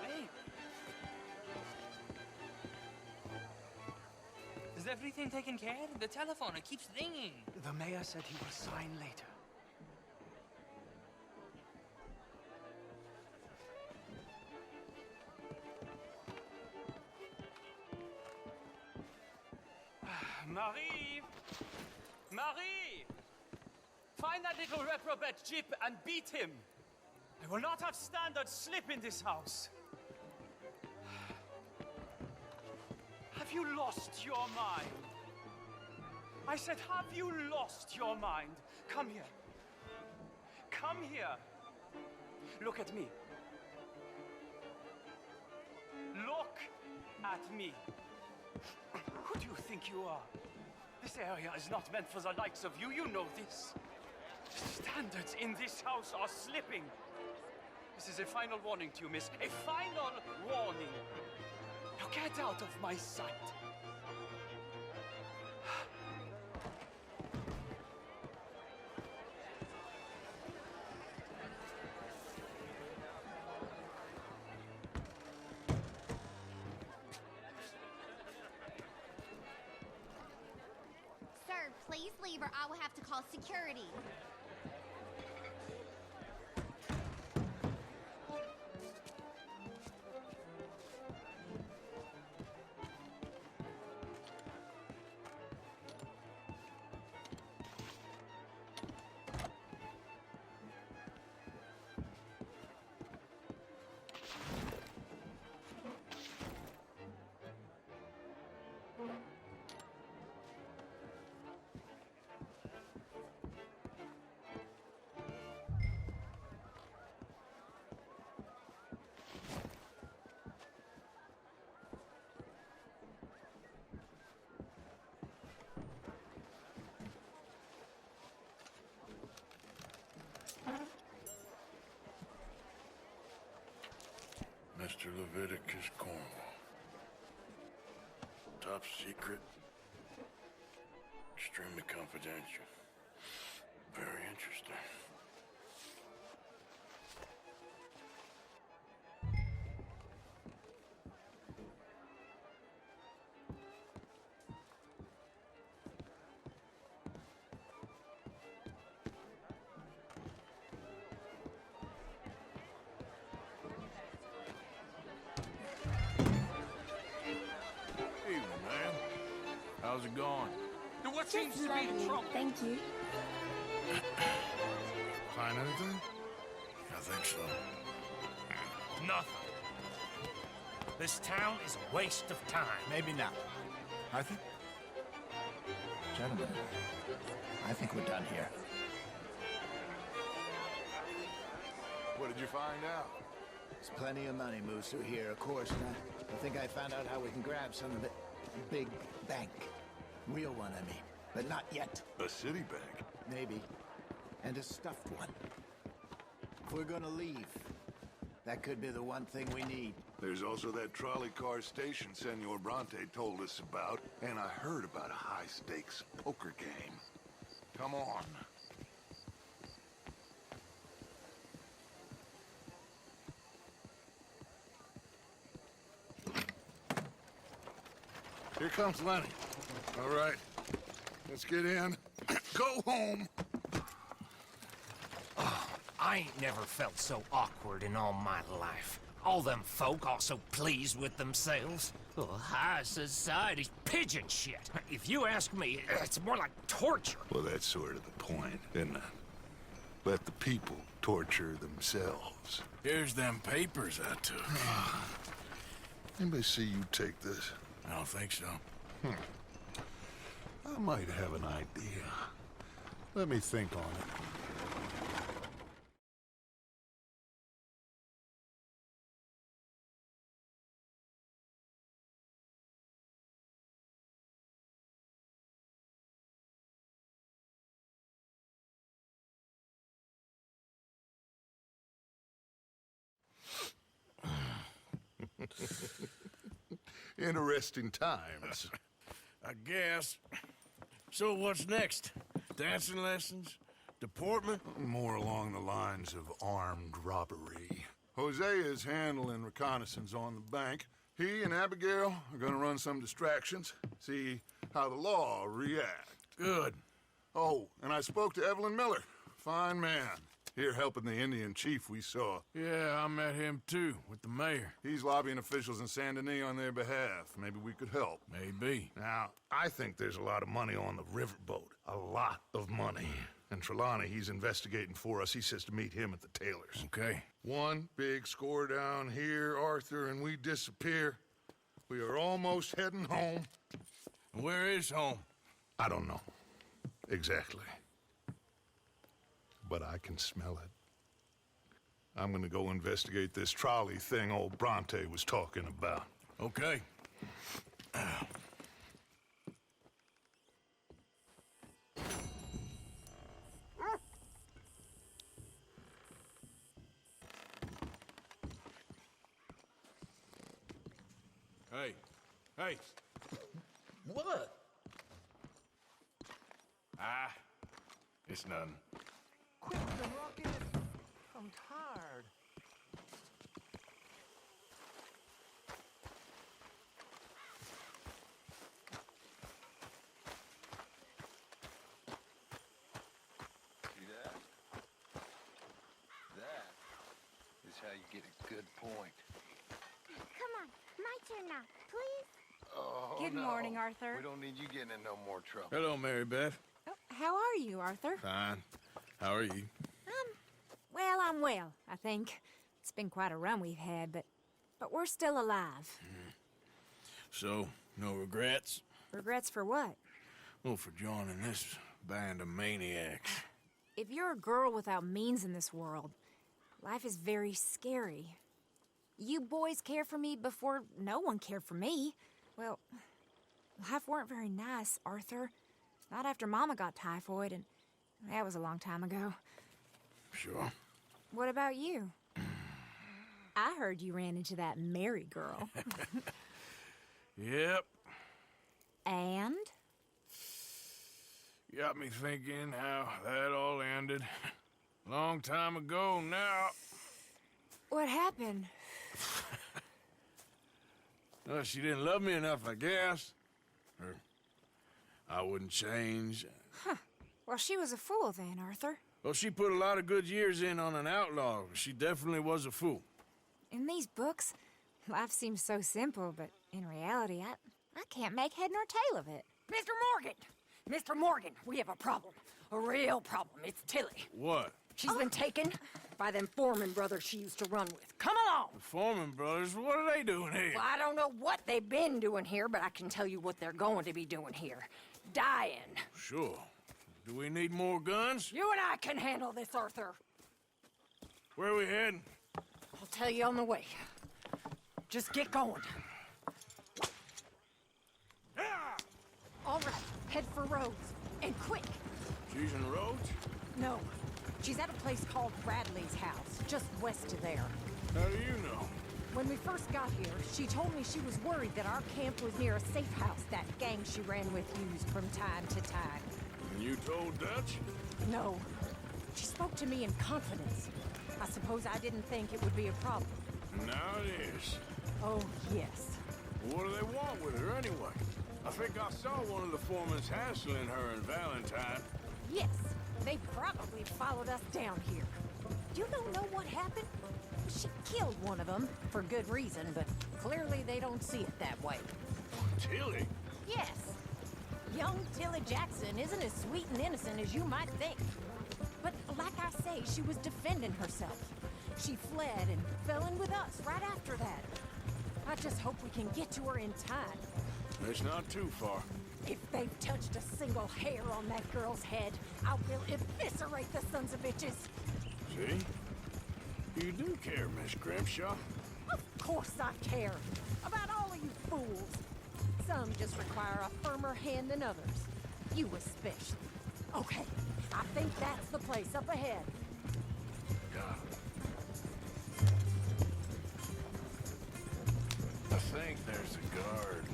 [SPEAKER 17] Hey! Is everything taken care of? The telephone, it keeps ringing.
[SPEAKER 25] The mayor said he will sign later.
[SPEAKER 17] Marie! Marie! Find that little reprobate Jip and beat him. I will not have standard slip in this house. Have you lost your mind? I said, have you lost your mind? Come here. Come here. Look at me. Look at me. Who do you think you are? This area is not meant for the likes of you. You know this. Standards in this house are slipping. This is a final warning to you, miss. A final warning. Now get out of my sight.
[SPEAKER 22] Sir, please leave or I will have to call security.
[SPEAKER 7] Mr. Leviticus Cornwall. Top secret. Extremely confidential. Very interesting. Evening, man. How's it going?
[SPEAKER 25] What seems
[SPEAKER 22] Just
[SPEAKER 25] to be the
[SPEAKER 22] lovely,
[SPEAKER 25] trouble?
[SPEAKER 22] thank you.
[SPEAKER 7] Find anything? I think so.
[SPEAKER 3] Nothing. This town is a waste of time.
[SPEAKER 16] Maybe not. Arthur? Gentlemen, I think we're done here.
[SPEAKER 7] What did you find out?
[SPEAKER 16] There's plenty of money moves through here, of course, and I think I found out how we can grab some of it. Big bank. Real one, I mean. But not yet.
[SPEAKER 7] A city bank?
[SPEAKER 16] Maybe. And a stuffed one. If we're gonna leave, that could be the one thing we need.
[SPEAKER 7] There's also that trolley car station Senor Bronte told us about, and I heard about a high-stakes poker game. Come on. Here comes Lenny. All right, let's get in. Go home.
[SPEAKER 3] I ain't never felt so awkward in all my life. All them folk all so pleased with themselves. Oh, high society's pigeon shit. If you ask me, it's more like torture.
[SPEAKER 7] Well, that's sort of the point, isn't it? Let the people torture themselves. Here's them papers I took. Anybody see you take this? I don't think so. I might have an idea. Let me think on it. Interesting times.
[SPEAKER 4] I guess. So what's next? Dancing lessons? Deportment?
[SPEAKER 7] More along the lines of armed robbery. Hosea is handling reconnaissance on the bank. He and Abigail are gonna run some distractions, see how the law react.
[SPEAKER 4] Good.
[SPEAKER 7] Oh, and I spoke to Evelyn Miller. Fine man. Here helping the Indian chief we saw.
[SPEAKER 4] Yeah, I met him too, with the mayor.
[SPEAKER 7] He's lobbying officials in Saint Denis on their behalf. Maybe we could help.
[SPEAKER 4] Maybe.
[SPEAKER 7] Now, I think there's a lot of money on the riverboat. A lot of money. And Trelawney, he's investigating for us. He says to meet him at the Taylor's.
[SPEAKER 4] Okay.
[SPEAKER 7] One big score down here, Arthur, and we disappear. We are almost heading home.
[SPEAKER 4] Where is home?
[SPEAKER 7] I don't know. Exactly. But I can smell it. I'm gonna go investigate this trolley thing old Bronte was talking about.
[SPEAKER 4] Okay. Hey.
[SPEAKER 3] What?
[SPEAKER 4] It's nothing.
[SPEAKER 8] Quick, the rocket! I'm tired.
[SPEAKER 5] See that? That is how you get a good point.
[SPEAKER 22] Come on, my turn now, please.
[SPEAKER 5] Oh,
[SPEAKER 10] Good morning, Arthur.
[SPEAKER 5] We don't need you getting in no more trouble.
[SPEAKER 4] Hello, Mary Beth.
[SPEAKER 10] Oh, how are you, Arthur?
[SPEAKER 4] Fine. How are you?
[SPEAKER 10] Well, I'm well, I think. It's been quite a run we've had, but we're still alive.
[SPEAKER 4] So, no regrets?
[SPEAKER 10] Regrets for what?
[SPEAKER 4] Well, for joining this band of maniacs.
[SPEAKER 10] If you're a girl without means in this world, life is very scary. You boys cared for me before no one cared for me. Well, life weren't very nice, Arthur. Not after Mama got typhoid, and that was a long time ago.
[SPEAKER 4] Sure.
[SPEAKER 10] What about you? I heard you ran into that Mary girl.
[SPEAKER 4] Yep.
[SPEAKER 10] And?
[SPEAKER 4] Got me thinking how that all ended. Long time ago now.
[SPEAKER 10] What happened?
[SPEAKER 4] Well, she didn't love me enough, I guess. Or I wouldn't change.
[SPEAKER 10] Huh. Well, she was a fool then, Arthur.
[SPEAKER 4] Well, she put a lot of good years in on an outlaw. She definitely was a fool.
[SPEAKER 10] In these books, life seems so simple, but in reality, I can't make head nor tail of it.
[SPEAKER 11] Mr. Morgan! Mr. Morgan, we have a problem. A real problem. It's Tilly.
[SPEAKER 4] What?
[SPEAKER 11] She's been taken by them Foreman brothers she used to run with. Come along!
[SPEAKER 4] The Foreman brothers? What are they doing here?
[SPEAKER 11] Well, I don't know what they've been doing here, but I can tell you what they're going to be doing here. Dying.
[SPEAKER 4] Sure. Do we need more guns?
[SPEAKER 11] You and I can handle this, Arthur.
[SPEAKER 4] Where are we heading?
[SPEAKER 11] I'll tell you on the way. Just get going. All right, head for Rhodes. And quick.
[SPEAKER 4] She's in Rhodes?
[SPEAKER 11] No. She's at a place called Bradley's house, just west of there.
[SPEAKER 4] How do you know?
[SPEAKER 11] When we first got here, she told me she was worried that our camp was near a safe house that gang she ran with used from time to time.
[SPEAKER 4] And you told Dutch?
[SPEAKER 11] No. She spoke to me in confidence. I suppose I didn't think it would be a problem.
[SPEAKER 4] Now it is.
[SPEAKER 11] Oh, yes.
[SPEAKER 4] What do they want with her anyway? I think I saw one of the foremans hassling her and Valentine.
[SPEAKER 11] Yes. They probably followed us down here. You don't know what happened? She killed one of them, for good reason, but clearly they don't see it that way.
[SPEAKER 4] Tilly?
[SPEAKER 11] Yes. Young Tilly Jackson isn't as sweet and innocent as you might think. But like I say, she was defending herself. She fled and fell in with us right after that. I just hope we can get to her in time.
[SPEAKER 4] It's not too far.
[SPEAKER 11] If they've touched a single hair on that girl's head, I will eviscerate the sons of bitches.
[SPEAKER 4] See? You do care, Miss Grimshaw.
[SPEAKER 11] Of course I care. About all of you fools. Some just require a firmer hand than others. You especially. Okay, I think that's the place up ahead.
[SPEAKER 4] I think there's a guard.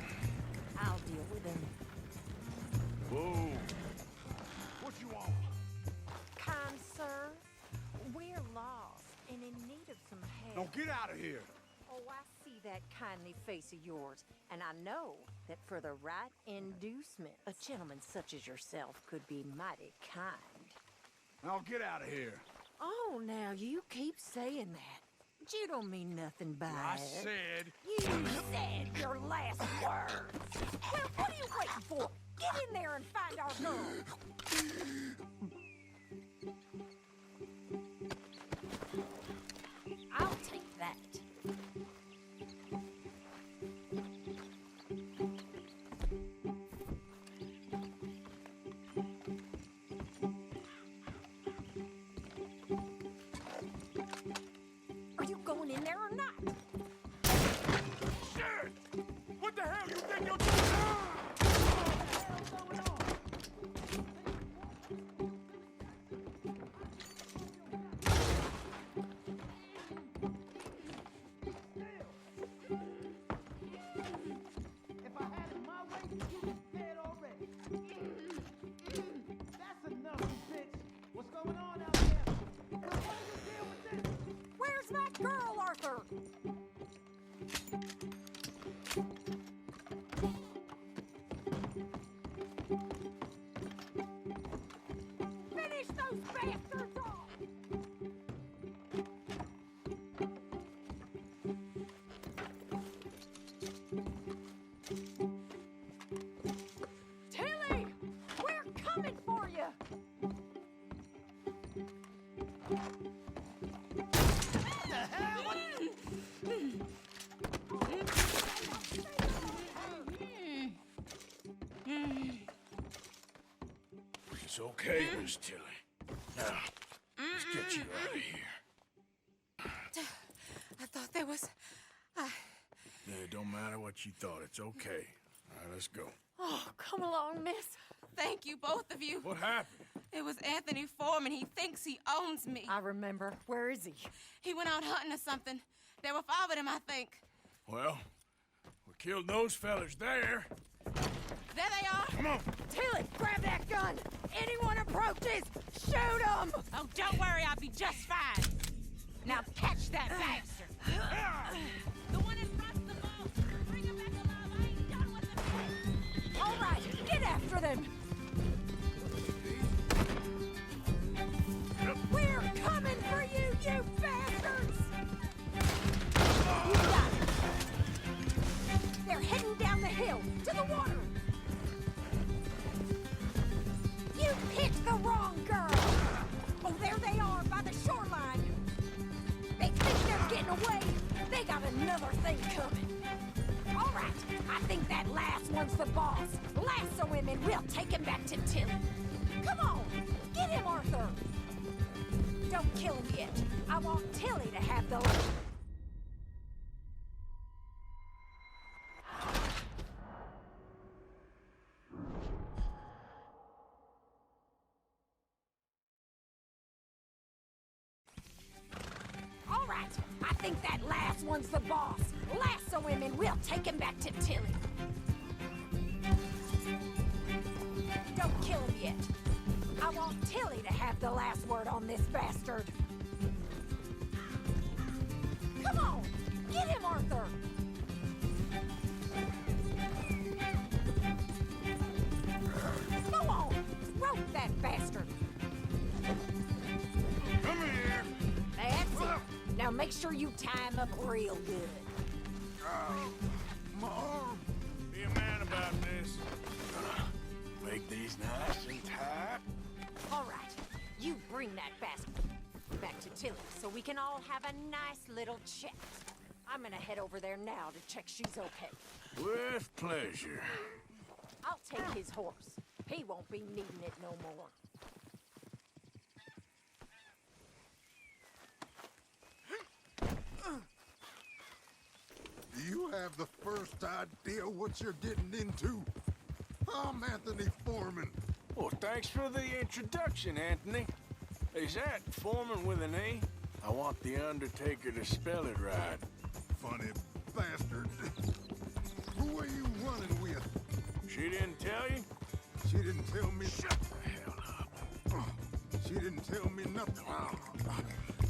[SPEAKER 11] I'll deal with him.
[SPEAKER 4] Whoa.
[SPEAKER 7] What you want?
[SPEAKER 11] Kind sir, we're lost and in need of some help.
[SPEAKER 7] Now get out of here.
[SPEAKER 11] Oh, I see that kindly face of yours, and I know that for the right inducement, a gentleman such as yourself could be mighty kind.
[SPEAKER 7] Now get out of here.
[SPEAKER 11] Oh, now you keep saying that. But you don't mean nothing by
[SPEAKER 7] I
[SPEAKER 11] it.
[SPEAKER 7] said...
[SPEAKER 11] You said your last words. Well, what are you waiting for? Get in there and find our girl. I'll take that. Are you going in there or not?
[SPEAKER 7] Shit! What the hell you think you're doing? What the hell's going on?
[SPEAKER 12] If I had it my way, you'd be dead already. That's enough, you bitch. What's going on out there? How do you deal with this?
[SPEAKER 11] Where's that girl, Arthur? Finish those bastards off! Tilly! We're coming for you!
[SPEAKER 4] It's okay, Miss Tilly. Now, let's get you out of here.
[SPEAKER 13] I thought there was...
[SPEAKER 4] Yeah, it don't matter what you thought. It's okay. All right, let's go.
[SPEAKER 13] Oh, come along, miss. Thank you, both of you.
[SPEAKER 4] What happened?
[SPEAKER 13] It was Anthony Foreman. He thinks he owns me.
[SPEAKER 11] I remember. Where is he?
[SPEAKER 13] He went out hunting or something.
[SPEAKER 11] There were 5 of them, I think.
[SPEAKER 4] Well, we killed those fellas there.
[SPEAKER 11] There they are.
[SPEAKER 4] Come on.
[SPEAKER 11] Tilly, grab that gun. Anyone approaches, shoot them. Oh, don't worry, I'll be just fine. Now catch that bastard. The one in front of the boat. Bring him back alive. I ain't done with them. All right, get after them. We're coming for you, you bastards! You got it. They're heading down the hill to the water. You picked the wrong girl. Oh, there they are by the shoreline. They think they're getting away. They got another thing coming. All right, I think that last one's the boss. Lasso him and we'll take him back to Tilly. Come on, get him, Arthur. Don't kill him yet. I want Tilly to have the lead. All right, I think that last one's the boss. Lasso him and we'll take him back to Tilly. Don't kill him yet. I want Tilly to have the last word on this bastard. Come on! Get him, Arthur! Go on! Rope that bastard!
[SPEAKER 4] Come here!
[SPEAKER 11] That's it. Now make sure you tie him up real good.
[SPEAKER 4] My arm! Be a man about this. Make these nice and tight.
[SPEAKER 11] All right, you bring that bastard back to Tilly so we can all have a nice little chat. I'm gonna head over there now to check she's okay.
[SPEAKER 4] With pleasure.
[SPEAKER 11] I'll take his horse. He won't be needing it no more.
[SPEAKER 7] Do you have the first idea what you're getting into? I'm Anthony Foreman.
[SPEAKER 4] Well, thanks for the introduction, Anthony. Is that Foreman with an E? I want the Undertaker to spell it right.
[SPEAKER 7] Funny bastard. Who are you running with?
[SPEAKER 4] She didn't tell you?
[SPEAKER 7] She didn't tell me.
[SPEAKER 4] Shut the hell up.
[SPEAKER 7] She didn't tell me nothing.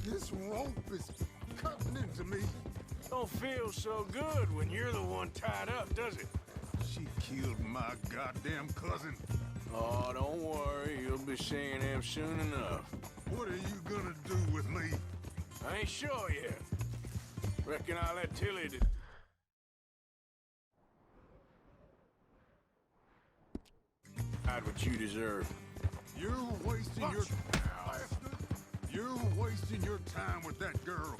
[SPEAKER 7] This rope is cutting into me.
[SPEAKER 4] Don't feel so good when you're the one tied up, does it?
[SPEAKER 7] She killed my goddamn cousin.
[SPEAKER 4] Oh, don't worry. You'll be seeing him soon enough.
[SPEAKER 7] What are you gonna do with me?
[SPEAKER 4] I ain't sure yet. Reckon I'll let Tilly decide what you deserve.
[SPEAKER 7] You're wasting your... You're wasting your time with that girl.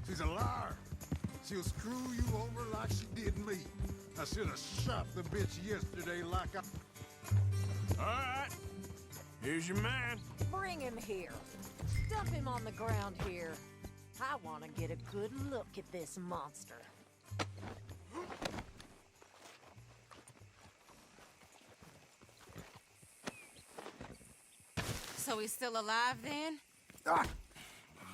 [SPEAKER 7] She's a liar. She'll screw you over like she did me. I should have shot the bitch yesterday like I...
[SPEAKER 4] All right. Here's your man.
[SPEAKER 11] Bring him here. Dump him on the ground here. I want to get a good look at this monster. So he's still alive then?
[SPEAKER 4] I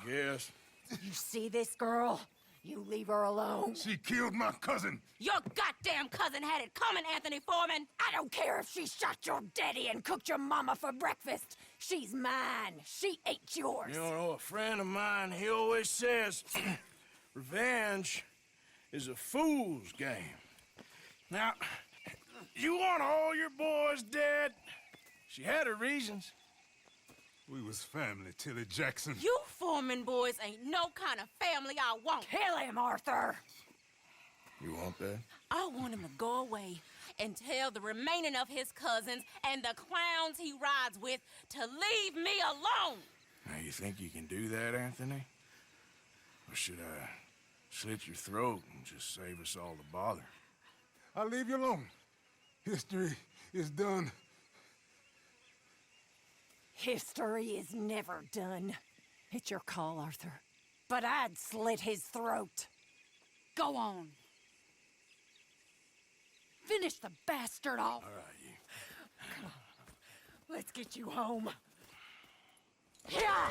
[SPEAKER 4] guess.
[SPEAKER 11] You see this girl? You leave her alone.
[SPEAKER 7] She killed my cousin.
[SPEAKER 11] Your goddamn cousin had it coming, Anthony Foreman. I don't care if she shot your daddy and cooked your mama for breakfast. She's mine. She ate yours.
[SPEAKER 4] You know, a friend of mine, he always says, revenge is a fool's game. Now, you want all your boys dead? She had her reasons.
[SPEAKER 7] We was family, Tilly Jackson.
[SPEAKER 11] You Foreman boys ain't no kind of family I want. Kill him, Arthur.
[SPEAKER 4] You want that?
[SPEAKER 11] I want him to go away and tell the remaining of his cousins and the clowns he rides with to leave me alone.
[SPEAKER 4] Now, you think you can do that, Anthony? Or should I slit your throat and just save us all the bother?
[SPEAKER 7] I'll leave you alone. History is done.
[SPEAKER 11] History is never done. It's your call, Arthur. But I'd slit his throat. Go on. Finish the bastard off.
[SPEAKER 4] All right, you.
[SPEAKER 11] Come on. Let's get you home. Yeah!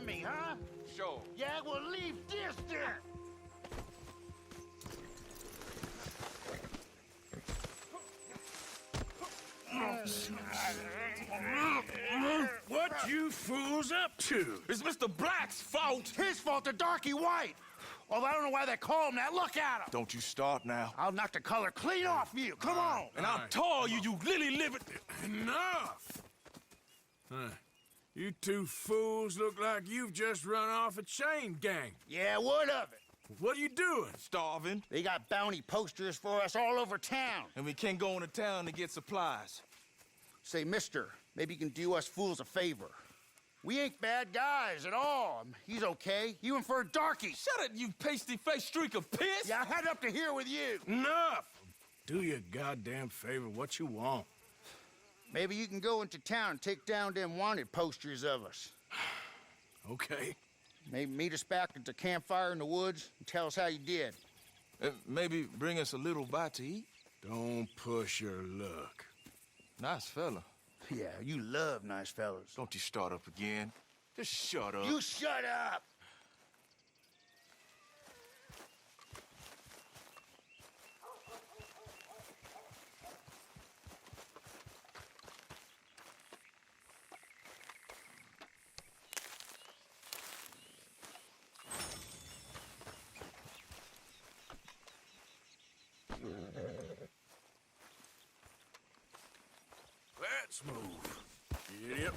[SPEAKER 16] on me, huh?
[SPEAKER 5] Sure.
[SPEAKER 16] Yeah, well, leave this there.
[SPEAKER 4] What you fools up to?
[SPEAKER 16] It's Mr. Black's fault. His fault, the darky white. Although I don't know why they call him that. Look at him.
[SPEAKER 7] Don't you start now.
[SPEAKER 16] I'll knock the color clean off you. Come on.
[SPEAKER 7] And I'll tar you, you lily-livered...
[SPEAKER 4] Enough! Huh. You two fools look like you've just run off a chain gang.
[SPEAKER 16] Yeah, what of it?
[SPEAKER 4] What are you doing?
[SPEAKER 7] Starving.
[SPEAKER 16] They got bounty posters for us all over town.
[SPEAKER 7] And we can't go into town to get supplies.
[SPEAKER 16] Say, mister, maybe you can do us fools a favor. We ain't bad guys at all. He's okay. You in for a darky.
[SPEAKER 7] Shut it, you pasty-faced streak of piss!
[SPEAKER 16] Yeah, I had up to here with you.
[SPEAKER 4] Enough! Do your goddamn favor what you want.
[SPEAKER 16] Maybe you can go into town and take down them wanted posters of us.
[SPEAKER 4] Okay.
[SPEAKER 16] Maybe meet us back at the campfire in the woods and tell us how you did.
[SPEAKER 7] Maybe bring us a little bite to eat.
[SPEAKER 4] Don't push your luck.
[SPEAKER 7] Nice fella.
[SPEAKER 16] Yeah, you love nice fellas.
[SPEAKER 7] Don't you start up again. Just shut up.
[SPEAKER 16] You shut up!
[SPEAKER 4] Let's move. Yep.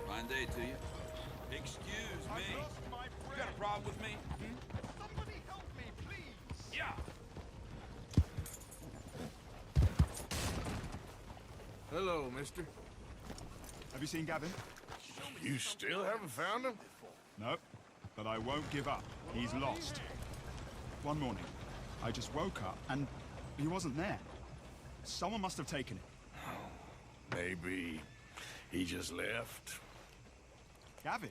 [SPEAKER 5] Fine day to you. Excuse me. You got a problem with me?
[SPEAKER 7] Somebody help me, please!
[SPEAKER 5] Yeah!
[SPEAKER 4] Hello, mister.
[SPEAKER 6] Have you seen Gavin?
[SPEAKER 4] You still haven't found him?
[SPEAKER 6] No, but I won't give up. He's lost. One morning, I just woke up and he wasn't there. Someone must have taken him.
[SPEAKER 4] Maybe he just left.
[SPEAKER 6] Gavin?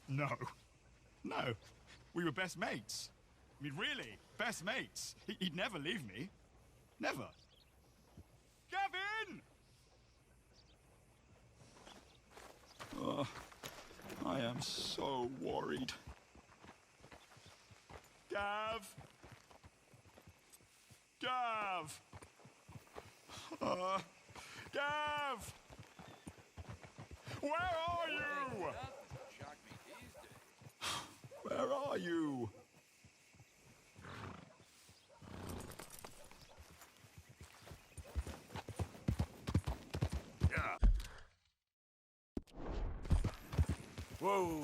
[SPEAKER 6] No. No. We were best mates. I mean, really, best mates. He'd never leave me. Never. Gavin! Oh, I am so worried. Gav! Gav! Gav! Where are you? Where are you?
[SPEAKER 4] Yeah. Whoa.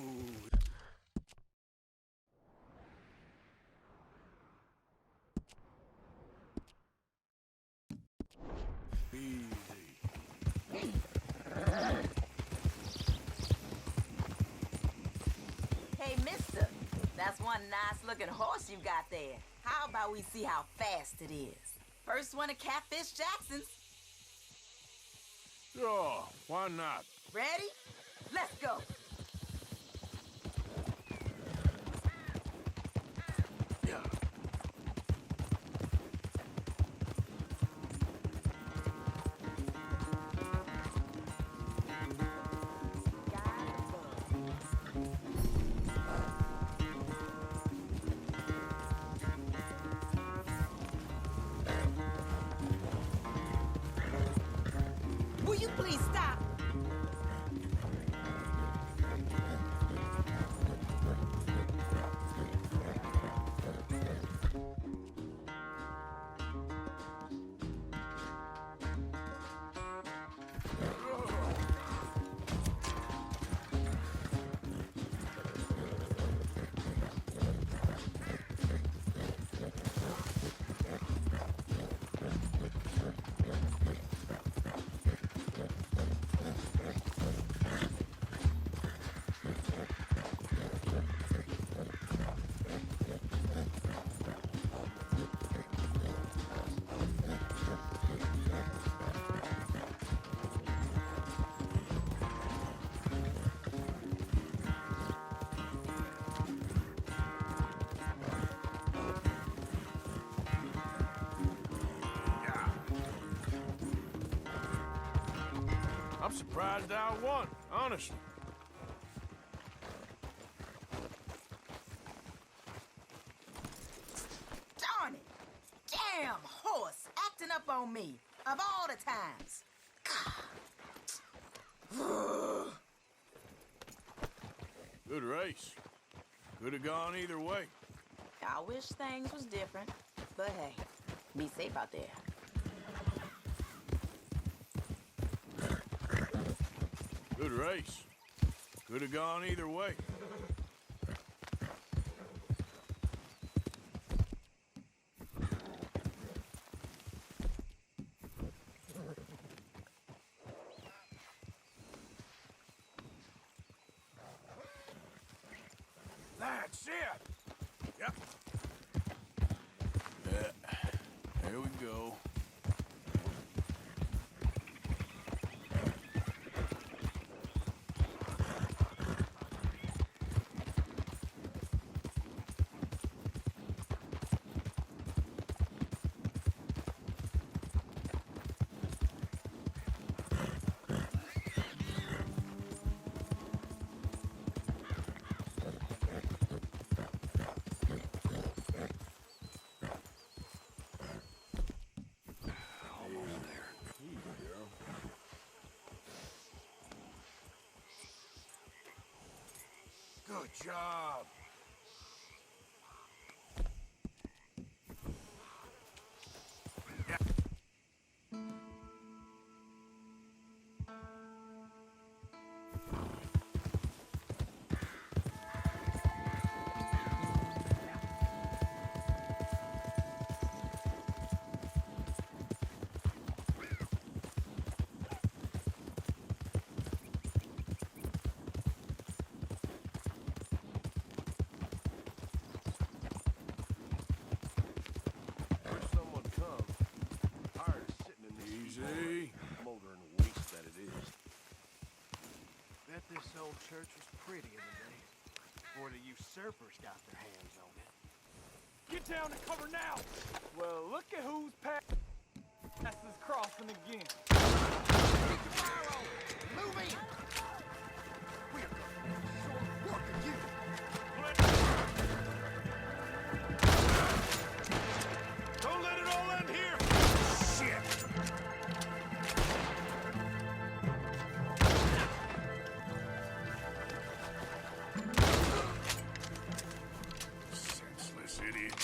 [SPEAKER 15] Hey, mister, that's one nice-looking horse you got there. How about we see how fast it is?
[SPEAKER 1] First one of Catfish Jackson's.
[SPEAKER 4] Sure, why not?
[SPEAKER 1] Ready? Let's go. Will you please stop?
[SPEAKER 4] I'm surprised I won, honestly.
[SPEAKER 1] Darn it! Damn horse acting up on me of all the times.
[SPEAKER 4] Good race. Could have gone either way.
[SPEAKER 1] I wish things was different, but hey, be safe out there.
[SPEAKER 4] Good race. Could have gone either way. That's it! Yep. There we go. Good job. Easy.
[SPEAKER 15] Moldering waste that it is. Bet this old church was pretty in the day. Before the usurpers got their hands on it.
[SPEAKER 17] Get down and cover now! Well, look at who's pass is crossing again.
[SPEAKER 8] Keep the fire on! Move in! We are going to short work of you!
[SPEAKER 4] Don't let it all end here! Shit! Senseless idiot.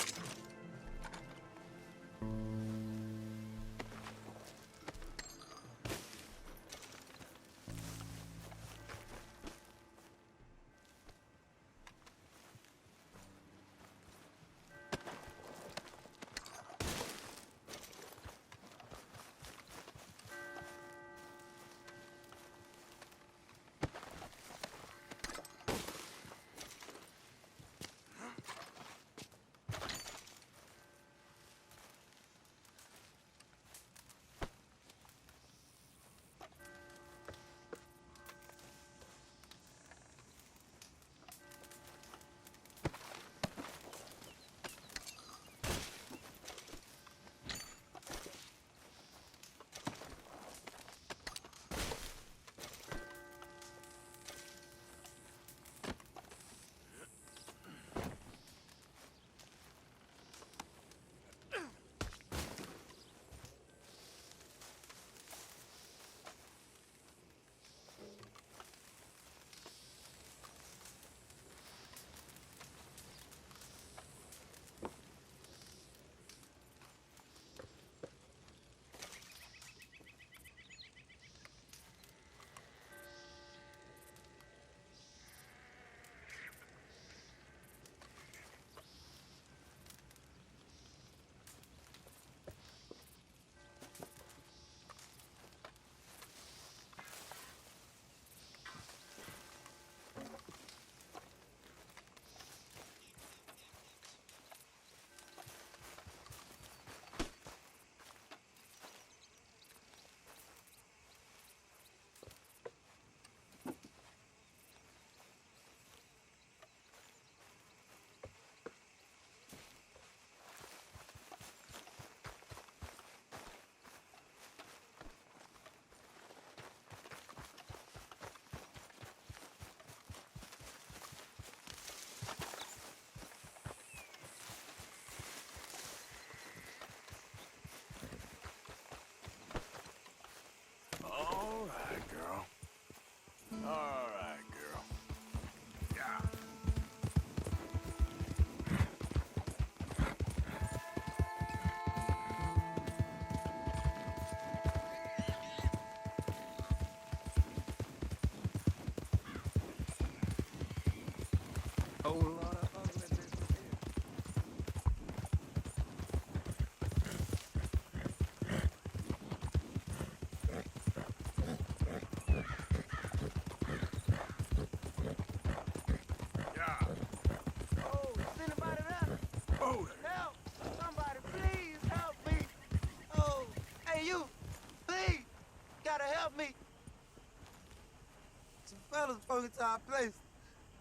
[SPEAKER 12] fellas broke into our place.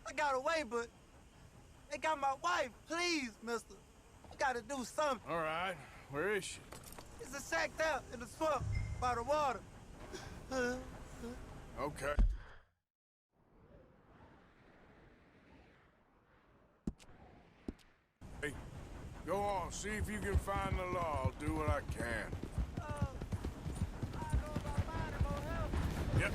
[SPEAKER 12] I got away, but they got my wife. Please, mister. You gotta do something.
[SPEAKER 4] All right. Where is she?
[SPEAKER 12] It's a shack out in the swamp by the water.
[SPEAKER 4] Okay. Hey, go on. See if you can find the law. I'll do what I can. Yep.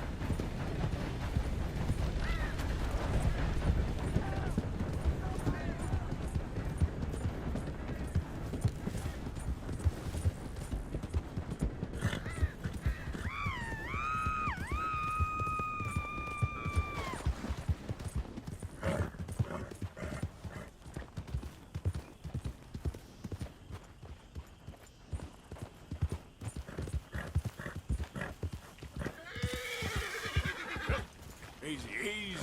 [SPEAKER 4] Easy, easy.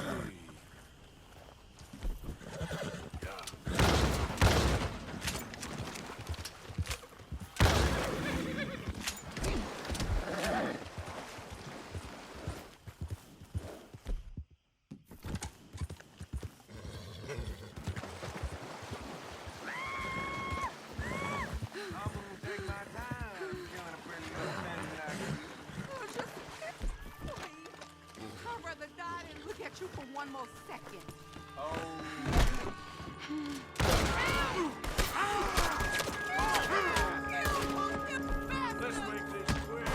[SPEAKER 2] I'd rather die than look at you for one more second.
[SPEAKER 4] Let's make this quick.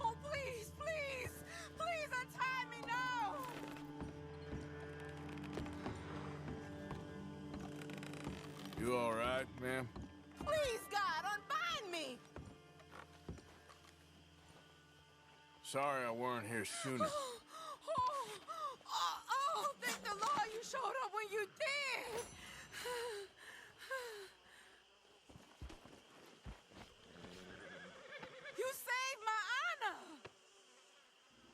[SPEAKER 2] Oh, please, please, please untie me now.
[SPEAKER 4] You all right, ma'am?
[SPEAKER 2] Please, God, unbind me.
[SPEAKER 4] Sorry I weren't here sooner.
[SPEAKER 2] Thank the Lord you showed up when you did. You saved my honor.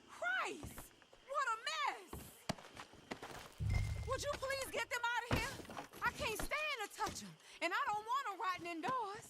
[SPEAKER 2] Christ, what a mess. Would you please get them out of here? I can't stand to touch them, and I don't want them rotting indoors.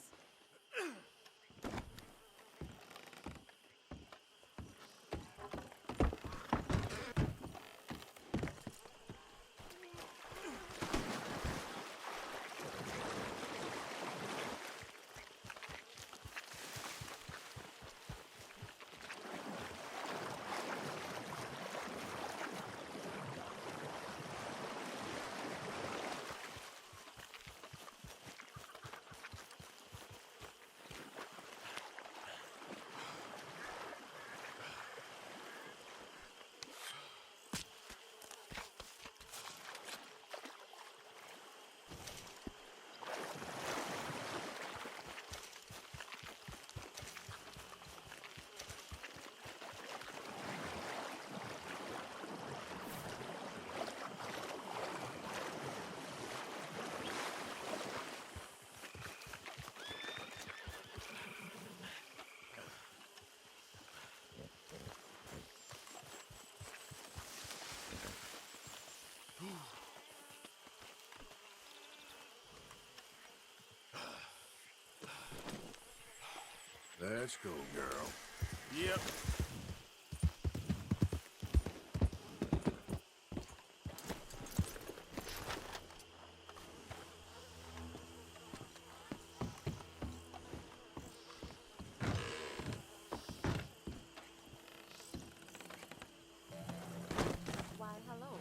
[SPEAKER 4] Let's go, girl. Yep.
[SPEAKER 11] Why, hello.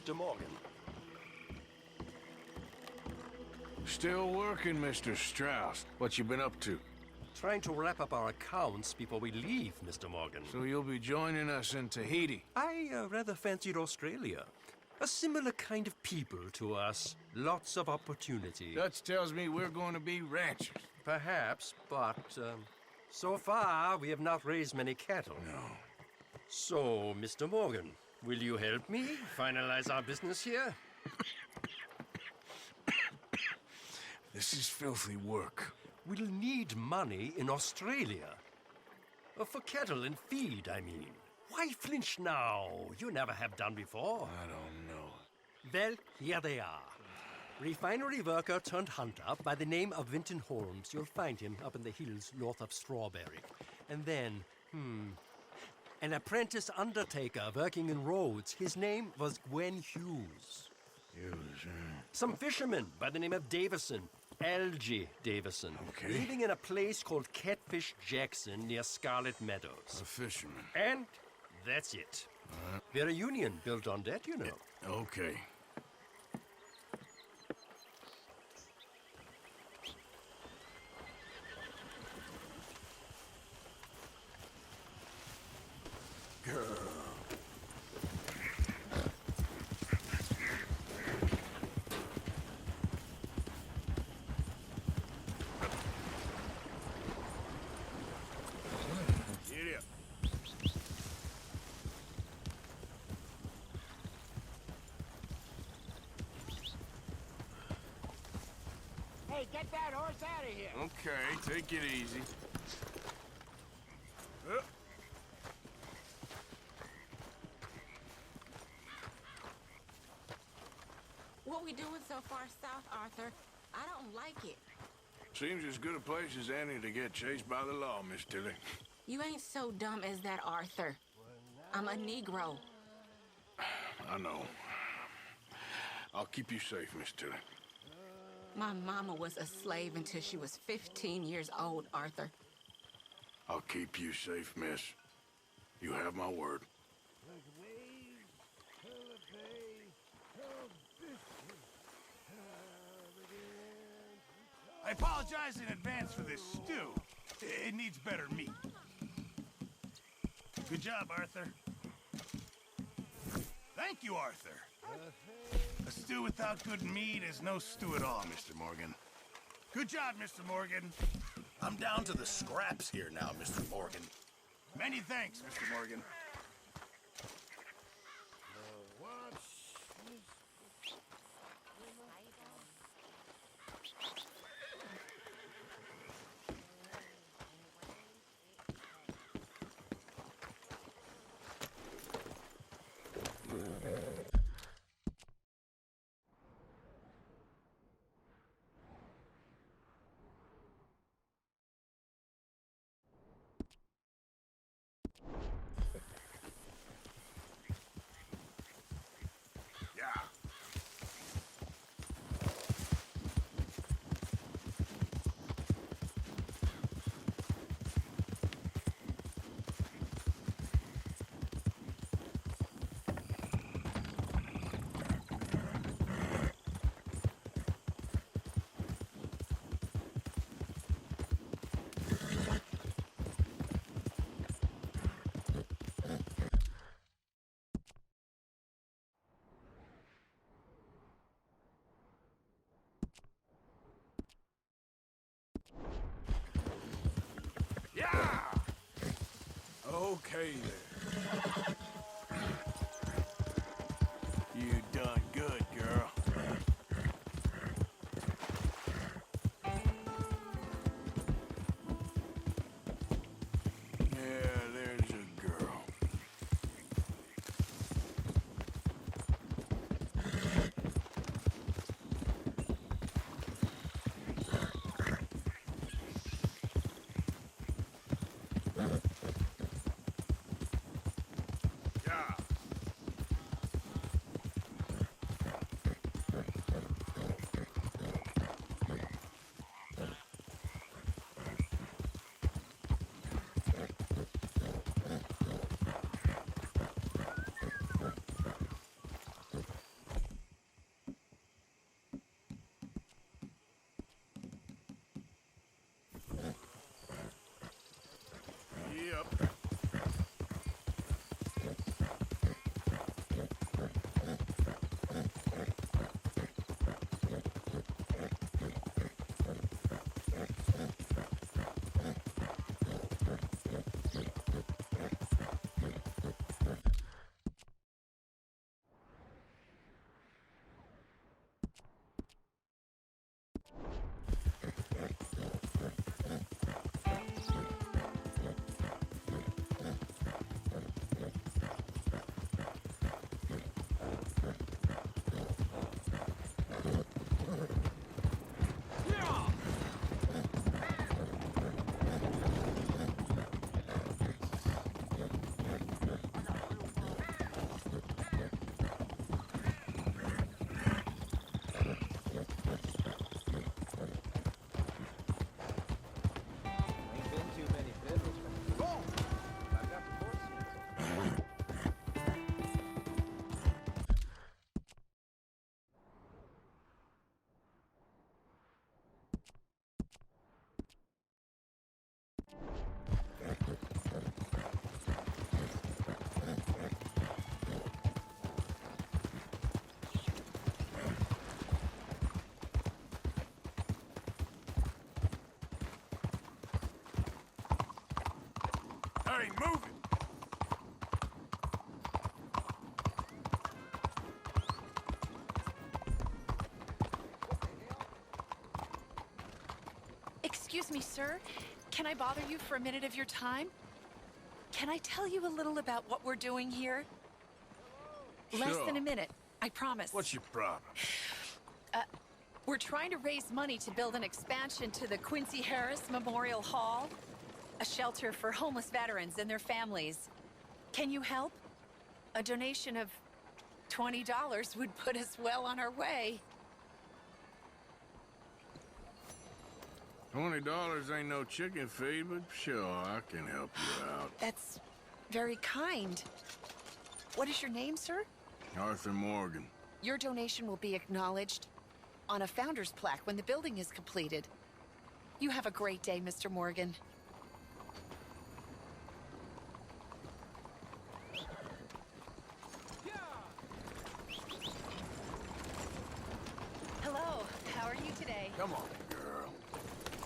[SPEAKER 18] Mr. Morgan.
[SPEAKER 4] Still working, Mr. Strauss. What you been up to?
[SPEAKER 18] Trying to wrap up our accounts before we leave, Mr. Morgan.
[SPEAKER 4] So you'll be joining us in Tahiti?
[SPEAKER 18] I rather fancied Australia. A similar kind of people to us. Lots of opportunity.
[SPEAKER 4] Dutch tells me we're going to be ranchers.
[SPEAKER 18] Perhaps, but so far we have not raised many cattle.
[SPEAKER 4] No.
[SPEAKER 18] So, Mr. Morgan, will you help me finalize our business here?
[SPEAKER 4] This is filthy work.
[SPEAKER 18] We'll need money in Australia. For cattle and feed, I mean. Why flinch now? You never have done before.
[SPEAKER 4] I don't know.
[SPEAKER 18] Well, here they are. Refinery worker turned hunter by the name of Vinton Holmes. You'll find him up in the hills north of Strawberry. And then, an apprentice undertaker working in roads. His name was Gwen Hughes. Some fishermen by the name of Davison. Algie Davison.
[SPEAKER 4] Okay.
[SPEAKER 18] Living in a place called Catfish Jackson near Scarlet Meadows.
[SPEAKER 4] A fisherman.
[SPEAKER 18] And that's it. We're a union built on that, you know.
[SPEAKER 4] Okay. Girl.
[SPEAKER 8] Hey, get that horse out of here!
[SPEAKER 4] Okay, take it easy.
[SPEAKER 11] What we doing so far south, Arthur? I don't like it.
[SPEAKER 4] Seems as good a place as any to get chased by the law, Miss Tilly.
[SPEAKER 11] You ain't so dumb as that, Arthur. I'm a Negro.
[SPEAKER 4] I know. I'll keep you safe, Miss Tilly.
[SPEAKER 11] My mama was a slave until she was 15 years old, Arthur.
[SPEAKER 4] I'll keep you safe, miss. You have my word.
[SPEAKER 19] I apologize in advance for this stew. It needs better meat. Good job, Arthur. Thank you, Arthur. A stew without good meat is no stew at all, Mr. Morgan. Good job, Mr. Morgan.
[SPEAKER 20] I'm down to the scraps here now, Mr. Morgan.
[SPEAKER 19] Many thanks, Mr. Morgan.
[SPEAKER 4] Okay then. You done good, girl. Yeah, there's a girl. Hey, move it!
[SPEAKER 9] Excuse me, sir. Can I bother you for a minute of your time? Can I tell you a little about what we're doing here? Less than a minute, I promise.
[SPEAKER 4] What's your problem?
[SPEAKER 9] We're trying to raise money to build an expansion to the Quincy Harris Memorial Hall, a shelter for homeless veterans and their families. Can you help? A donation of $20 would put us well on our way.
[SPEAKER 4] $20 ain't no chicken feed, but sure, I can help you out.
[SPEAKER 9] That's very kind. What is your name, sir?
[SPEAKER 4] Arthur Morgan.
[SPEAKER 9] Your donation will be acknowledged on a founder's plaque when the building is completed. You have a great day, Mr. Morgan. Hello, how are you today?
[SPEAKER 4] Come on, girl.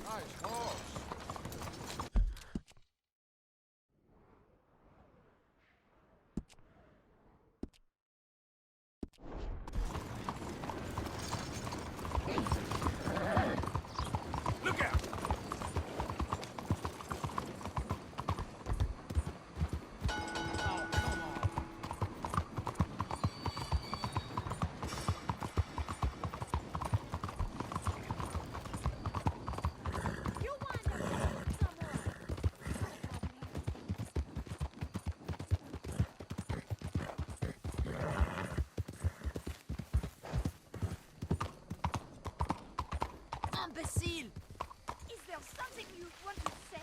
[SPEAKER 4] Nice horse. Look out!
[SPEAKER 22] Imbecile! Is there something you want to say?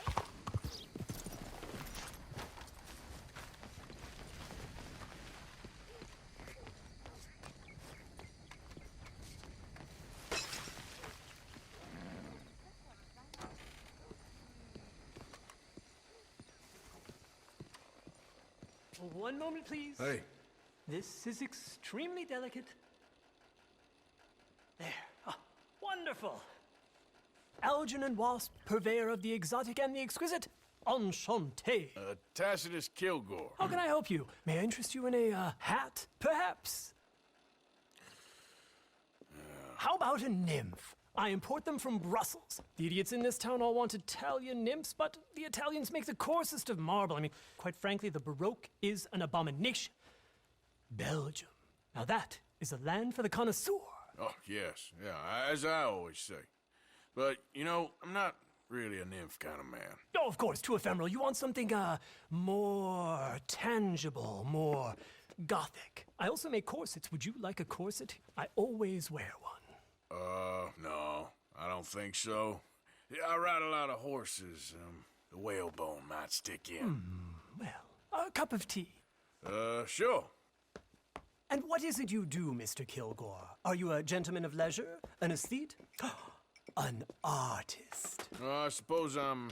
[SPEAKER 17] One moment, please.
[SPEAKER 4] Hey.
[SPEAKER 17] This is extremely delicate. There. Ah, wonderful. Algernon Wasp, purveyor of the exotic and the exquisite. Enchanté.
[SPEAKER 4] Tacitus Kilgore.
[SPEAKER 17] How can I help you? May I interest you in a hat, perhaps? How about a nymph? I import them from Brussels. The idiots in this town all want Italian nymphs, but the Italians make the coarsest of marble. I mean, quite frankly, the Baroque is an abomination. Belgium. Now that is a land for the connoisseur.
[SPEAKER 4] Oh, yes. Yeah, as I always say. But, you know, I'm not really a nymph kind of man.
[SPEAKER 17] Oh, of course, too ephemeral. You want something, more tangible, more gothic. I also make corsets. Would you like a corset? I always wear one.
[SPEAKER 4] No, I don't think so. Yeah, I ride a lot of horses. The whalebone might stick in.
[SPEAKER 17] Well, a cup of tea.
[SPEAKER 4] Sure.
[SPEAKER 17] And what is it you do, Mr. Kilgore? Are you a gentleman of leisure? An aesthete? An artist?
[SPEAKER 4] I suppose I'm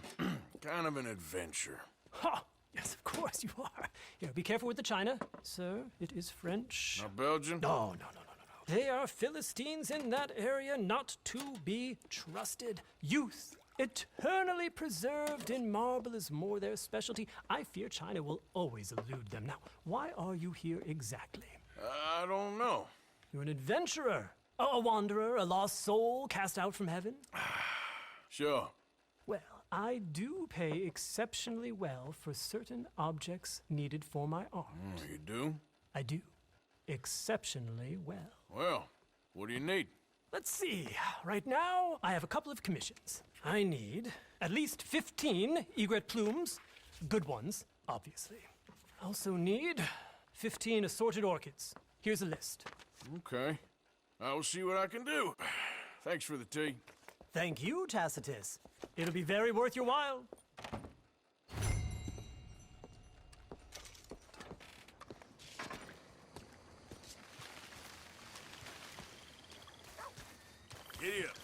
[SPEAKER 4] kind of an adventurer.
[SPEAKER 17] Ha! Yes, of course you are. Here, be careful with the china. Sir, it is French.
[SPEAKER 4] Not Belgian?
[SPEAKER 17] No. They are Philistines in that area, not to be trusted. Youth, eternally preserved in marble, is more their specialty. I fear China will always elude them. Now, why are you here exactly?
[SPEAKER 4] I don't know.
[SPEAKER 17] You're an adventurer. A wanderer, a lost soul cast out from heaven?
[SPEAKER 4] Sure.
[SPEAKER 17] Well, I do pay exceptionally well for certain objects needed for my art.
[SPEAKER 4] You do?
[SPEAKER 17] I do. Exceptionally well.
[SPEAKER 4] Well, what do you need?
[SPEAKER 17] Let's see. Right now, I have a couple of commissions. I need at least 15 egret plumes. Good ones, obviously. I also need 15 assorted orchids. Here's a list.
[SPEAKER 4] Okay. I will see what I can do. Thanks for the tea.
[SPEAKER 17] Thank you, Tacitus. It'll be very worth your while.
[SPEAKER 4] Giddy up.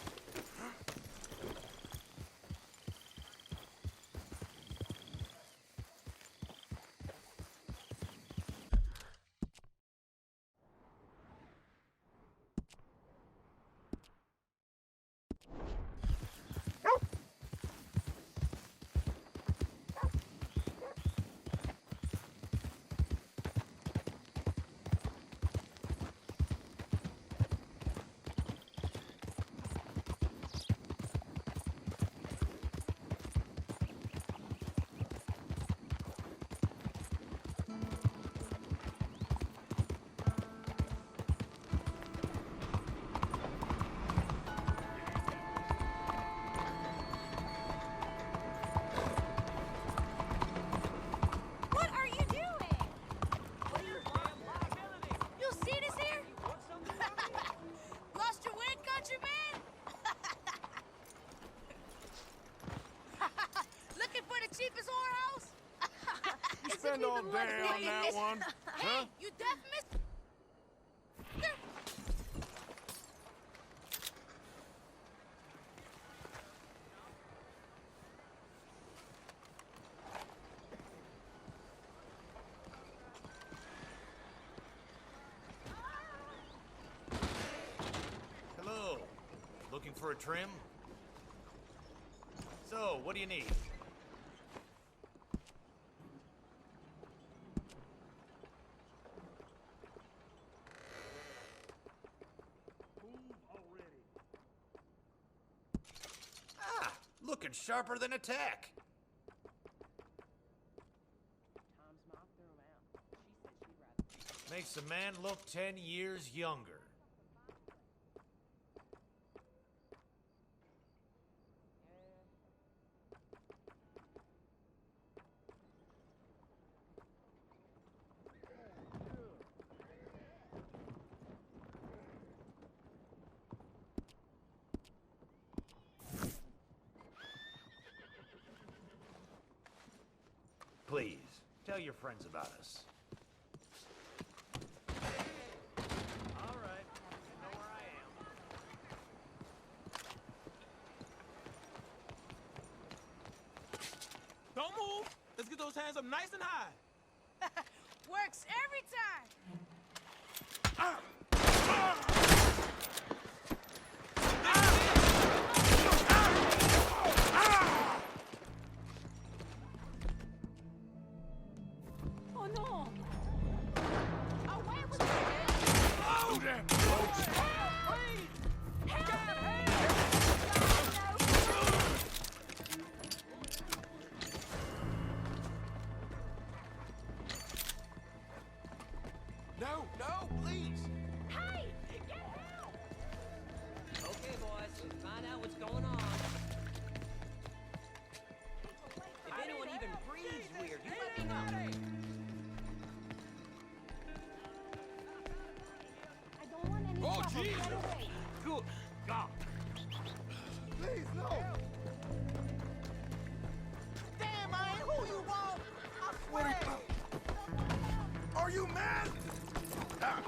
[SPEAKER 4] stand all day on that one? Huh?
[SPEAKER 2] You deaf, mister?
[SPEAKER 20] Hello. Looking for a trim? So, what do you need? Ah, looking sharper than a tack. Makes a man look 10 years younger. Please, tell your friends about us. All right, you know where I am.
[SPEAKER 14] Don't move. Let's get those hands up nice and high.
[SPEAKER 2] Works every time. Oh no! Away with
[SPEAKER 4] Oh, damn, folks.
[SPEAKER 14] No, no, please.
[SPEAKER 2] Hey! Get help!
[SPEAKER 21] Okay, boys, let's find out what's going on. If anyone even breathes weird, you let me know.
[SPEAKER 2] I don't want any
[SPEAKER 4] Oh,
[SPEAKER 2] trouble.
[SPEAKER 4] Jesus.
[SPEAKER 2] Get away.
[SPEAKER 21] Good God.
[SPEAKER 12] Please, no.
[SPEAKER 14] Damn, I ain't who you want. I swear.
[SPEAKER 19] Are you mad? Ah,